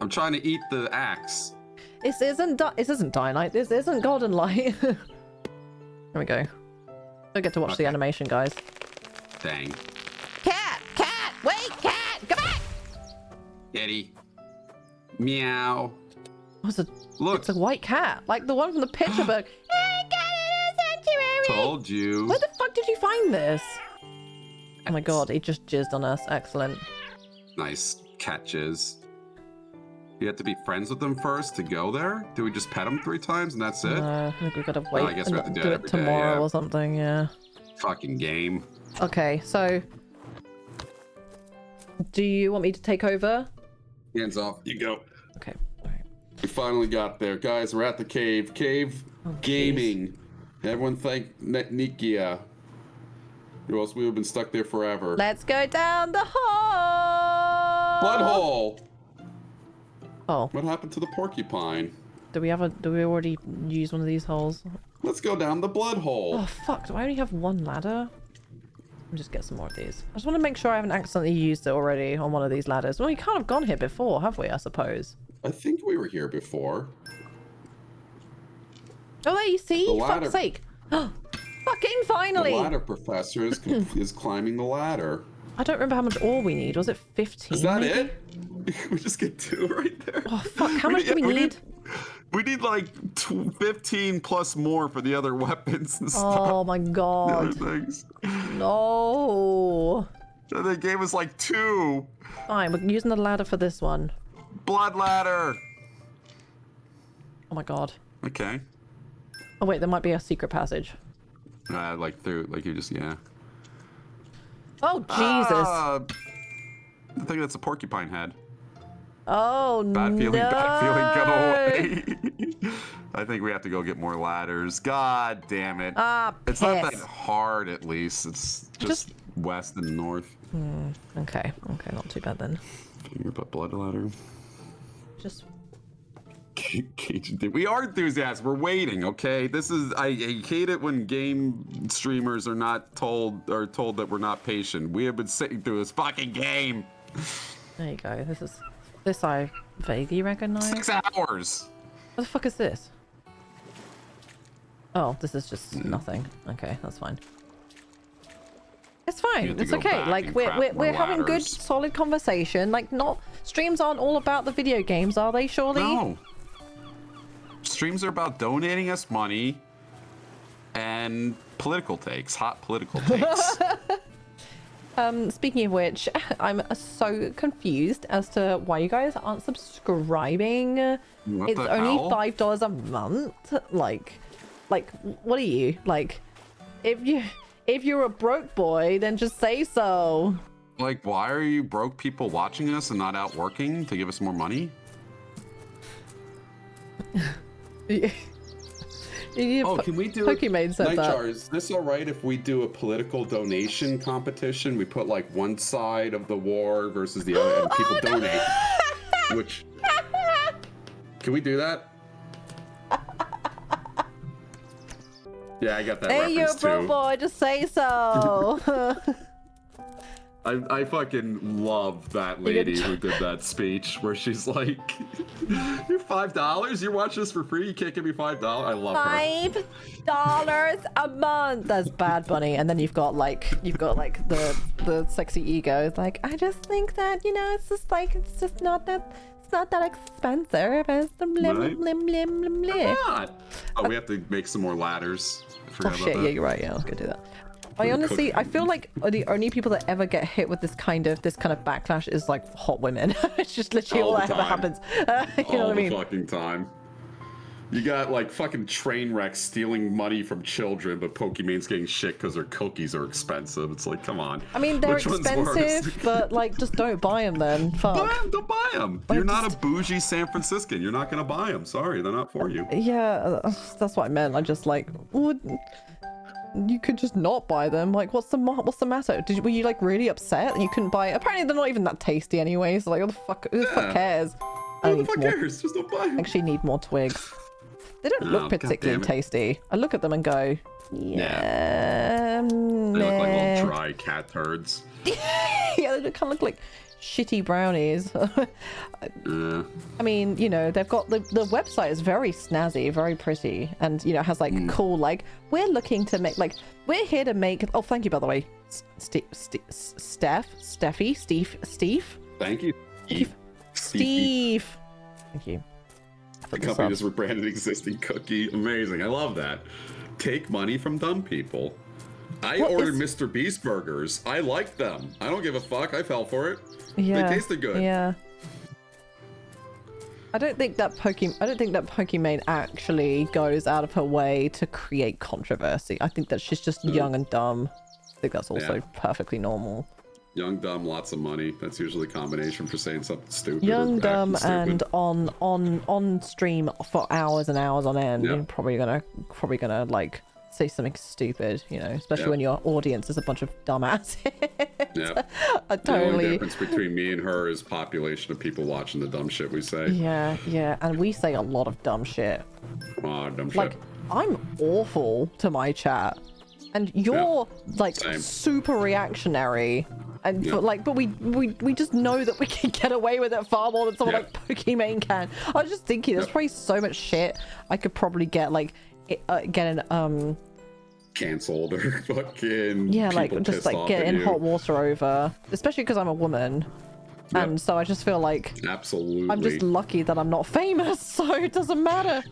I'm trying to eat the axe. This isn't Dynamite. This isn't Golden Light. Here we go. Don't get to watch the animation, guys. Dang. Cat! Wait, cat! Come back! Kitty. Meow. What's it? Look. It's a white cat, like the one from the picture book. Told you. Where the fuck did you find this? Oh my god, he just jizzed on us. Excellent. Nice cat jizz. You have to be friends with them first to go there? Do we just pet them 3 times and that's it? I think we've got to wait. I guess we have to do it every day, tomorrow yeah. or something. Yeah. Fucking game. Okay, so do you want me to take over? Hands off. You go. Okay. All right. We finally got there. Guys, we're at the cave. Cave gaming. Everyone thank Nikia. Or else we would have been stuck there forever. Let's go down the hole. Blood hole. Oh. What happened to the porcupine? Do we already use one of these holes? Let's go down the blood hole. Oh fuck, do I only have 1 ladder? I'll just get some more of these. I just want to make sure I haven't accidentally used it already on one of these ladders. Well, we can't have gone here before, have we, I suppose? I think we were here before. Oh, there you see? The ladder... Fuck's sake. Fucking finally! The ladder professor is climbing the ladder. I don't remember how much ore we need. Was it 15? Is that maybe? it? We just get 2 right there. Oh fuck, how much do we need? We need like 15 plus more for the other weapons and stuff. Oh my god. The other things. No. They gave us like 2. Fine, we're using the ladder for this one. Blood ladder. Oh my god. Okay. Oh wait, there might be a secret passage. Like through, like you just, yeah. Oh Jesus. I think that's a porcupine head. Oh Bad feeling, no. bad feeling, go away. I think we have to go get more ladders. God damn it. It's not that hard, at least. It's just west and north. Okay, not too bad then. Fingerbutt blood ladder. Just... We are enthusiasts. We're waiting, okay? This is... I hate it when game streamers are not told that we're not patient. We have been sitting through this fucking game. There you go. This I vaguely recognize. 6 hours. What the fuck is this? Oh, this is just nothing. Okay, that's fine. It's fine. It's okay. Like we're having good, solid conversation. Like streams aren't all about the video games, are they? Surely. No. Streams are about donating us money and political takes, hot political takes. Speaking of which, I'm so confused as to why you guys aren't subscribing. It's only $5 a month. Like, what are you? Like, if you're a broke boy, then just say so. Like, why are you broke people watching us and not out working to give us more money? Can we do Pokemon said Nightjar, that. is this all right if we do a political donation competition? We put like one side of the war versus the other, and people donate. Which can we do that? Yeah, I got that Hey, you're a reference bro too. boy, just say so. I fucking love that lady who did that speech where she's like, "You're $5? You're watching this for free? You can't give me $5?" I love her. $5 a month. That's Bad Bunny, and then you've got like the sexy ego. It's like, I just think that it's just not that expensive. It's the blim Right? blim blim blim blim. Oh, we have to make some more ladders. I Oh forgot about shit! that. Yeah, you're right. Yeah, let's go do that. I feel like the only people that ever get hit with this kind of backlash is like hot women. It's just literally all that ever happens. You know what I mean? All the fucking time. You got like fucking train wrecks stealing money from children, but Pokemon's getting shit because their cookies are expensive. It's like, come on. I mean, they're Which one's worse? expensive, but like, just don't buy them then. Fuck. Don't buy them. Like, You're not a bougie San Franciscan. You're not gonna buy them. Sorry, they're not for you. Yeah, that's what I meant. I just like, you could just not buy them. Like, what's the matter? Were you like really upset that you couldn't buy it? Apparently, they're not even that tasty anyway. So like, who the fuck cares? Who the fuck cares? Just don't buy them. Actually, need more twigs. They don't look particularly tasty. I look at them and go, yeah. They look like little dry cat turds. Yeah, they kind of look like shitty brownies. I mean, they've got the website is very snazzy, very pretty, and has like cool, like, we're looking to make, like, we're here to make. Oh, thank you, by the way, Steve. Thank you, Steve. Thank you. The company just rebranded existing cookie. Amazing. I love that. Take money from dumb people. I ordered Mr. Beast burgers. I like them. I don't give a fuck. I fell for it. Yeah. They tasted good. Yeah. I don't think that Pokimane actually goes out of her way to create controversy. I think that she's just young and dumb. I think that's also perfectly normal. Young, dumb, lots of money. That's usually a combination for saying something stupid. Young, dumb, and on stream for hours and hours on end. You're probably gonna like say something stupid, especially when your audience is a bunch of dumbasses. Yeah. The only difference between me and her is population of people watching the dumb shit we say. Yeah, and we say a lot of dumb shit. Dumb shit. Like, I'm awful to my chat, and you're like super reactionary. And but we just know that we can get away with it far more than someone like Pokimane can. I was just thinking, there's probably so much shit I could probably get canceled or fucking like just like get in hot water over, especially because I'm a woman. And so I just feel like absolutely I'm just lucky that I'm not famous, so it doesn't matter.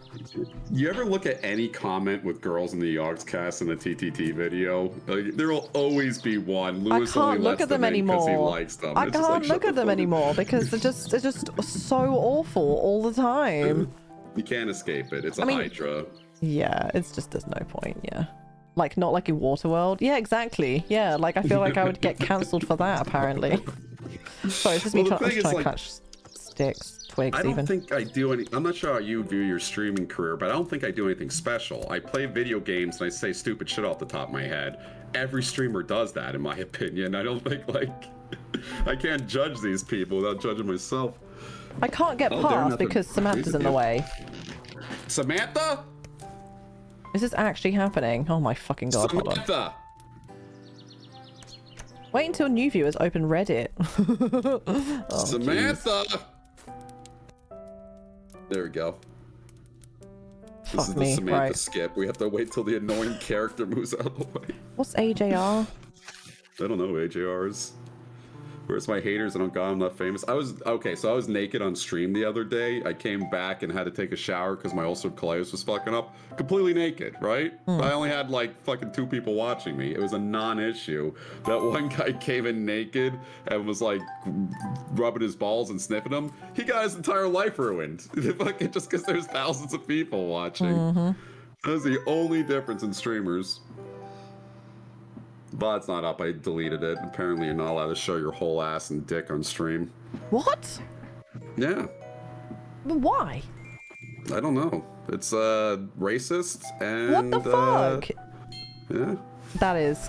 You ever look at any comment with girls in the Yogscast in the TTT video? Like, there will always be one. Lewis I can't look at them anymore. He likes them. I can't look at them anymore because they're just so awful all the time. You can't escape it. It's a Hydra. Yeah, it's just there's no point. Yeah, like not like in Waterworld. Yeah, exactly. Yeah, like I feel like I would get cancelled for that apparently. Sorry, it's just me trying to catch sticks, twigs. I don't think I do any. I'm not sure how you view your streaming career, but I don't think I do anything special. I play video games and I say stupid shit off the top of my head. Every streamer does that, in my opinion. I don't think I can't judge these people without judging myself. I can't get past because Samantha's in the way. Samantha? Is this actually happening? Oh my fucking god! Samantha! Hold on. Wait until new viewers open Reddit. Samantha! Geez. There we go. This is the Samantha skip. We have to wait till the annoying character moves out of the way. What's AJR? I don't know who AJR is. Where's my haters? I don't got I'm not famous. So I was naked on stream the other day. I came back and had to take a shower because my ulcerative colitis was fucking up. Completely naked, right? I only had like fucking 2 people watching me. It was a non-issue. That one guy came in naked and was like rubbing his balls and sniffing them. He got his entire life ruined. Fucking just because there's thousands of people watching. That's the only difference in streamers. But it's not up. I deleted it. Apparently, you're not allowed to show your whole ass and dick on stream. What? Yeah. But why? I don't know. It's racist and. What the fuck? Yeah. That is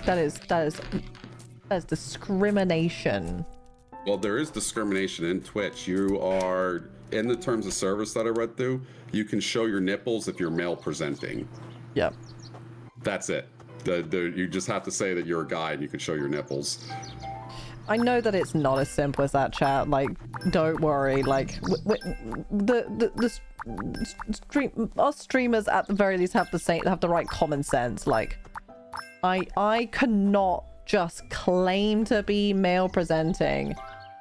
discrimination. Well, there is discrimination in Twitch. You are in the terms of service that I read through. You can show your nipples if you're male presenting. Yep. That's it. You just have to say that you're a guy and you can show your nipples. I know that it's not as simple as that, chat. Like, don't worry. Like, us streamers at the very least have the right common sense. Like, I cannot just claim to be male presenting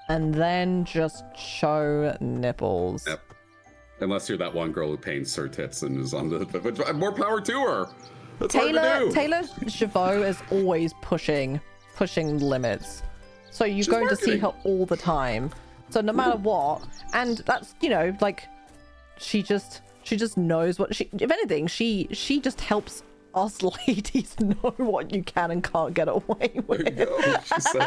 and then just show nipples. Yep. Unless you're that one girl who paints her tits and is on the... More power to her! That's hard to do. Taylor Chavot is always pushing limits. So you're going to see her all the time. So no matter what, and that's, you know, like, she just knows what if anything, she just helps us ladies know what you can and can't get away with. There you go. So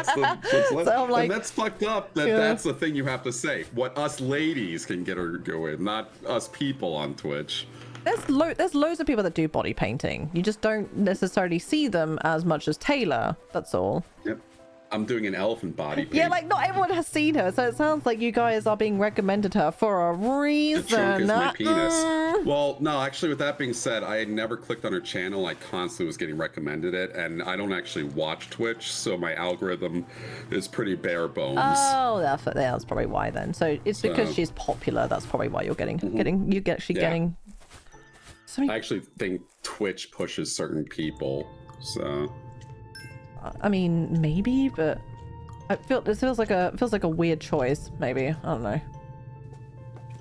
I'm like, and that's fucked up. That's the thing you have to say. What us ladies can get or go with, not us people on Twitch. There's loads of people that do body painting. You just don't necessarily see them as much as Taylor. That's all. Yep. I'm doing an elephant body paint. Yeah, like not everyone has seen her, so it sounds like you guys are being recommended her for a reason. The trunk is my penis. Well, no, actually, with that being said, I had never clicked on her channel. I constantly was getting recommended it, and I don't actually watch Twitch, so my algorithm is pretty bare bones. Oh, that's probably why then. So it's because she's popular. That's probably why you're getting. I actually think Twitch pushes certain people, so. I mean, maybe, but this feels like a weird choice. Maybe, I don't know.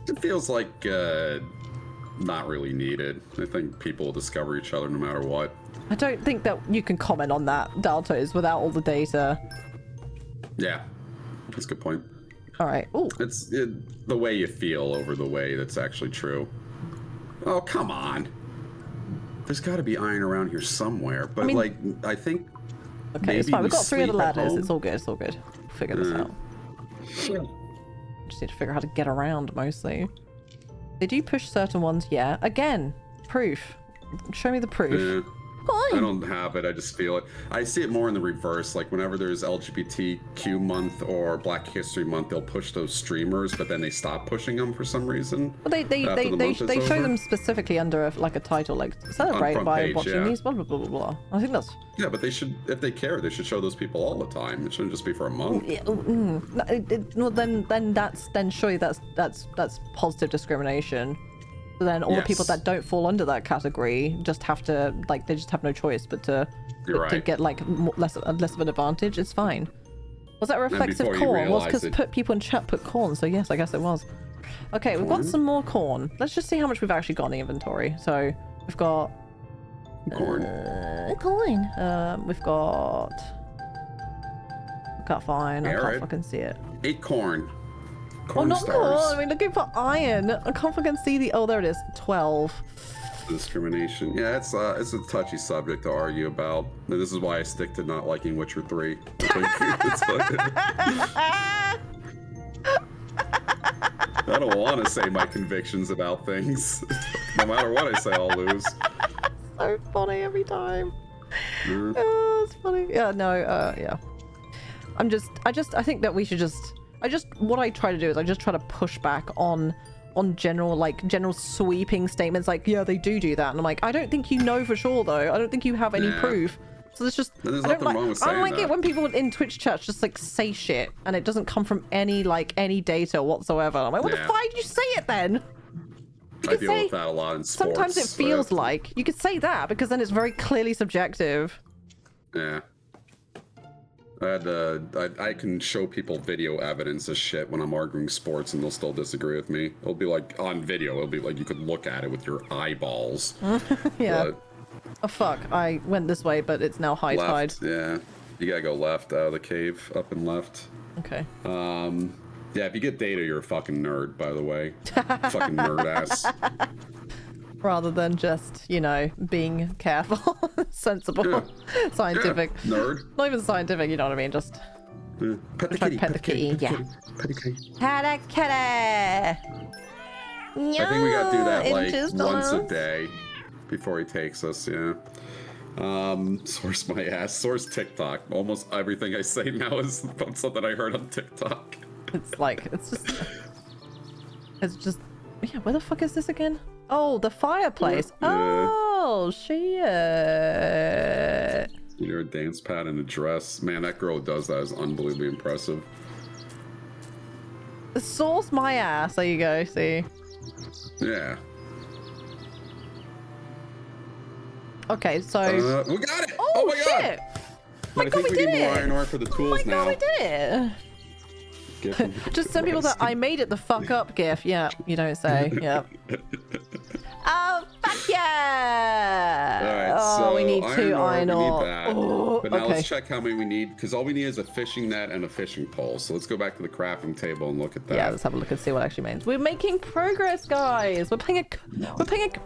It feels like not really needed. I think people will discover each other no matter what. I don't think that you can comment on that, Daltos, without all the data. Yeah, that's a good point. All right. Ooh. It's the way you feel over the way that's actually true. Oh, come on. There's got to be iron around here somewhere, but I mean, like, I think. Okay, it's fine. We've got 3 of the ladders. It's all good. It's all good. We'll figure this out. Just need to figure out how to get around, mostly. They do push certain ones, yeah. Again, proof. Show me the proof. Yeah. I don't have it. I just feel it. I see it more in the reverse. Like whenever there's LGBTQ month or Black History Month, they'll push those streamers, but then they stop pushing them for some reason. Well, they show them specifically under a title like celebrate by watching these blah blah blah blah blah. I think that's. Yeah, but they should, if they care, they should show those people all the time. It shouldn't just be for a month. Yeah, well, then surely that's positive discrimination. So then all the people that don't fall under that category just have to, like, they just have no choice but to get, like, less of an advantage. It's fine. Was that a reflexive corn? Well, it's because people in chat put corn, so yes, I guess it was. Okay, we've got some more corn. Let's just see how much we've actually got in the inventory. So we've got... Corn. We've got... Got fine. I can't fucking see it. 8 corn. Corn not corn. I mean, looking for iron. I can't fucking see the. Oh, there it is. 12. Discrimination. Yeah, it's a touchy subject to argue about. And this is why I stick to not liking Witcher 3. I don't want to say my convictions about things. No matter what I say, I'll lose. So funny every time. Oh, it's funny. Yeah. No. Yeah. I think that we should just. What I try to do is I just try to push back on general sweeping statements like, yeah, they do that, and I'm like, I don't think you know for sure though. I don't think you have any proof. So there's just there's nothing wrong with saying I don't like it when people in Twitch chats just like say shit and it doesn't come from any data whatsoever. I'm like, what the fuck did you say it then? I deal with that a lot in sports. Sometimes it feels like you could say that because then it's very clearly subjective. Yeah. I can show people video evidence of shit when I'm arguing sports and they'll still disagree with me. It'll be like on video. It'll be like you could look at it with your eyeballs. Yeah. But oh fuck! I went this way, but it's now high tide. Yeah. You gotta go left out of the cave, up and left. Okay. Yeah. If you get data, you're a fucking nerd, by the way. Fucking nerd ass. Rather than just, you know, being careful, sensible, scientific. Yeah. Nerd. Not even scientific, you know what I mean? Just pet the kitty. Pet the kitty, yeah. Pet the kitty. Pet a kitty. I think we gotta do that like once a day before he takes us, yeah. Source my ass. Source TikTok. Almost everything I say now is about something I heard on TikTok. It's just, yeah, where the fuck is this again? Oh, the fireplace. Yeah. Oh, shit. You're a dance pad and a dress. Man, that girl who does that is unbelievably impressive. Sauce my ass. There you go. See. Yeah. Okay, so. We got it! Oh, my god! shit! But I think we need more iron ore for the tools now. Oh my god, we did it! Just some people that I made it the fuck up gif. Yeah, you don't say. Yeah. Oh, fuck yeah! Alright, oh, so we need 2 iron ore. Oh, but now okay. let's check how many we need, because all we need is a fishing net and a fishing pole. So let's go back to the crafting table and look at that. Yeah, let's have a look and see what it actually means. We're making progress, guys. We're playing a.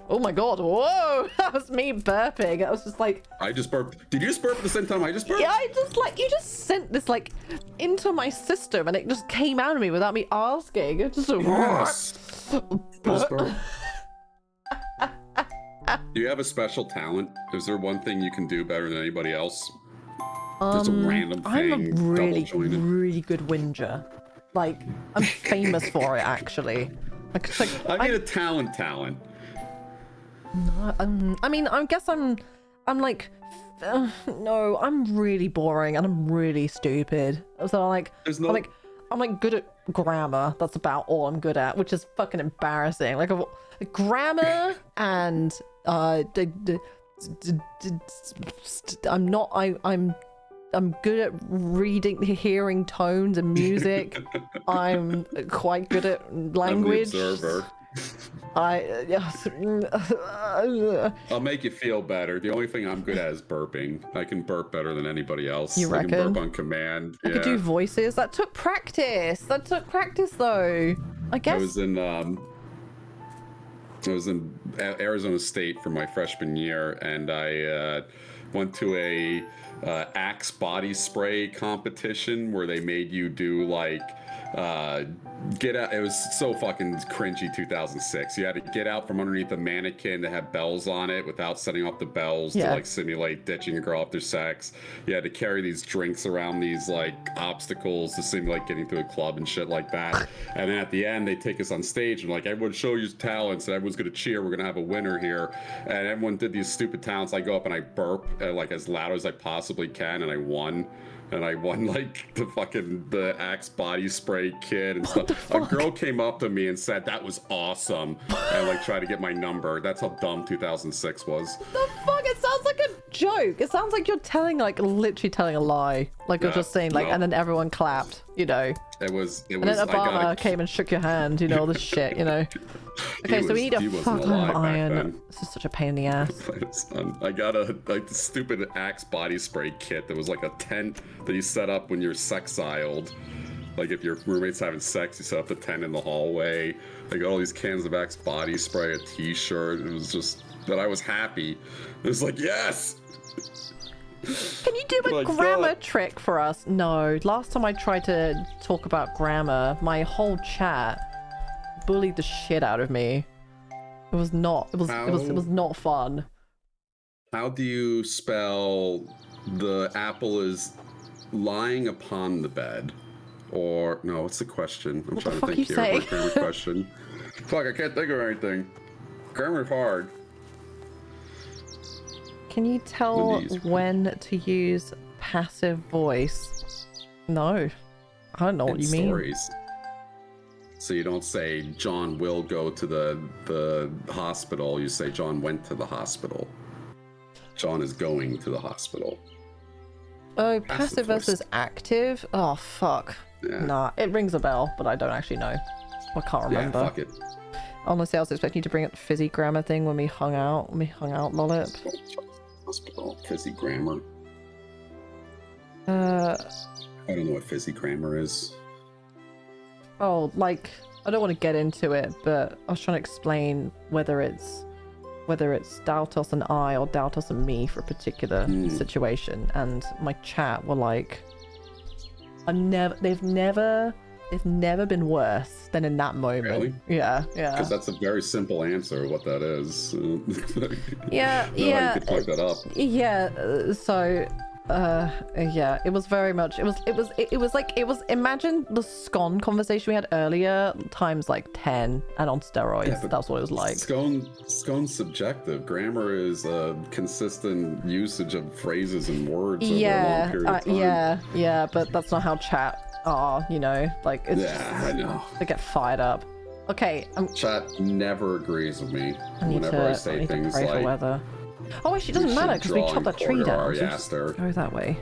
Oh my god! Whoa! That was me burping. That was just like. I just burped. Did you just burp at the same time I just burped? Yeah, I just like you just sent this like into my system, and it just came out of me without me asking. It just. Yes. Just burp. Do you have a special talent? Is there one thing you can do better than anybody else? Just a random thing. I'm a really, double-jointed. really good whinger. Like, I'm famous for it, actually. I mean, a talent. No, I mean, I guess I'm like, no, I'm really boring and I'm really stupid. So like, I'm like good at grammar. That's about all I'm good at, which is fucking embarrassing. Like grammar and I'm good at reading, hearing tones and music. I'm quite good at language. I'm the observer. I'll make you feel better. The only thing I'm good at is burping. I can burp better than anybody else. You reckon? I can burp on command. I could do voices. That took practice. Though. I guess. I was in Arizona State for my freshman year, and I went to a Axe body spray competition where they made you do like get out. It was so fucking cringy. 2006. You had to get out from underneath a mannequin that had bells on it without setting off the bells to like simulate ditching a girl after sex. You had to carry these drinks around these like obstacles to simulate getting to a club and shit like that. And then at the end, they take us on stage and like, everyone show your talents and everyone's gonna cheer. We're gonna have a winner here. And everyone did these stupid talents. I go up and I burp like as loud as I possibly can, and I won. And I won like the Axe body spray kit and stuff. A girl came up to me and said that was awesome, and like tried to get my number. That's how dumb 2006 was. The fuck? It sounds like a joke. It sounds like you're literally telling a lie. Like you're just saying like, and then everyone clapped. You know. It was. And then Obama came and shook your hand. You know, all this shit. You know. Okay, so we need a fuck ton of iron. This is such a pain in the ass. I got a the stupid Axe body spray kit that was like a tent that you set up when you're sexiled. Like if your roommate's having sex, you set up the tent in the hallway. I got all these cans of Axe body spray, a t-shirt. It was just that I was happy. It was like, yes! Can you do a grammar trick for us? No. Last time I tried to talk about grammar, my whole chat bullied the shit out of me. It was not not fun. How do you spell the apple is lying upon the bed? Or no, what's the question? I'm trying to think here. What grammar question? Fuck, I can't think of anything. Grammar's hard. Can you tell when to use passive voice? No. I don't know what you mean. Stories. So you don't say John will go to the hospital. You say John went to the hospital. John is going to the hospital. Oh, passive versus active? Oh, fuck. Yeah. Nah, it rings a bell, but I don't actually know. I can't remember. Yeah, fuck it. Honestly, I was expecting you to bring up the fizzy grammar thing when we hung out. Lollip. Hospital, fizzy grammar. I don't know what fizzy grammar is. Oh, like, I don't want to get into it, but I was trying to explain whether it's Daltos and I or Daltos and me for a particular situation, and my chat were like, they've never been worse than in that moment. Really? Yeah. Because that's a very simple answer what that is. Yeah. You could plug that up. Yeah. So Yeah, it was very much. It was. Imagine the scone conversation we had earlier times like 10 and on steroids. Yeah, That's what it was like. Scone's subjective. Grammar is a consistent usage of phrases and words over a long Yeah, period of time. yeah, but that's not how chat are. You know, like it's Yeah, I know. they get fired up. Okay, Chat never agrees with me whenever I say need to things pray for like. weather. Oh, actually, it doesn't matter because we chopped that tree down. So just go that way.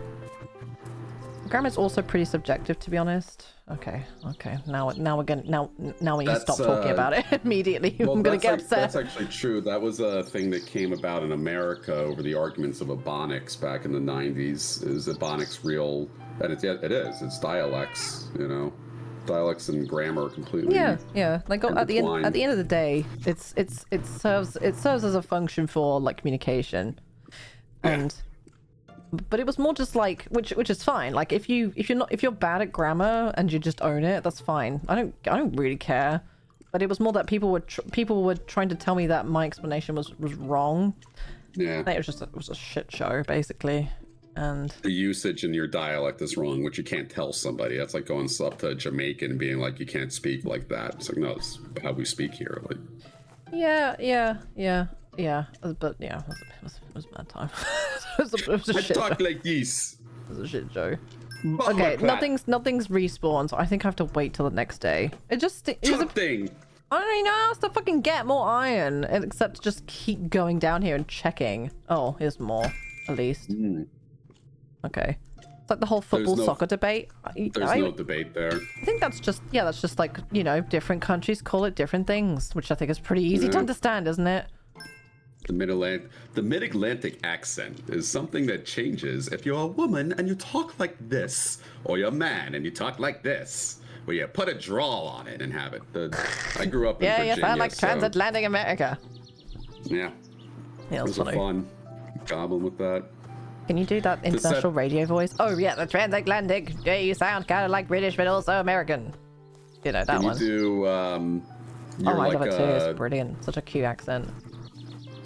Grammar's also pretty subjective, to be honest. Okay. Now we need to stop talking about it immediately. Well, I'm gonna get upset. That's actually true. That was a thing that came about in America over the arguments of Ebonics back in the 90s. Is Ebonics real? And it is. It's dialects. You know, dialects and grammar are completely. Yeah. Like at the end of the day, it serves as a function for like communication, and. But it was more just like, which is fine. Like if you're bad at grammar and you just own it, that's fine. I don't really care. But it was more that people were trying to tell me that my explanation was wrong. Yeah. It was a shit show basically, and the usage in your dialect is wrong, which you can't tell somebody. That's like going up to a Jamaican and being like, you can't speak like that. It's like, no, it's how we speak here. Like. Yeah. But yeah, it was a bad time. it was a shit talk show. like this. It was a shit show. Okay, nothing's respawned, so I think I have to wait till the next day. It was thing. I don't even know how to fucking get more iron, except to just keep going down here and checking. Oh, here's more, at least. Okay. It's like the whole soccer debate. There's no debate there. I think that's just like, you know, different countries call it different things, which I think is pretty easy to understand, isn't it? The mid-Atlantic accent is something that changes if you're a woman and you talk like this, or you're a man and you talk like this, where you put a drawl on it and have it. I grew up in Virginia, you sound like transatlantic America. Yeah. Yeah, it was funny. a fun goblin with that. Can you do that international radio voice? Oh yeah, the transatlantic. Yeah, you sound kind of like British, but also American. You know that one. Can you do? Oh, I love it too. It's brilliant. Such a cute accent.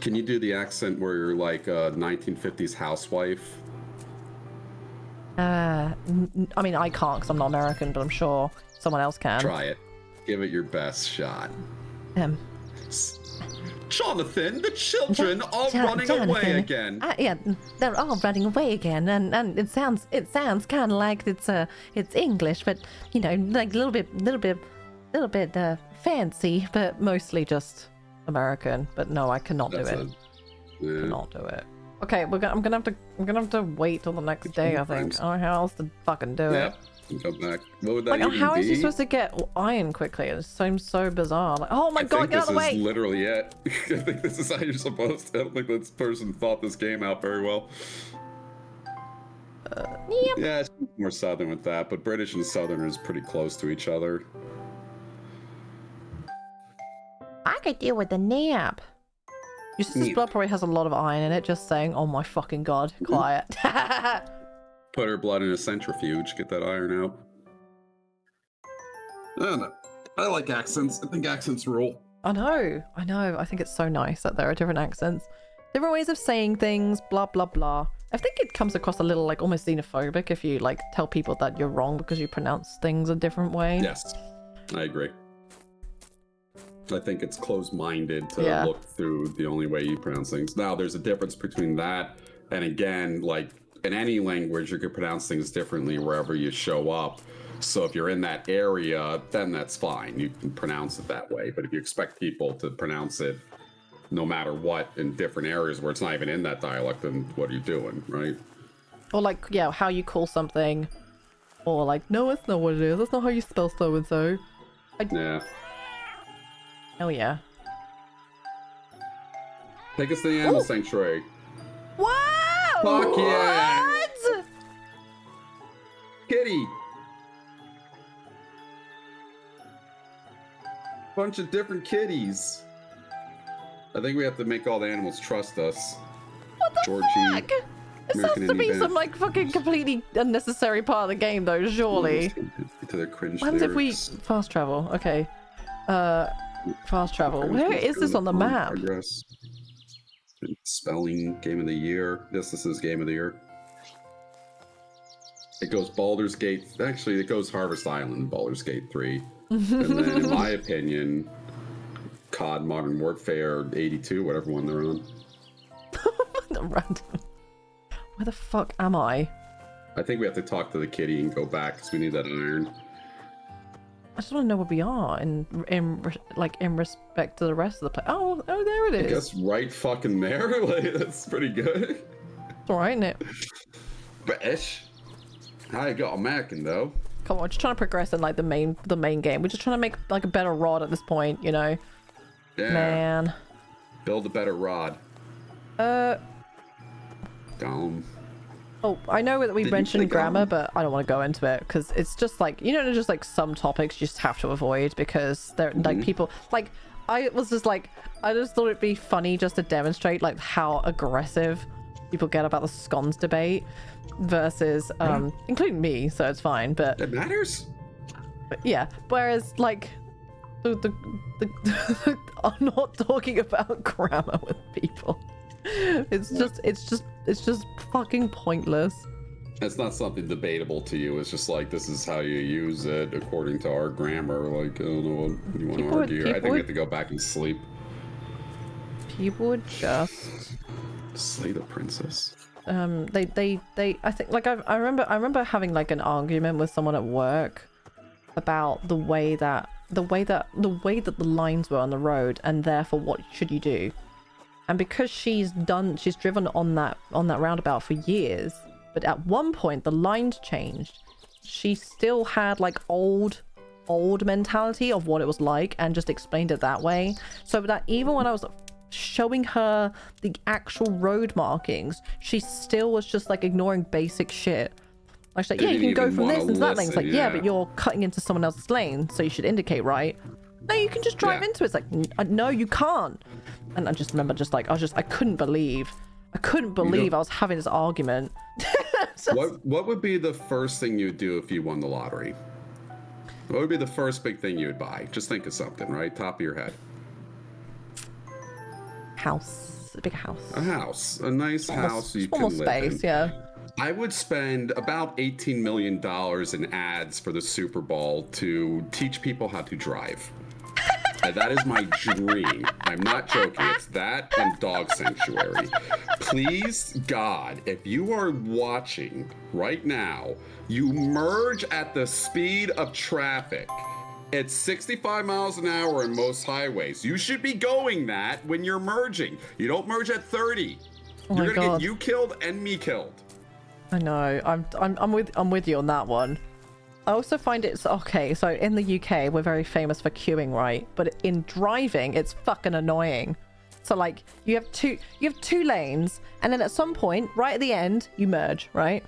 Can you do the accent where you're like a 1950s housewife? I mean, I can't because I'm not American, but I'm sure someone else can. Try it. Give it your best shot. Jonathan, the children are running away again. Yeah, they're all running away again, and it sounds kind of like it's English, but you know, like a little bit fancy, but mostly just American. But no, I cannot do it. Yeah. Cannot do it. Okay, I'm gonna have to wait till the next day. I think. I don't know how else to fucking do it. Go back. What would that like, how is he be? supposed to get iron quickly? It seems so bizarre. Like, oh my god, get out of the way! This is literally it. I think this is how you're supposed to. I don't think this person thought this game out very well. Yep. Yeah, it's more southern with that, but British and southern is pretty close to each other. I could deal with the nap. Your sister's blood probably has a lot of iron in it. Just saying. Oh my fucking god, quiet. Put her blood in a centrifuge, get that iron out. I don't know. I like accents. I think accents rule. I know. I think it's so nice that there are different accents, different ways of saying things, blah blah blah. I think it comes across a little like almost xenophobic if you like tell people that you're wrong because you pronounce things a different way. Yes, I agree. I think it's closed-minded to look through the only way you pronounce things. Now, there's a difference between that and, again, like, in any language, you could pronounce things differently wherever you show up. So if you're in that area, then that's fine. You can pronounce it that way. But if you expect people to pronounce it no matter what in different areas where it's not even in that dialect, then what are you doing, right? Or like, yeah, how you call something. Or like, no, that's not what it is. That's not how you spell so-and-so. Yeah. Oh, yeah. Take us to the animal sanctuary. Wow! Fuck yeah! What? Kitty! Bunch of different kitties. I think we have to make all the animals trust us. What the Georgie, fuck? This American has to be Indie some Band. like fucking completely unnecessary part of the game though, surely. To their cringe What happens if we lyrics. fast travel? Okay. Fast travel. Where is this on the map? Progress. Spelling game of the year. This is game of the year. It goes Baldur's Gate. Actually, it goes Harvest Island, Baldur's Gate 3. And then, in my opinion, COD Modern Warfare 82, whatever one they're on. Random. Where the fuck am I? I think we have to talk to the kitty and go back because we need that iron. I just want to know where we are in respect to the rest of the place. Oh, there it is. I guess right fucking there. Like, that's pretty good. It's alright, isn't it? British. How you got American though? Come on, we're just trying to progress in like the main game. We're just trying to make like a better rod at this point, you know. Yeah. Man. Build a better rod. Down. Oh, I know that we mentioned grammar, but I don't want to go into it because it's just like, you know, just like some topics you just have to avoid because they're like people like I just thought it'd be funny just to demonstrate like how aggressive people get about the scones debate versus including me, so it's fine, but it matters. But yeah, whereas like the I'm not talking about grammar with people. It's just fucking pointless. It's not something debatable to you. It's just like, this is how you use it according to our grammar. Like, I don't know what you want to argue. I think we have to go back and sleep. People would just slay the princess. They I think like I remember having like an argument with someone at work about the way that the lines were on the road and therefore what should you do. And because she's driven on that roundabout for years, but at one point the lines changed, she still had like old mentality of what it was like and just explained it that way. So that even when I was showing her the actual road markings, she still was just like ignoring basic shit. I was like, yeah, you can go from this into that lane. It's like, yeah, but you're cutting into someone else's lane, so you should indicate, right? No, you can just drive into it. It's like, no, you can't. And I just remember I couldn't believe I was having this argument. What would be the first thing you'd do if you won the lottery? What would be the first big thing you would buy? Just think of something, right? Top of your head. House. A big house. A house. A nice house you can live space, in. Yeah. I would spend about $18 million in ads for the Super Bowl to teach people how to drive. That is my dream. I'm not joking. It's that and Dog Sanctuary. Please, God, if you are watching right now, you merge at the speed of traffic. It's 65 miles an hour in most highways. You should be going that when you're merging. You don't merge at 30. You're gonna get you killed and me killed. I know. I'm with you on that one. I also find it's okay. So in the UK, we're very famous for queuing, right? But in driving, it's fucking annoying. So like you have two lanes, and then at some point, right at the end, you merge, right?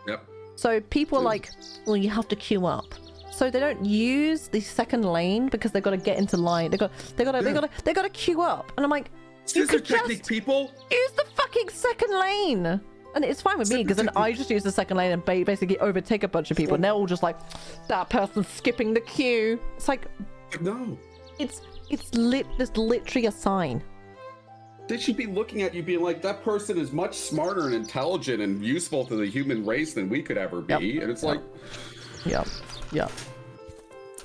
Yep. So people are like, well, you have to queue up. So they don't use the second lane because they've got to get into line. They got to queue up, and I'm like, scissor technique, people. Use the fucking second lane. And it's fine with me because then I just use the second lane and basically overtake a bunch of people, and they're all just like, that person's skipping the queue. It's like, no, it's literally a sign. They should be looking at you being like, that person is much smarter and intelligent and useful to the human race than we could ever be. And it's like, yeah.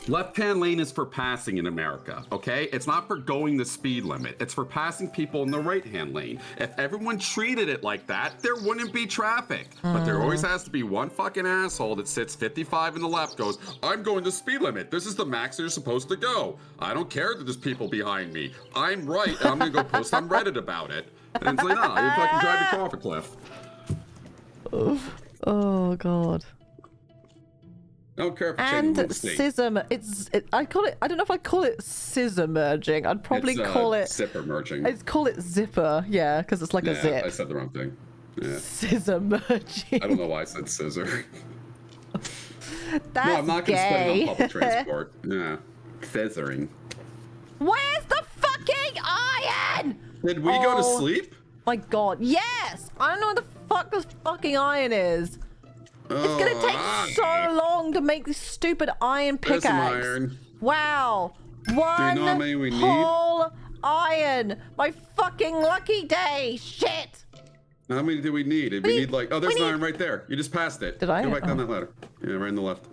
Left-hand lane is for passing in America, okay? It's not for going the speed limit. It's for passing people in the right-hand lane. If everyone treated it like that, there wouldn't be traffic. But there always has to be one fucking asshole that sits 55 in the left, goes, I'm going the speed limit. This is the max you're supposed to go. I don't care that there's people behind me. I'm right, and I'm gonna go post on Reddit about it. And it's like, no, you fucking drive your car off a cliff. Oh, God. I don't care if and scissor. I don't know if I call it scissor merging. I'd probably call it zipper merging. I'd call it zipper, yeah, because it's like a zip. I said the wrong thing. Yeah. Scissor merging. I don't know why I said scissor. That's no, I'm not gonna spend it on public gay. transport. Yeah, scissoring. Where's the fucking iron? Did we go to sleep? My God, yes. I don't know what the fuck this fucking iron is. It's gonna take so long to make this stupid iron pickaxe. There's some iron. Wow. Do you know how many we need? Whole iron. My fucking lucky day. Shit. How many do we need? We need like, oh, there's an iron right there. You just passed it. Did I? Go back down that ladder. Yeah, right on the left.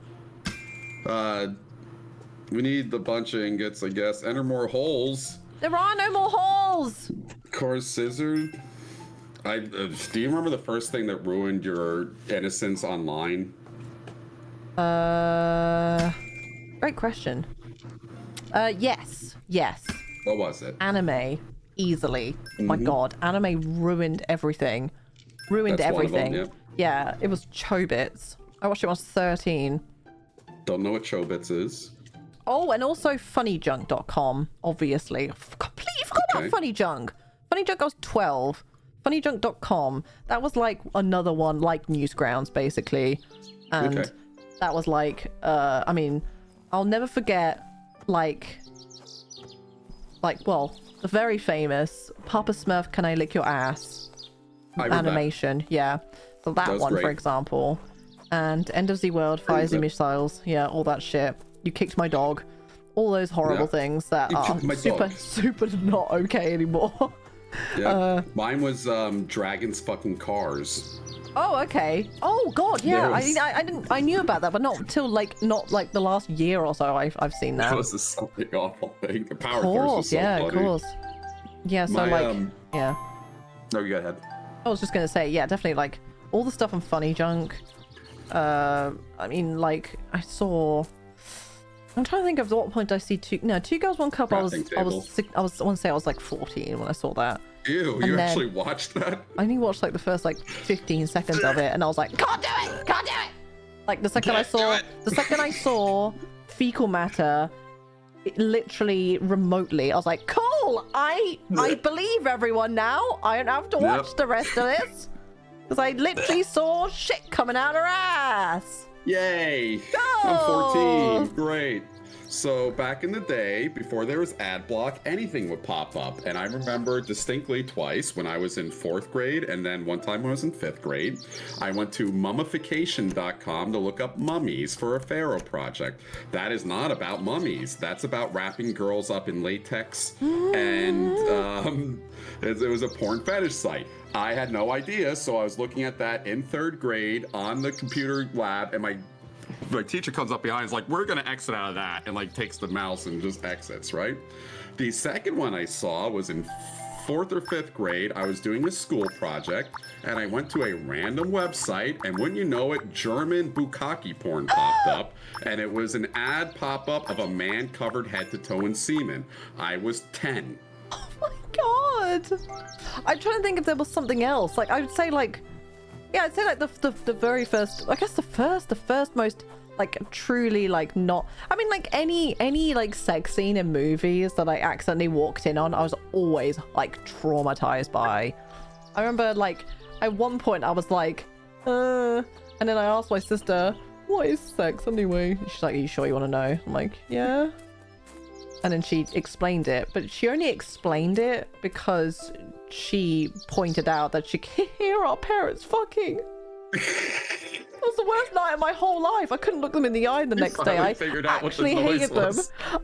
We need the bunch of ingots, I guess. Enter more holes. There are no more holes. Core scissors. Do you remember the first thing that ruined your innocence online? Great question. Yes. What was it? Anime, easily. My God, anime ruined everything. Ruined That's everything. one of them, yeah. Yeah, it was Chobits. I watched it when I was 13. Don't know what Chobits is. Oh, and also funnyjunk.com, obviously. Completely forgot about Funny Junk. Funny Junk, I was 12. Funnyjunk.com, that was like another one, like Newsgrounds, basically. And that was like, I mean, I'll never forget, well, the very famous Papa Smurf, Can I Lick Your Ass animation. Yeah. So that one, great. For example. And End of the World, Fires and Missiles. Yeah, all that shit. You kicked my dog. All those horrible things that are super not okay anymore. Yeah. Mine was Dragons Fucking Cars. Oh, okay. Oh God, yeah. I knew about that, but not until not the last year or so. I've seen that. That was a something awful thing. The Power Force was so funny. Of course. Yeah. So yeah. No, you go ahead. I was just gonna say, yeah, definitely all the stuff on Funny Junk. I mean, I saw. I'm trying to think of what point I see Two Girls, One Cup. I want to say I was like 14 when I saw that. Ew, you actually watched that? I only watched the first 15 seconds of it, and I was like, can't do it. The second I saw fecal matter, literally remotely, I was like, cool. I believe everyone now. I don't have to watch the rest of this because I literally saw shit coming out her ass. Yay! Go! I'm 14. Great. So back in the day, before there was ad block, anything would pop up. And I remember distinctly twice when I was in 4th grade and then one time when I was in 5th grade. I went to mummification.com to look up mummies for a pharaoh project. That is not about mummies. That's about wrapping girls up in latex. And it was a porn fetish site. I had no idea, so I was looking at that in 3rd grade on the computer lab, and my teacher comes up behind and is like, we're gonna exit out of that, and takes the mouse and just exits, right? The second one I saw was in 4th or 5th grade. I was doing a school project, and I went to a random website, and wouldn't you know it, German bukkake porn popped up, and it was an ad pop-up of a man covered head to toe in semen. I was 10. Oh my God. I'm trying to think if there was something else. I would say I'd say the very first, I guess the first most truly not, I mean any sex scene in movies that I accidentally walked in on, I was always traumatized by. I remember at one point I was and then I asked my sister, what is sex anyway? She's like, are you sure you want to know? I'm like, yeah. And then she explained it, but she only explained it because she pointed out that she could hear our parents fucking. It was the worst night of my whole life. I couldn't look them in the eye the next day. I actually hated them.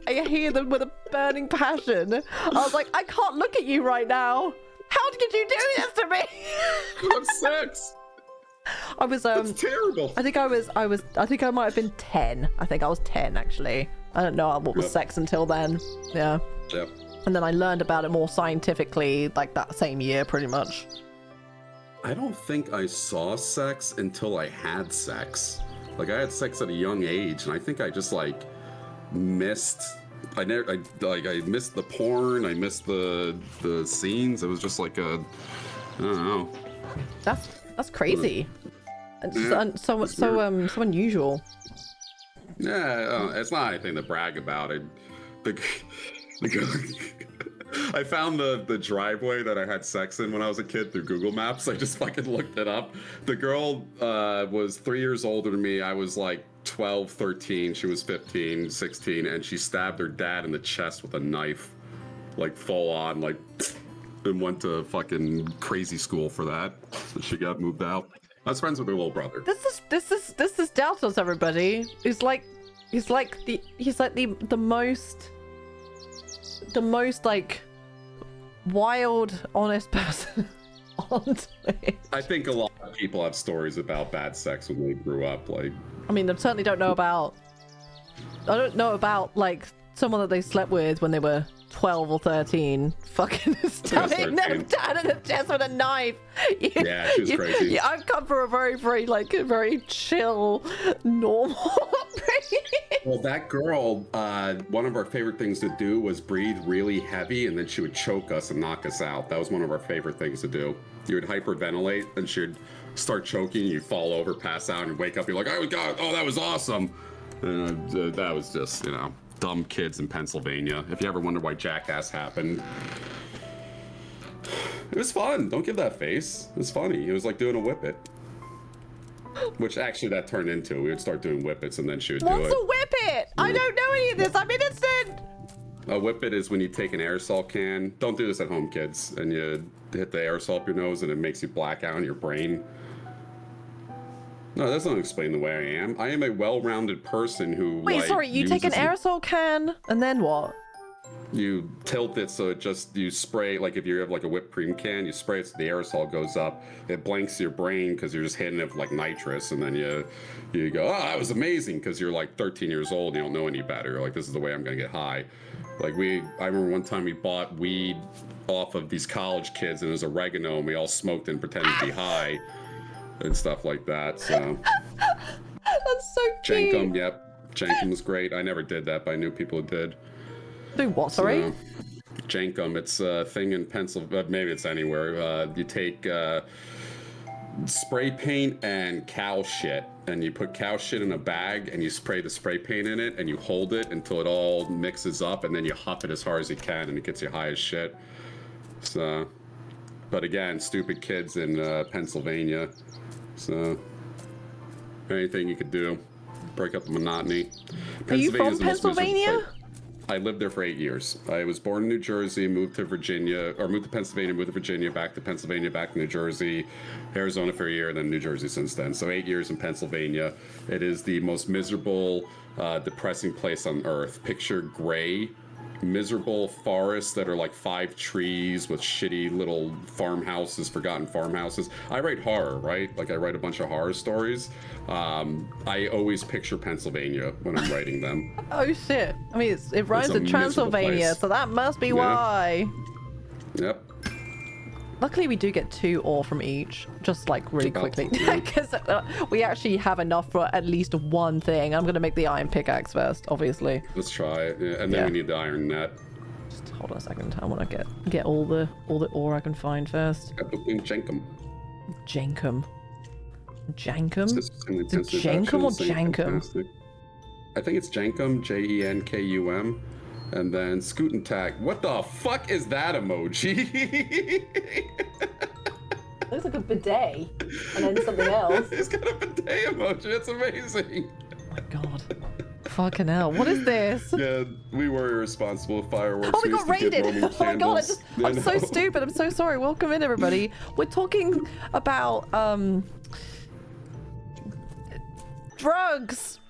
I hated them with a burning passion. I was like, I can't look at you right now. How did you do this to me? What sex? I was That's terrible. I think I might have been 10. I think I was 10 actually. I don't know what was sex until then. Yeah. Yep. And then I learned about it more scientifically that same year pretty much. I don't think I saw sex until I had sex. I had sex at a young age, and I think I just missed. I missed the porn. I missed the scenes. It was just I don't know. That's crazy. And so unusual. Yeah, it's not anything to brag about. I found the driveway that I had sex in when I was a kid through Google Maps. I just fucking looked it up. The girl was 3 years older than me. I was 12, 13. She was 15, 16, and she stabbed her dad in the chest with a knife, full on, and went to fucking crazy school for that. So she got moved out. I was friends with her little brother. This is Daltos, everybody. He's the most wild, honest person. on Twitch. I think a lot of people have stories about bad sex when they grew up. Like, I mean, I certainly don't know about. I don't know about like someone that they slept with when they were 12 or 13, fucking stabbing them down in the chest with a knife. Yeah, she was crazy. I've come from a very chill, normal. Well, that girl, one of our favorite things to do was breathe really heavy, and then she would choke us and knock us out. That was one of our favorite things to do. You would hyperventilate, and she would start choking, you fall over, pass out, and wake up, you're like, oh god, oh, that was awesome. And that was just, dumb kids in Pennsylvania. If you ever wonder why Jackass happened, it was fun. Don't give that face. It was funny. It was like doing a whippet. Which actually that turned into. We would start doing whippets and then she would do it. What's a whippet? I don't know any of this. I'm innocent. A whippet is when you take an aerosol can. Don't do this at home, kids. And you hit the aerosol up your nose and it makes you black out in your brain. No, that doesn't explain the way I am. I am a well-rounded person who. Wait, sorry. You take an aerosol can and then what? You tilt it so you spray, like if you have like a whipped cream can, you spray it so the aerosol goes up. It blanks your brain because you're just hitting it with like nitrous, and then you go, oh, that was amazing, because you're like 13 years old and you don't know any better. You're like, this is the way I'm gonna get high. Like I remember one time we bought weed off of these college kids and it was oregano, and we all smoked and pretended to be high and stuff like that. So that's so cute. Jankum, yep. Jankum was great. I never did that, but I knew people who did. Do what, sorry? Jankum, it's a thing in Pennsylvania, maybe it's anywhere. You take spray paint and cow shit, and you put cow shit in a bag, and you spray the spray paint in it, and you hold it until it all mixes up, and then you huff it as hard as you can, and it gets you high as shit. So, but again, stupid kids in Pennsylvania. So, anything you could do, break up the monotony. Are you from Pennsylvania? I lived there for 8 years. I was born in New Jersey, moved to Pennsylvania, moved to Virginia, back to Pennsylvania, back to New Jersey, Arizona for a year, and then New Jersey since then. So 8 years in Pennsylvania. It is the most miserable, depressing place on earth. Picture gray, miserable forests that are like 5 trees with shitty little farmhouses, forgotten farmhouses. I write horror, right? Like I write a bunch of horror stories. I always picture Pennsylvania when I'm writing them. Oh shit. I mean, it rhymes with Transylvania, so that must be why. Yep. Luckily, we do get 2 ore from each, just like really quickly, because we actually have enough for at least one thing. I'm gonna make the iron pickaxe first, obviously. Let's try it, and then we need the iron net. Just hold on a second. I want to get all the ore I can find first. Jankum. Jankum. Jankum? Is it Jankum or Jankum? I think it's Jankum, Jenkum. And then Scoot and Tack. What the fuck is that emoji? Looks like a bidet. And then something else. It's got a bidet emoji. That's amazing. Oh my god. Fucking hell. What is this? Yeah, we were irresponsible with fireworks. Oh, we got raided. Oh my god, I'm so stupid. I'm so sorry. Welcome in, everybody. We're talking about drugs.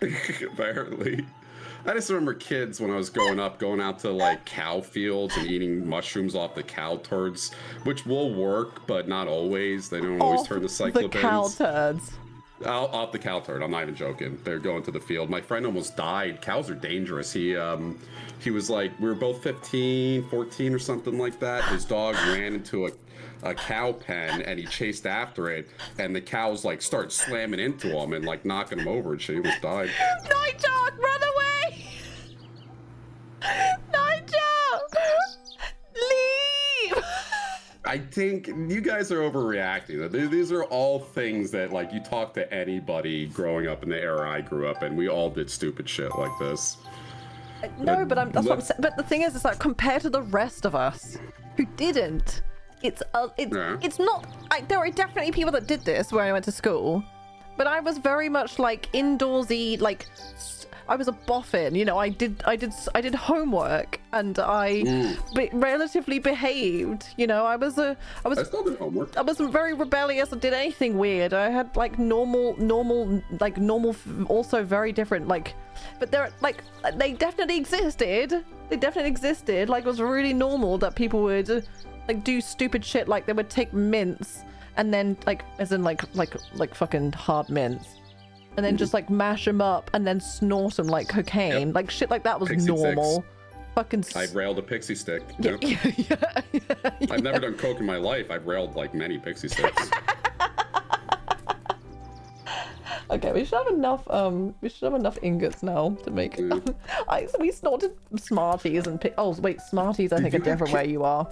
Apparently. I just remember kids when I was growing up going out to like cow fields and eating mushrooms off the cow turds, which will work, but not always. They don't always turn the cyclopens. The cow turds. Off the cow turd. I'm not even joking. They're going to the field. My friend almost died. Cows are dangerous. He was like, we were both 15, 14 or something like that. His dog ran into a cow pen and he chased after it, and the cows like start slamming into him and like knocking him over, and she almost died. Night Dog, run away! Night Dog, leave! I think you guys are overreacting. These are all things that, like, you talk to anybody growing up in the era I grew up in, we all did stupid shit like this. No, but that's what I'm saying. But the thing is, it's like compared to the rest of us who didn't, it's not. There are definitely people that did this where I went to school, but I was very much like indoorsy, like. I was a boffin, you know. I did homework, and I relatively behaved. You know, I still did homework. I wasn't very rebellious or did anything weird. I had like normal, also very different. Like, but they're like they definitely existed. They definitely existed. Like, it was really normal that people would like do stupid shit. Like they would take mints and then like, as in like fucking hard mints, and then just like mash them up and then snort them like cocaine. Like shit like that was Pixie normal. sticks. Fucking. I've railed a pixie stick. Yeah. I've never done coke in my life. I've railed like many pixie sticks. Okay, we should have enough. We should have enough ingots now to make. We snorted Smarties and. Oh wait, Smarties I think are different where you are.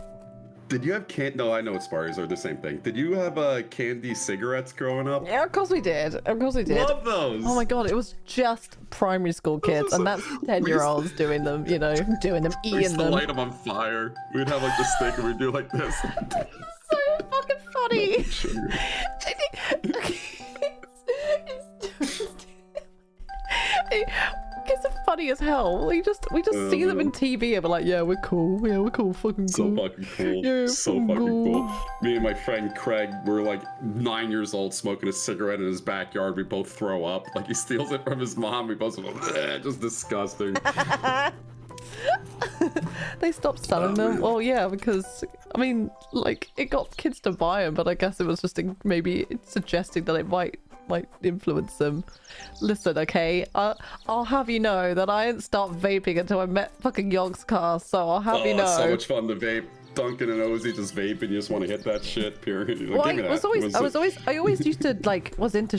Did you have No, I know Smarties are the same thing. Did you have candy cigarettes growing up? Yeah, of course we did. Of course we did. Love those. Oh my god, it was just primary school kids, and that's 10-year-olds doing them. You know, doing them, We used eating to them. light them on fire. We'd have like the stick and we'd do like this. So fucking funny. It's funny as hell. We just see them in TV and we're like, yeah, we're cool. Yeah, we're cool. Fucking cool. So fucking cool. Yeah, so fucking cool. Me and my friend Craig were like 9 years old, smoking a cigarette in his backyard. We both throw up. Like he steals it from his mom. We both go, just disgusting. They stopped selling them. Well, yeah, because I mean, like it got kids to buy them, but I guess it was just maybe suggesting that it might influence them. Listen, okay, I'll have you know that I didn't start vaping until I met fucking Yogg's car, so I'll have you know. It's so much fun to vape. Duncan and Ozzy just vape and you just want to hit that shit, period. Like, Well, give me that. I always used to was into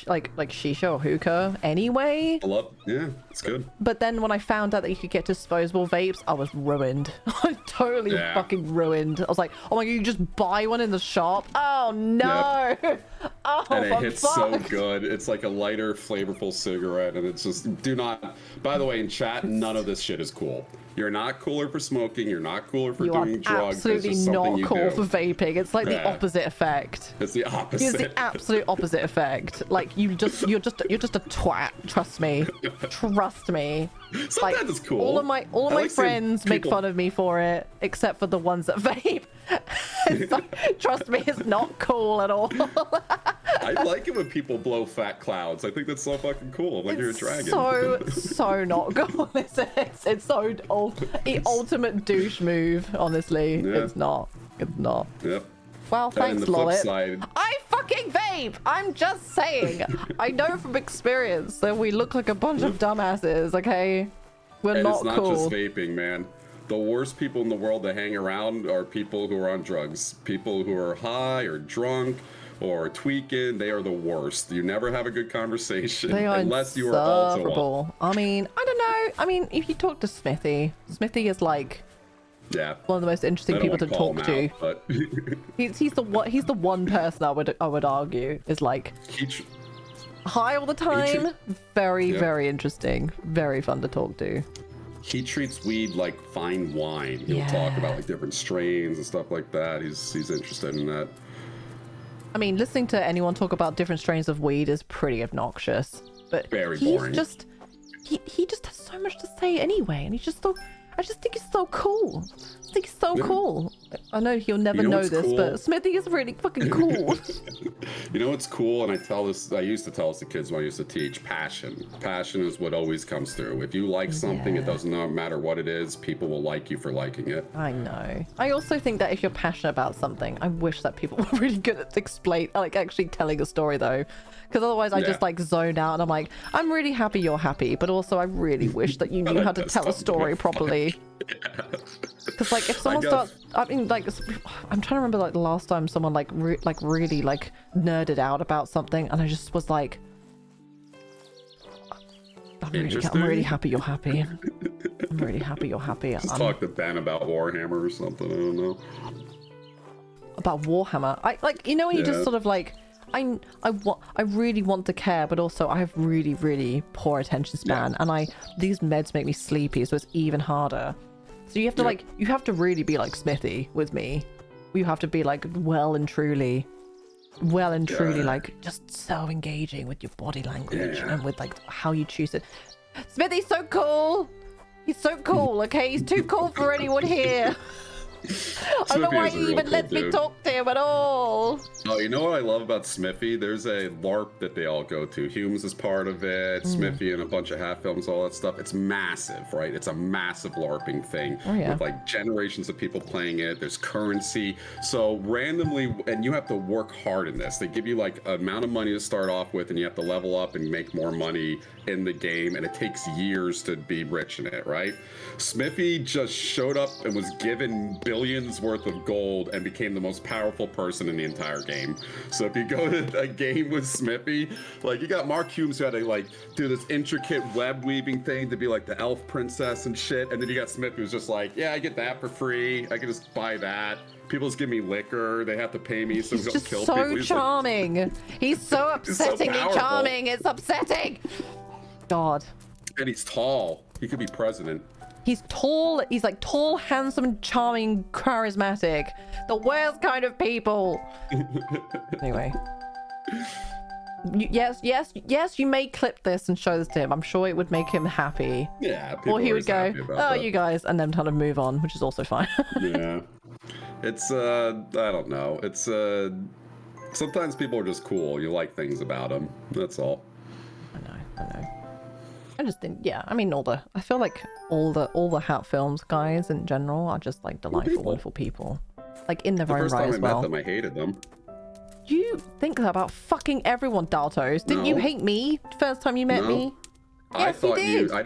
like shisha or hookah anyway. Yeah, it's good. But then when I found out that you could get disposable vapes, I was ruined. I totally fucking ruined. I was like, oh my god, you just buy one in the shop? Oh no! Yep. Oh, And it hits so fucked. good. It's like a lighter, flavorful cigarette, and it's just do not. By the way, in chat, none of this shit is cool. You're not cooler for smoking. You're not cooler for You are doing drugs. absolutely it's just not you cool do. for vaping. It's like the opposite effect. It's the opposite. It's the absolute opposite effect. Like you're just a twat. Trust me. Trust me. Sometimes Like it's cool. all of my I like seeing friends make people- fun of me for it, except for the ones that vape. Trust me, it's not cool at all. I like it when people blow fat clouds. I think that's so fucking cool. Like you're a dragon. So not cool. It's so the ultimate douche move. Honestly, Yeah. it's not. It's not. Yep. Well, And thanks, the flip Lolip. side, I fucking vape! I'm just saying. I know from experience that we look like a bunch of dumbasses, okay? We're and not it's not cool. just vaping, man. The worst people in the world to hang around are people who are on drugs. People who are high or drunk or tweaking. They are the worst. You never have a good conversation They are unless you are all to one. insufferable. I mean, I don't know. I mean, if you talk to Smithy is like Yeah. one of the most interesting I don't people to wanna call talk him to. out, but He's the one person I would argue is like high all the time. Very, very interesting. Very fun to talk to. he treats weed like fine wine. He'll talk about like different strains and stuff like that. He's interested in that. I mean, listening to anyone talk about different strains of weed is pretty obnoxious. But Very he's boring. just he just has so much to say anyway, and he's just so. I just think he's so cool. I think he's so cool. I know he'll never You know know what's this, cool? but Smithy is really fucking cool. You know what's cool, and I used to tell this to kids when I used to teach, passion. Passion is what always comes through. If you like something, it doesn't matter what it is, people will like you for liking it. I know. I also think that if you're passionate about something, I wish that people were really good at actually telling a story though. Because otherwise I just like zone out and I'm like, I'm really happy you're happy, but also I really wish that you knew how to tell a story properly. Because like if someone starts, I mean like, I'm trying to remember like the last time someone really nerded out about something and I just was like, I'm really happy you're happy. I'm really happy you're happy. Just talk to Ben about Warhammer or something, I don't know. About Warhammer. I like, you know when you just sort of like, I really want to care, but also I have really, really poor attention span, and these meds make me sleepy, so it's even harder. So you have to you have to really be like Smithy with me. You have to be like well and truly like just so engaging with your body language and with like how you choose it. Smithy's so cool. He's so cool. Okay, he's too cool for anyone here. I don't know why he even lets me talk to him at all. Oh, you know what I love about Smithy? There's a LARP that they all go to. Humes is part of it, Smithy and a bunch of half films, all that stuff. It's massive, right? It's a massive LARPing thing with like generations of people playing it. There's currency. So randomly, and you have to work hard in this. They give you like an amount of money to start off with, and you have to level up and make more money in the game, and it takes years to be rich in it, right? Smithy just showed up and was given billions worth of gold and became the most powerful person in the entire game. So if you go to a game with Smithy, like you got Mark Humes who had to like do this intricate web weaving thing to be like the elf princess and shit, and then you got Smithy who's just like, yeah, I get that for free. I can just buy that. People just give me liquor. They have to pay me, so he's go just kill so people. Charming. He's so upsettingly charming. It's upsetting. God. And he's tall. He could be president. He's tall. He's like tall, handsome, charming, charismatic. The worst kind of people. Anyway. Yes, you may clip this and show this to him. I'm sure it would make him happy. Yeah. Or he would go, oh, you guys, and then kind of move on, which is also fine. Yeah. It's, I don't know. It's, sometimes people are just cool. You like things about them. That's all. I know. I just didn't. Yeah, I mean, I feel like all the Hat Films guys in general are just like delightful, wonderful people, like in their own right as well. The first time I met them, I hated them. You think that about fucking everyone, Daltos? Didn't you hate me first time you met me? Yes, I thought you did. I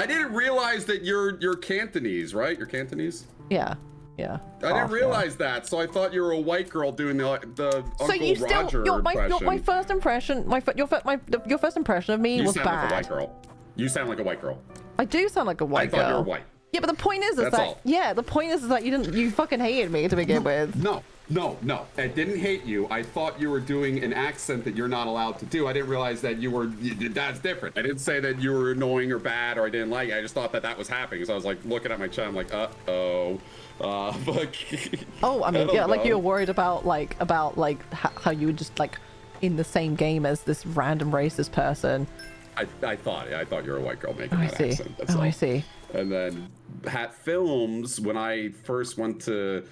didn't realize that you're Cantonese, right? You're Cantonese. Yeah. I didn't realize that, so I thought you were a white girl doing the Uncle Roger impression. My first impression, your first impression of me was bad. You sound like a white girl. You sound like a white girl. I do sound like a white girl. I thought you were white. Yeah, but the point is That's that all. the point is that you fucking hated me to begin with. No. I didn't hate you. I thought you were doing an accent that you're not allowed to do. I didn't realize that that's different. I didn't say that you were annoying or bad or I didn't like it. I just thought that was happening. So I was like looking at my chat. I'm like, uh-oh. Oh, I mean, yeah, like you were worried about how you would just like in the same game as this random racist person. I thought you were a white girl making that accent. That's all. I see. And then Hat Films, when I first went to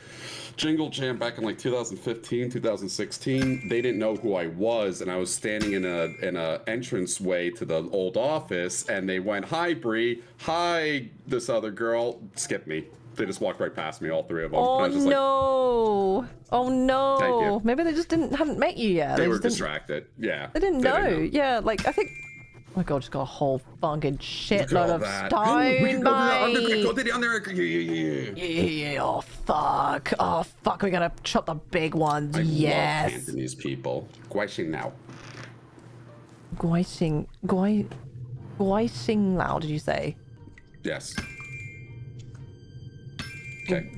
Jingle Jam back in like 2015, 2016, they didn't know who I was, and I was standing in a entrance way to the old office, and they went, "Hi, Bree. Hi, this other girl." Skip me. They just walked right past me, all three of them. Oh no! Oh no! Thank you. Maybe they just hadn't met you yet. They were distracted. Yeah. They didn't know. Yeah, like I think. Oh my god, just got a whole fucking shitload of stone. We can go to the underground. Yeah. Oh fuck. We gotta chop the big ones. I yes. love Cantonese people. Guaixing now. Guaixing Lao, did you say? Yes. Okay.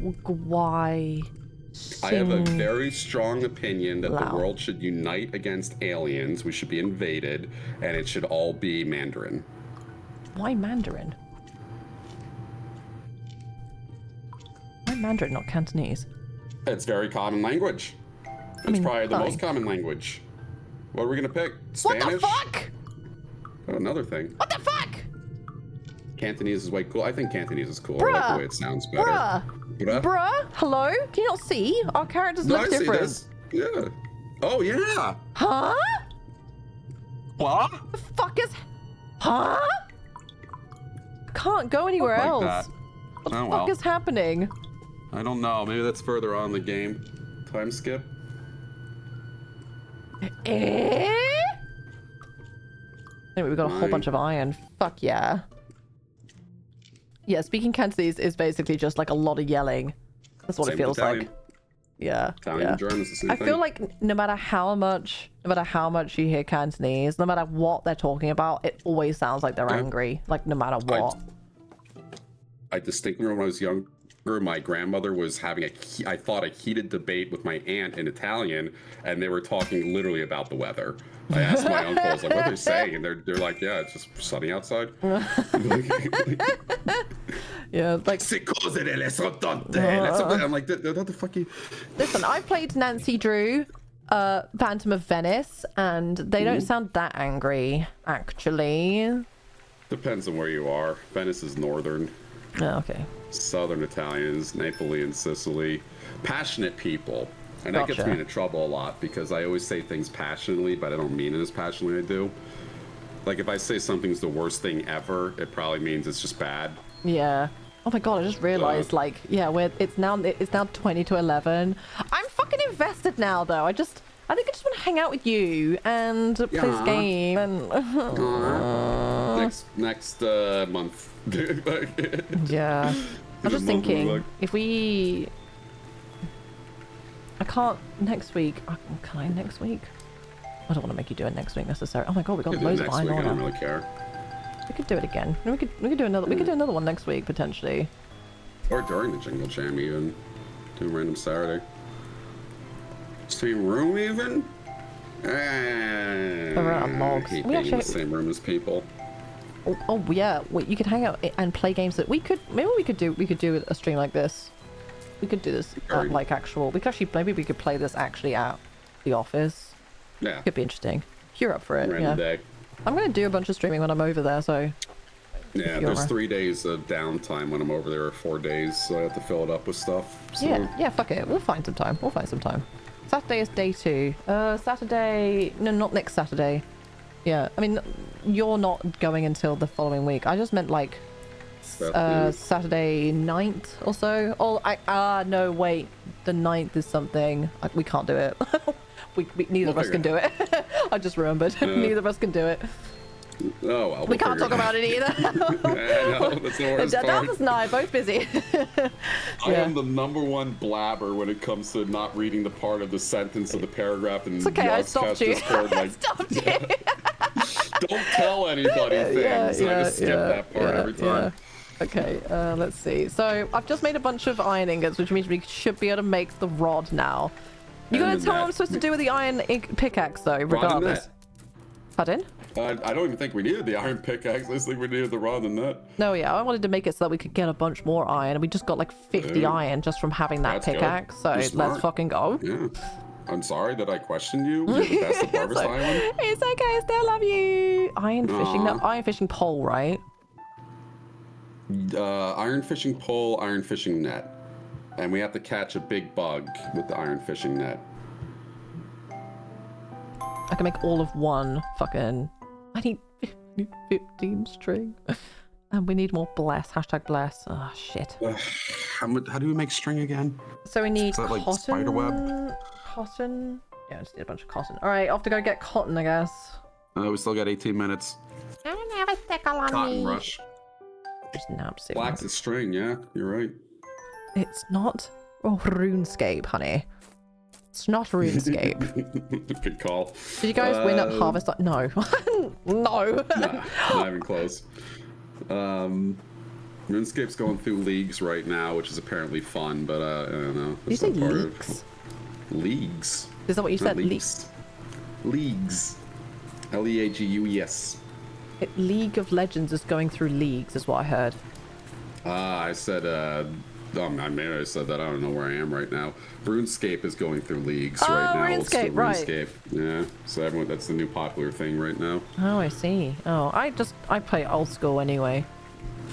I have a very strong opinion that the world should unite against aliens. We should be invaded, and it should all be Mandarin. Why Mandarin? Why Mandarin, not Cantonese? It's very common language. It's probably the most common language. What are we gonna pick? Spanish? What the fuck? Oh, another thing. What the fuck? Cantonese is way cool. I think Cantonese is cool. I like the way it sounds better. Bruh, hello? Can you not see? Our characters look different. See this. Yeah. Oh, yeah. Huh? What? The fuck is... Huh? I can't go anywhere else. That. What the fuck is happening? I don't know. Maybe that's further on in the game. Time skip. Anyway, we've got a whole bunch of iron. Fuck yeah. Yeah, speaking Cantonese is basically just like a lot of yelling. That's what it feels like. Yeah. Italian and German is the same I feel like no matter how much you hear Cantonese, no matter what they're talking about, it always sounds like they're angry. Like no matter what. I distinctly remember when I was younger, my grandmother was having a heated debate with my aunt in Italian, and they were talking literally about the weather. I asked my uncles, like, what are they saying? And they're like, yeah, it's just sunny outside. Yeah, like... I'm like, what the fuck you... Listen, I played Nancy Drew, Phantom of Venice, and they don't sound that angry, actually. Depends on where you are. Venice is northern. Oh, okay. Southern Italians, Napoli and Sicily. Passionate people. And that gets Gotcha. me into trouble a lot because I always say things passionately, but I don't mean it as passionately as I do. Like, if I say something's the worst thing ever, it probably means it's just bad. Yeah. Oh my god, I just realized, like, yeah, it's now 20 to 11. I'm fucking invested now, though. I think I just want to hang out with you and play this game and... Next month. Yeah. I'm just thinking, if we... I can't next week. Can I next week? I don't want to make you do it next week necessarily. Oh my god, we got loads of iron I ore. don't really care. We could do it again. We could do another. We could do another one next week potentially. Or during the Jingle Jam, even. Do a random Saturday. Same room, even. Around logs. Hate being in the same room as people. Oh yeah. Wait, you could hang out and play games that we could. Maybe we could do a stream like this. We could do this like actual. We could actually maybe we could play this actually at the office. Yeah. Could be interesting. If you're up for it. Random Yeah. day. I'm gonna do a bunch of streaming when I'm over there. So. Yeah, there's 3 days of downtime when I'm over there, or 4 days, so I have to fill it up with stuff. So. Yeah, fuck it. We'll find some time. Saturday is day 2. Saturday... No, not next Saturday. Yeah, I mean, you're not going until the following week. I just meant, like, Saturday 9th or so. Oh, no, wait. The 9th is something. We can't do it. Neither of us can do it. I just remembered. Neither of us can do it. Oh, well. We can't talk about it either. I know, that's the worst part. Daltos and I are both busy. I am the #1 blabber when it comes to not reading the part of the sentence of the paragraph in It's okay, I stopped you. Discord. I stopped you. Don't tell anybody things. I just skip that part every time. Yeah. Okay, let's see. So I've just made a bunch of iron ingots, which means we should be able to make the rod now. You gotta tell me what I'm supposed to do with the iron pickaxe, though, regardless. Pardon? I don't even think we needed the iron pickaxe. I just think we needed the rod and net. No, yeah, I wanted to make it so that we could get a bunch more iron, and we just got like 50 iron just from having that pickaxe. Good. So let's fucking go. Yeah. I'm sorry that I questioned you. You're the best at Harvest Island. It's okay, I still love you. Iron fishing, no, iron fishing pole, right? Iron fishing pole, iron fishing net. And we have to catch a big bug with the iron fishing net. I can make all of one fucking... I need 15 string. And we need more bless. Hashtag bless. Oh, shit. How do we make string again? So we need Is that cotton. like spiderweb? Cotton. Yeah, I just need a bunch of cotton. All right, off to go get cotton, I guess. We still got 18 minutes. I don't have a stickle on Cotton me. rush. Just nab sick. Black's a string, yeah. You're right. It's not RuneScape, honey. It's not RuneScape. Good call. Did you guys win at Harvest? No. No. Nah, not even close. RuneScape's going through leagues right now, which is apparently fun, but I don't know. Did you say leagues? Leagues. Is that what you Not said? leagues. Leagues. Leagues. League of Legends is going through leagues, is what I heard. I said, maybe I said that. I don't know where I am right now. RuneScape is going through leagues right now. RuneScape, right. RuneScape. Yeah. So that's the new popular thing right now. Oh, I see. Oh, I play old school anyway.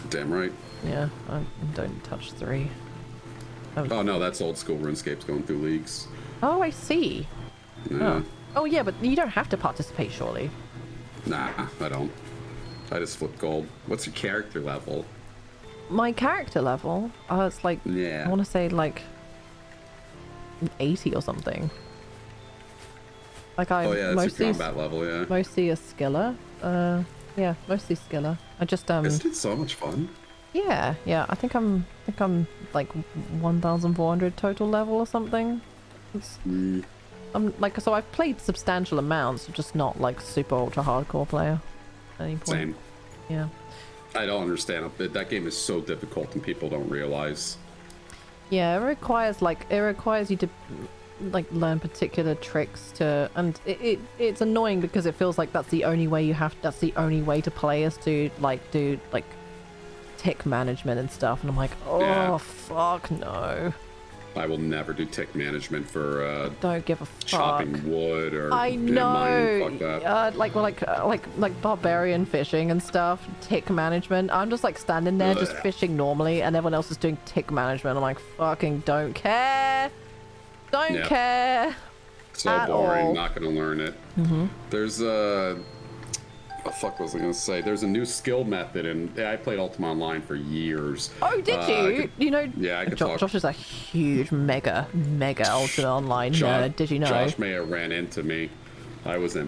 Damn right. Yeah, I don't touch 3. Oh no, that's old school. RuneScape's going through leagues. Oh, I see. Yeah. Oh, yeah, but you don't have to participate, surely. Nah, I don't. I just flip gold. What's your character level? My character level, it's like, Yeah. I want to say like 80 or something. Like Oh yeah, that's your combat level, yeah. Mostly a skiller. Yeah, mostly skiller. I just Isn't it so much fun? Yeah. I think I'm like 1,400 total level or something. I'm like, so I've played substantial amounts, just not like super ultra hardcore player at any point. Same. Yeah. I don't understand. That game is so difficult and people don't realize. Yeah, it requires you to like learn particular tricks to, and it's annoying because it feels like that's the only way to play is to like do like tick management and stuff, and I'm like, oh yeah. Fuck no. I will never do tick management for Don't give a fuck. chopping wood or I know. mining. Fuck that. Like barbarian fishing and stuff. Tick management. I'm just like standing there, just fishing normally, and everyone else is doing tick management. I'm like, fucking don't care. Don't care. So at boring. all. Not gonna learn it. There's what the fuck was I gonna say? There's a new skill method, and I played Ultima Online for years. Oh, did you? You know, yeah, I could Josh is a huge, mega Ultima Online nerd. Did you know? Josh may have ran into me. I was a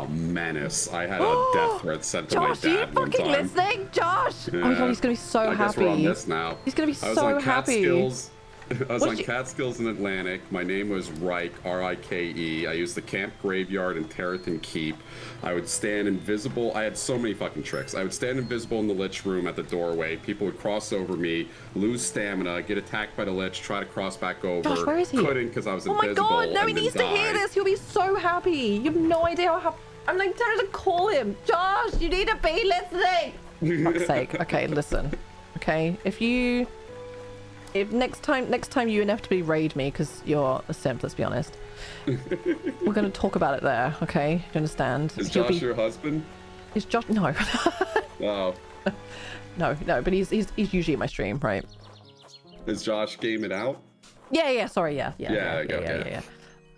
menace. I had a death threat sent to Josh, my are you dad one fucking time. listening? Josh! Yeah. Oh my god, he's gonna be so I happy. guess we're on this now. He's gonna be I was so on happy. Catskills. I was What on did you- Catskills in Atlantic. My name was Rike, R-I-K-E. I used the camp graveyard in Terraton Keep. I would stand invisible. I had so many fucking tricks. I would stand invisible in the Lich room at the doorway. People would cross over me, lose stamina, get attacked by the Lich, try to cross back over. Josh, where is he? Couldn't because I was Oh my invisible. god, no, he and then needs to hear died. this. He'll be so happy. You have no idea how happy. I'm like tempted to call him. Josh, you need to be listening. For fuck's sake. Okay, listen. Okay, if next time you inevitably raid me because you're a simp, let's be honest. We're gonna talk about it there, okay? You understand? Is Josh your husband? Is Josh? No. Oh. no, but he's usually at my stream, right? Is Josh gaming out? Yeah. Sorry, yeah. Yeah.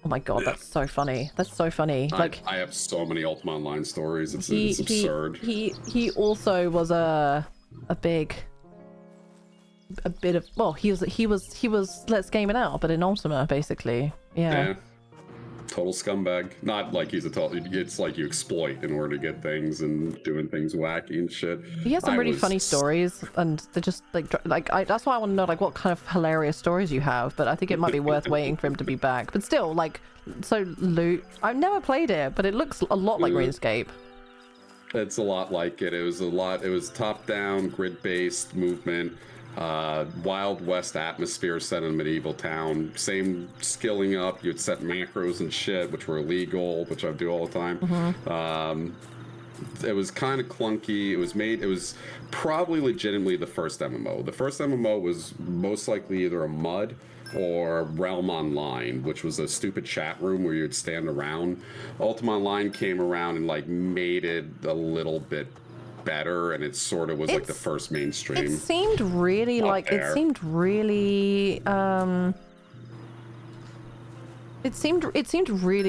Oh my god, that's so funny. That's so funny. Like I have so many Ultima Online stories. It's he absurd. He also was a bit of, well, he was Let's Game It Out, but in Ultima, basically. Yeah. Total scumbag. Not like he's a total. It's like you exploit in order to get things and doing things wacky and shit. He has some really funny stories, and they're just that's why I want to know like what kind of hilarious stories you have. But I think it might be worth waiting for him to be back. But still, like, so Loot. I've never played it, but it looks a lot like RuneScape. It's a lot like it. It was top-down, grid-based movement. Wild West atmosphere set in a medieval town. Same skilling up. You'd set macros and shit, which were illegal, which I do all the time. It was kind of clunky. It was probably legitimately the first MMO. The first MMO was most likely either a MUD or Realm Online, which was a stupid chat room where you'd stand around. Ultima Online came around and like made it a little bit better, and it sort of was like the first mainstream. It seemed really like there. it seemed really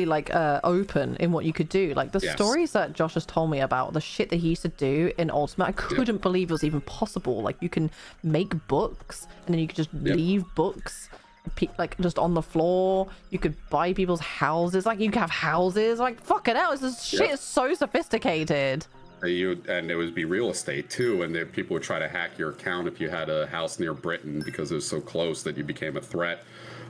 like open in what you could do. Like the stories that Josh has told me about, the shit that he used to do in Ultimate, I couldn't believe it was even possible. Like you can make books and then you could just leave books like just on the floor. You could buy people's houses. Like you could have houses. Like fucking hell, this shit is so sophisticated. And it would be real estate too, and people would try to hack your account if you had a house near Britain because it was so close that you became a threat.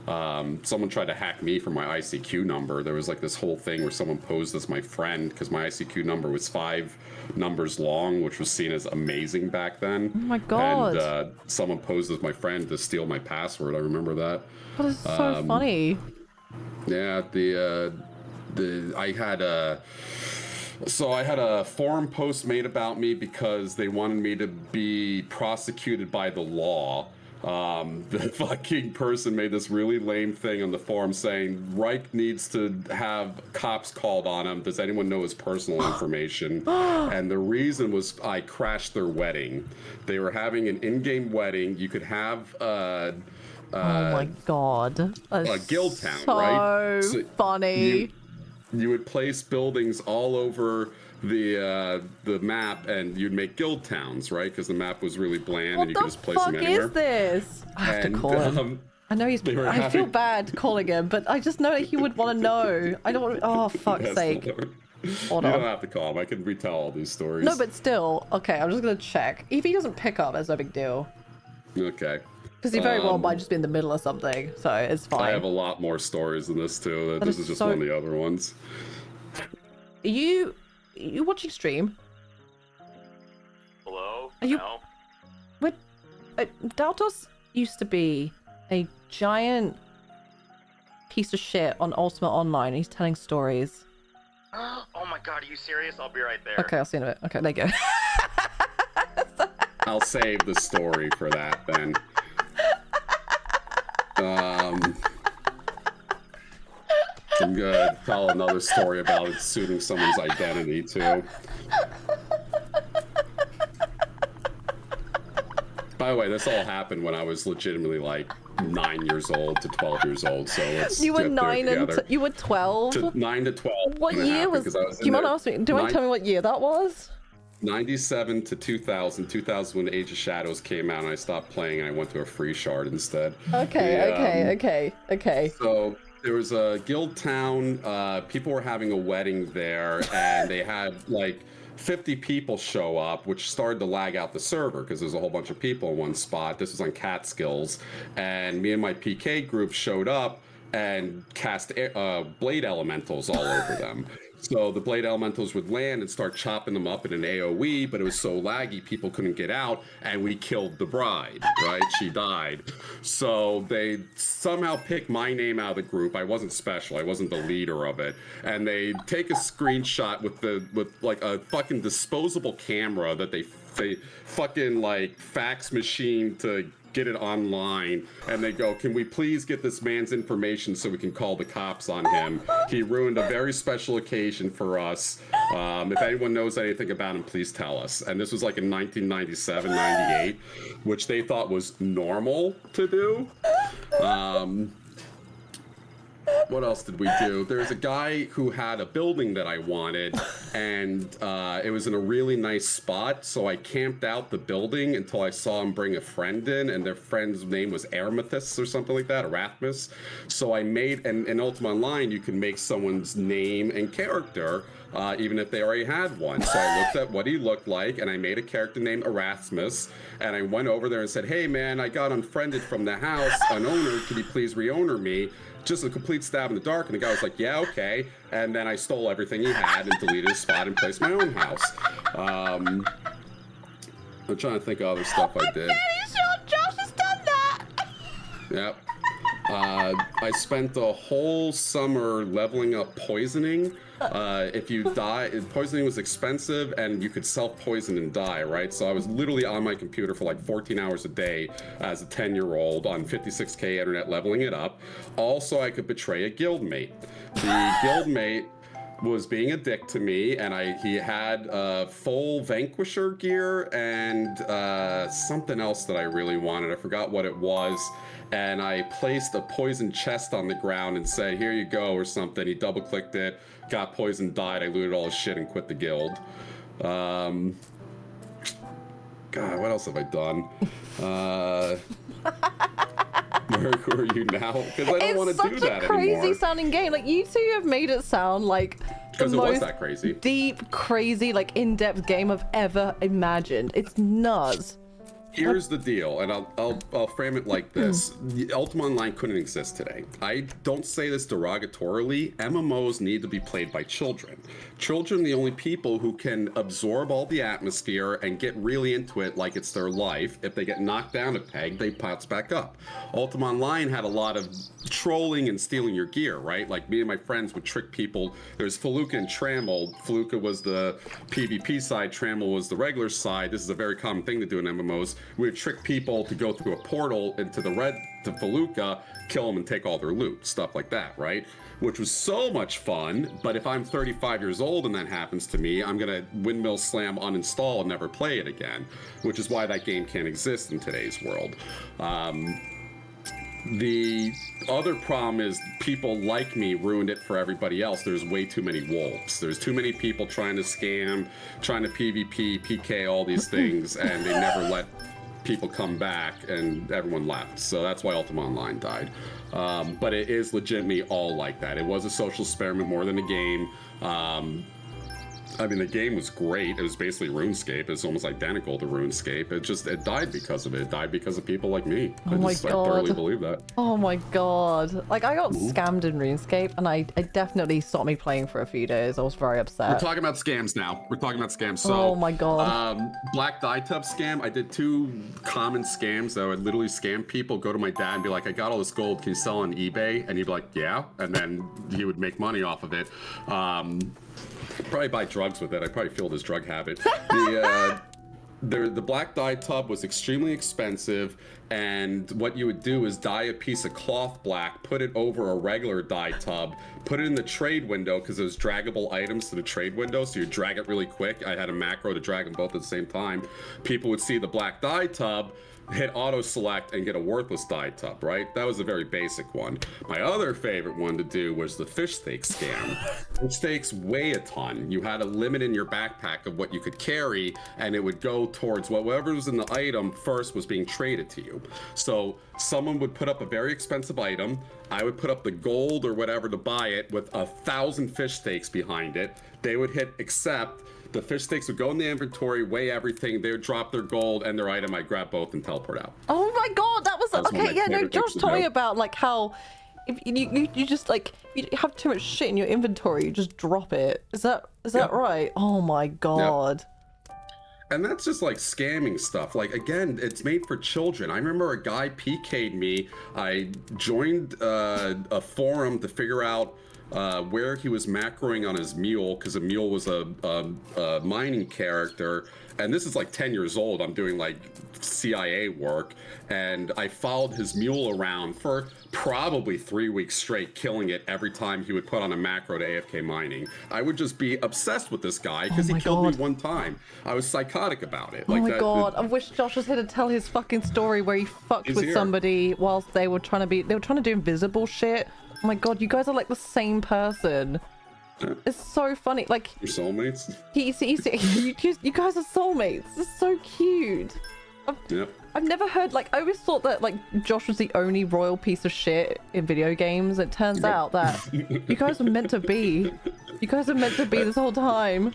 Someone tried to hack me for my ICQ number. There was like this whole thing where someone posed as my friend because my ICQ number was 5 numbers long, which was seen as amazing back then. Oh my god. And someone posed as my friend to steal my password. I remember that. That is so funny. Yeah, I had a forum post made about me because they wanted me to be prosecuted by the law. The fucking person made this really lame thing on the forum saying Reich needs to have cops called on him. Does anyone know his personal information? And the reason was I crashed their wedding. They were having an in-game wedding. You could have oh my god. a guild town, so right? So funny. You would place buildings all over the map, and you'd make guild towns, right? Because the map was really bland, and you could just place them anywhere. What the fuck is this? I have to call him. I know he's. I feel bad calling him, but I just know that he would want to know. I don't want. Oh fuck's sake! Hold on. You don't have to call him. I can retell all these stories. No, but still, okay. I'm just gonna check. If he doesn't pick up, that's no big deal. Okay. Because he very well might just be in the middle of something, so it's fine. I have a lot more stories than this too. This is just one of the other ones. Are you watching stream? Hello? Are you? No. What? Daltos used to be a giant piece of shit on Ultima Online. He's telling stories. Oh my god, are you serious? I'll be right there. Okay, I'll see you in a bit. Okay, there you go. I'll save the story for that then. I'm gonna tell another story about assuming someone's identity too. By the way, this all happened when I was legitimately like 9 years old to 12 years old. So let's You were get 9 and you were 12. 9 to 12. What year was? Do you mind asking me? Do you want to tell me what year that was? 97 to 2000. 2000 when Age of Shadows came out, and I stopped playing, and I went to a free shard instead. Okay. So there was a guild town. People were having a wedding there, and they had like 50 people show up, which started to lag out the server because there's a whole bunch of people in one spot. This was on Catskills, and me and my PK group showed up and cast blade elementals all over them. So the blade elementals would land and start chopping them up in an AoE, but it was so laggy people couldn't get out, and we killed the bride, right? She died. So they somehow picked my name out of the group. I wasn't special. I wasn't the leader of it. And they take a screenshot with like a fucking disposable camera that they fucking like fax machine to get it online, and they go, can we please get this man's information so we can call the cops on him? He ruined a very special occasion for us. If anyone knows anything about him, please tell us. And this was like in 1997, 98, which they thought was normal to do. What else did we do? There's a guy who had a building that I wanted, and it was in a really nice spot, so I camped out the building until I saw him bring a friend in, and their friend's name was Ermathus or something like that, Erasmus. So I made, and in Ultima Online, you can make someone's name and character, even if they already had one. So I looked at what he looked like, and I made a character named Erasmus, and I went over there and said, hey man, I got unfriended from the house, an owner, could you please re-owner me? Just a complete stab in the dark, and the guy was like, yeah, okay. And then I stole everything he had and deleted his spot and placed my own house. I'm trying to think of other stuff I did. I'm very sure Josh has done that. Yep. I spent the whole summer leveling up poisoning. If you die, poisoning was expensive, and you could self-poison and die, right? So I was literally on my computer for like 14 hours a day as a 10-year-old on 56k internet leveling it up. Also, I could betray a guildmate. The guildmate was being a dick to me, and he had full Vanquisher gear and something else that I really wanted. I forgot what it was. And I placed a poison chest on the ground and said, here you go, or something. He double-clicked it, got poisoned, died. I looted all his shit and quit the guild. God, what else have I done? Where are you now? Because I don't want to do that anymore. It's such a crazy sounding game. Like, you two have made it sound like the most that crazy. Deep, crazy, like in-depth game I've ever imagined. It's nuts. Here's the deal, and I'll frame it like this. Ultima Online couldn't exist today. I don't say this derogatorily. MMOs need to be played by children. Children are the only people who can absorb all the atmosphere and get really into it like it's their life. If they get knocked down a peg, they bounce back up. Ultima Online had a lot of trolling and stealing your gear, right? Like, me and my friends would trick people. There's Feluca and Trammel. Feluca was the PvP side, Trammel was the regular side. This is a very common thing to do in MMOs. We would trick people to go through a portal into the red to Feluca, kill them and take all their loot, stuff like that, right? Which was so much fun, but if I'm 35 years old and that happens to me, I'm gonna windmill slam uninstall and never play it again, which is why that game can't exist in today's world. The other problem is people like me ruined it for everybody else. There's way too many wolves. There's too many people trying to scam, trying to PvP, PK, all these things, and they never let people come back, and everyone left. So that's why Ultima Online died. But it is legitimately all like that. It was a social experiment more than a game. I mean, the game was great. It was basically RuneScape. It's almost identical to RuneScape. It died because of it. It died because of people like me. Oh my God. I thoroughly believe that. Oh my God. Like, I got scammed in RuneScape, and I definitely stopped me playing for a few days. I was very upset. We're talking about scams now. So, oh my God. Black Dye Tub scam. I did 2 common scams that would literally scam people, go to my dad and be like, I got all this gold. Can you sell on eBay? And he'd be like, yeah. And then he would make money off of it. Probably buy drugs with it. I probably fueled his drug habit. the black dye tub was extremely expensive, and what you would do is dye a piece of cloth black, put it over a regular dye tub, put it in the trade window, because there's draggable items to the trade window, so you drag it really quick. I had a macro to drag them both at the same time. People would see the black dye tub, hit auto select, and get a worthless dye tub, right? That was a very basic one. My other favorite one to do was the fish steak scam. Fish steaks weigh a ton. You had a limit in your backpack of what you could carry, and it would go towards whatever was in the item first was being traded to you. So someone would put up a very expensive item, I would put up the gold or whatever to buy it with 1,000 fish steaks behind it. They would hit accept. The fish steaks would go in the inventory, weigh everything, they would drop their gold and their item. I'd grab both and teleport out. Oh my god, that was okay. Yeah, no, Josh told me about like how if you just like you have too much shit in your inventory, you just drop it. Is that right? Oh my god. And that's just like scamming stuff. Like, again, it's made for children. I remember a guy PK'd me. I joined a forum to figure out where he was macroing on his mule, because a mule was a mining character. And this is like 10 years old. I'm doing like CIA work, and I followed his mule around for probably 3 weeks straight, killing it every time he would put on a macro to AFK mining. I would just be obsessed with this guy because he killed me one time. I was psychotic about it. Oh like my god, I wish Josh was here to tell his fucking story where he fucked with somebody whilst they were trying to do invisible shit. Oh my god, you guys are like the same person. It's so funny. Like, you're soulmates? You guys are soulmates. It's so cute. I've never heard, like, I always thought that like Josh was the only royal piece of shit in video games. It turns out that you guys are meant to be. You guys are meant to be this whole time.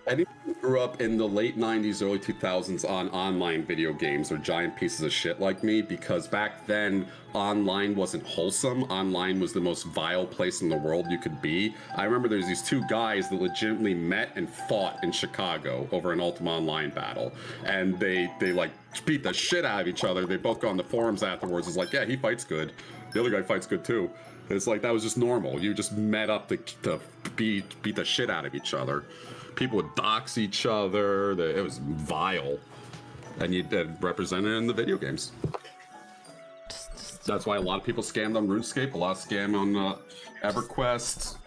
Anyone who grew up in the late 90s, early 2000s on online video games are giant pieces of shit like me, because back then online wasn't wholesome. Online was the most vile place in the world you could be. I remember there's these two guys that legitimately met and fought in Chicago over an Ultima Online battle, and they like beat the shit out of each other. They both go on the forums afterwards. It's like, yeah, he fights good. The other guy fights good too. It's like that was just normal. You just met up to beat the shit out of each other. People would dox each other. It was vile, and you represented it in the video games. That's why a lot of people scammed on RuneScape. A lot of scam on EverQuest.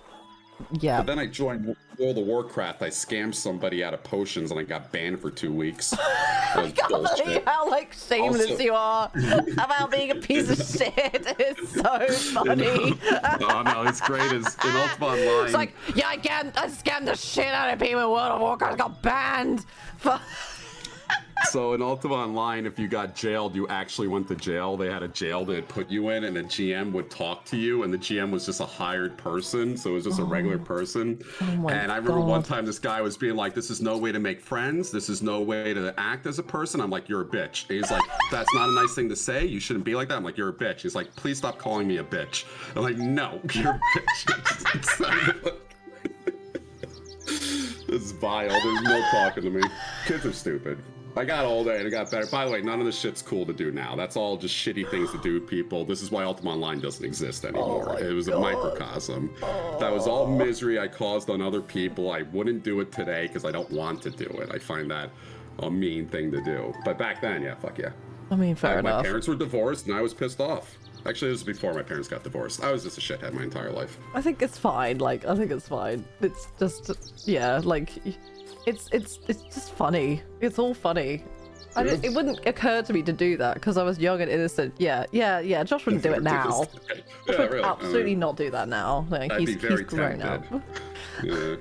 Yeah. But then I joined World of Warcraft. I scammed somebody out of potions, and I got banned for 2 weeks. I can't believe how like shameless you are about being a piece of shit. It's so funny. Oh no, it's great. Is in Ultima Online. It's like, yeah, I scammed the shit out of people in World of Warcraft. Got banned. So in Ultima Online, if you got jailed, you actually went to jail. They had a jail they'd put you in, and a GM would talk to you, and the GM was just a hired person, so it was just a regular person. And I remember one time this guy was being like, this is no way to make friends. This is no way to act as a person. I'm like, you're a bitch. And he's like, that's not a nice thing to say. You shouldn't be like that. I'm like, you're a bitch. He's like, please stop calling me a bitch. I'm like, no, you're a bitch. This is vile. There's no talking to me. Kids are stupid. I got older and it got better. By the way, none of this shit's cool to do now. That's all just shitty things to do with people. This is why Ultima Online doesn't exist anymore. It was a microcosm. That was all misery I caused on other people. I wouldn't do it today because I don't want to do it. I find that a mean thing to do. But back then, yeah, fuck yeah. I mean, fair enough. My parents were divorced and I was pissed off. Actually, this was before my parents got divorced. I was just a shithead my entire life. I think it's fine. Like, I think it's fine. It's just, yeah, like... It's just funny. It's all funny. It wouldn't occur to me to do that because I was young and innocent. Yeah. Josh wouldn't do it now. Josh would absolutely not do that now. Like, he's grown up. Yeah.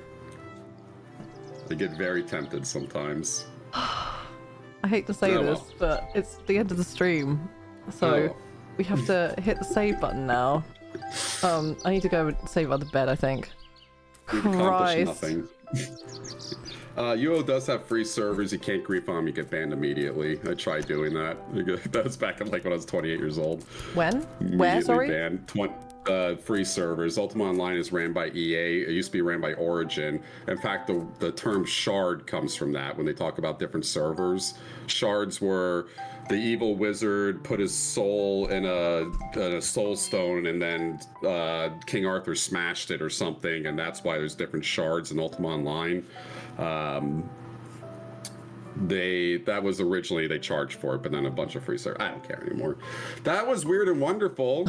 I get very tempted sometimes. I hate to say this, but it's the end of the stream, so we have to hit the save button now. I need to go and save on the bed, I think. We've accomplished nothing. UO does have free servers. You can't grief on them, you get banned immediately. I tried doing that. That was back in like when I was 28 years old. When? Where, sorry? Banned. Free servers. Ultima Online is ran by EA. It used to be ran by Origin. In fact, the term shard comes from that when they talk about different servers. Shards were the evil wizard put his soul in a soul stone, and then King Arthur smashed it or something, and that's why there's different shards in Ultima Online. that was originally they charged for it, but then a bunch of free service. I don't care anymore. That was weird and wonderful.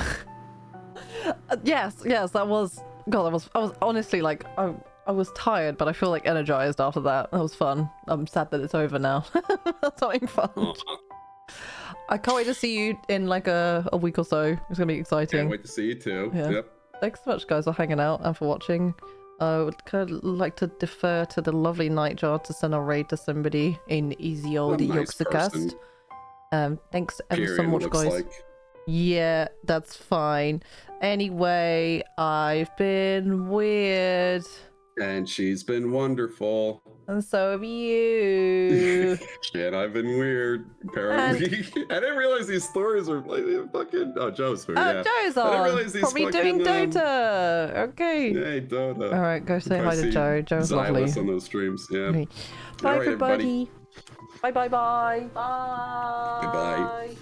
Yes, that was. God, I was honestly like, I was tired, but I feel like energized after that. That was fun. I'm sad that it's over now. That's having fun. I can't wait to see you in like a week or so. It's gonna be exciting. Can't wait to see you too. Yeah. Yep. Thanks so much, guys, for hanging out and for watching. I would kind of like to defer to the lovely Nightjar to send a raid to somebody in Easy Old Yogsacast. Thanks ever so much, guys. Like. Yeah, that's fine. Anyway, I've been weird. And she's been wonderful. And so have you. And I've been weird, apparently. I didn't realize these stories were like fucking. Oh, Joe's here. Yeah. Joe's on. I didn't realize these probably fucking, doing Dota. Okay. Hey, Dota. All right, go say hi to Joe. Joe's lovely. On those streams. Yeah. Okay. Bye, right, everybody. Bye. Bye. Bye. Bye.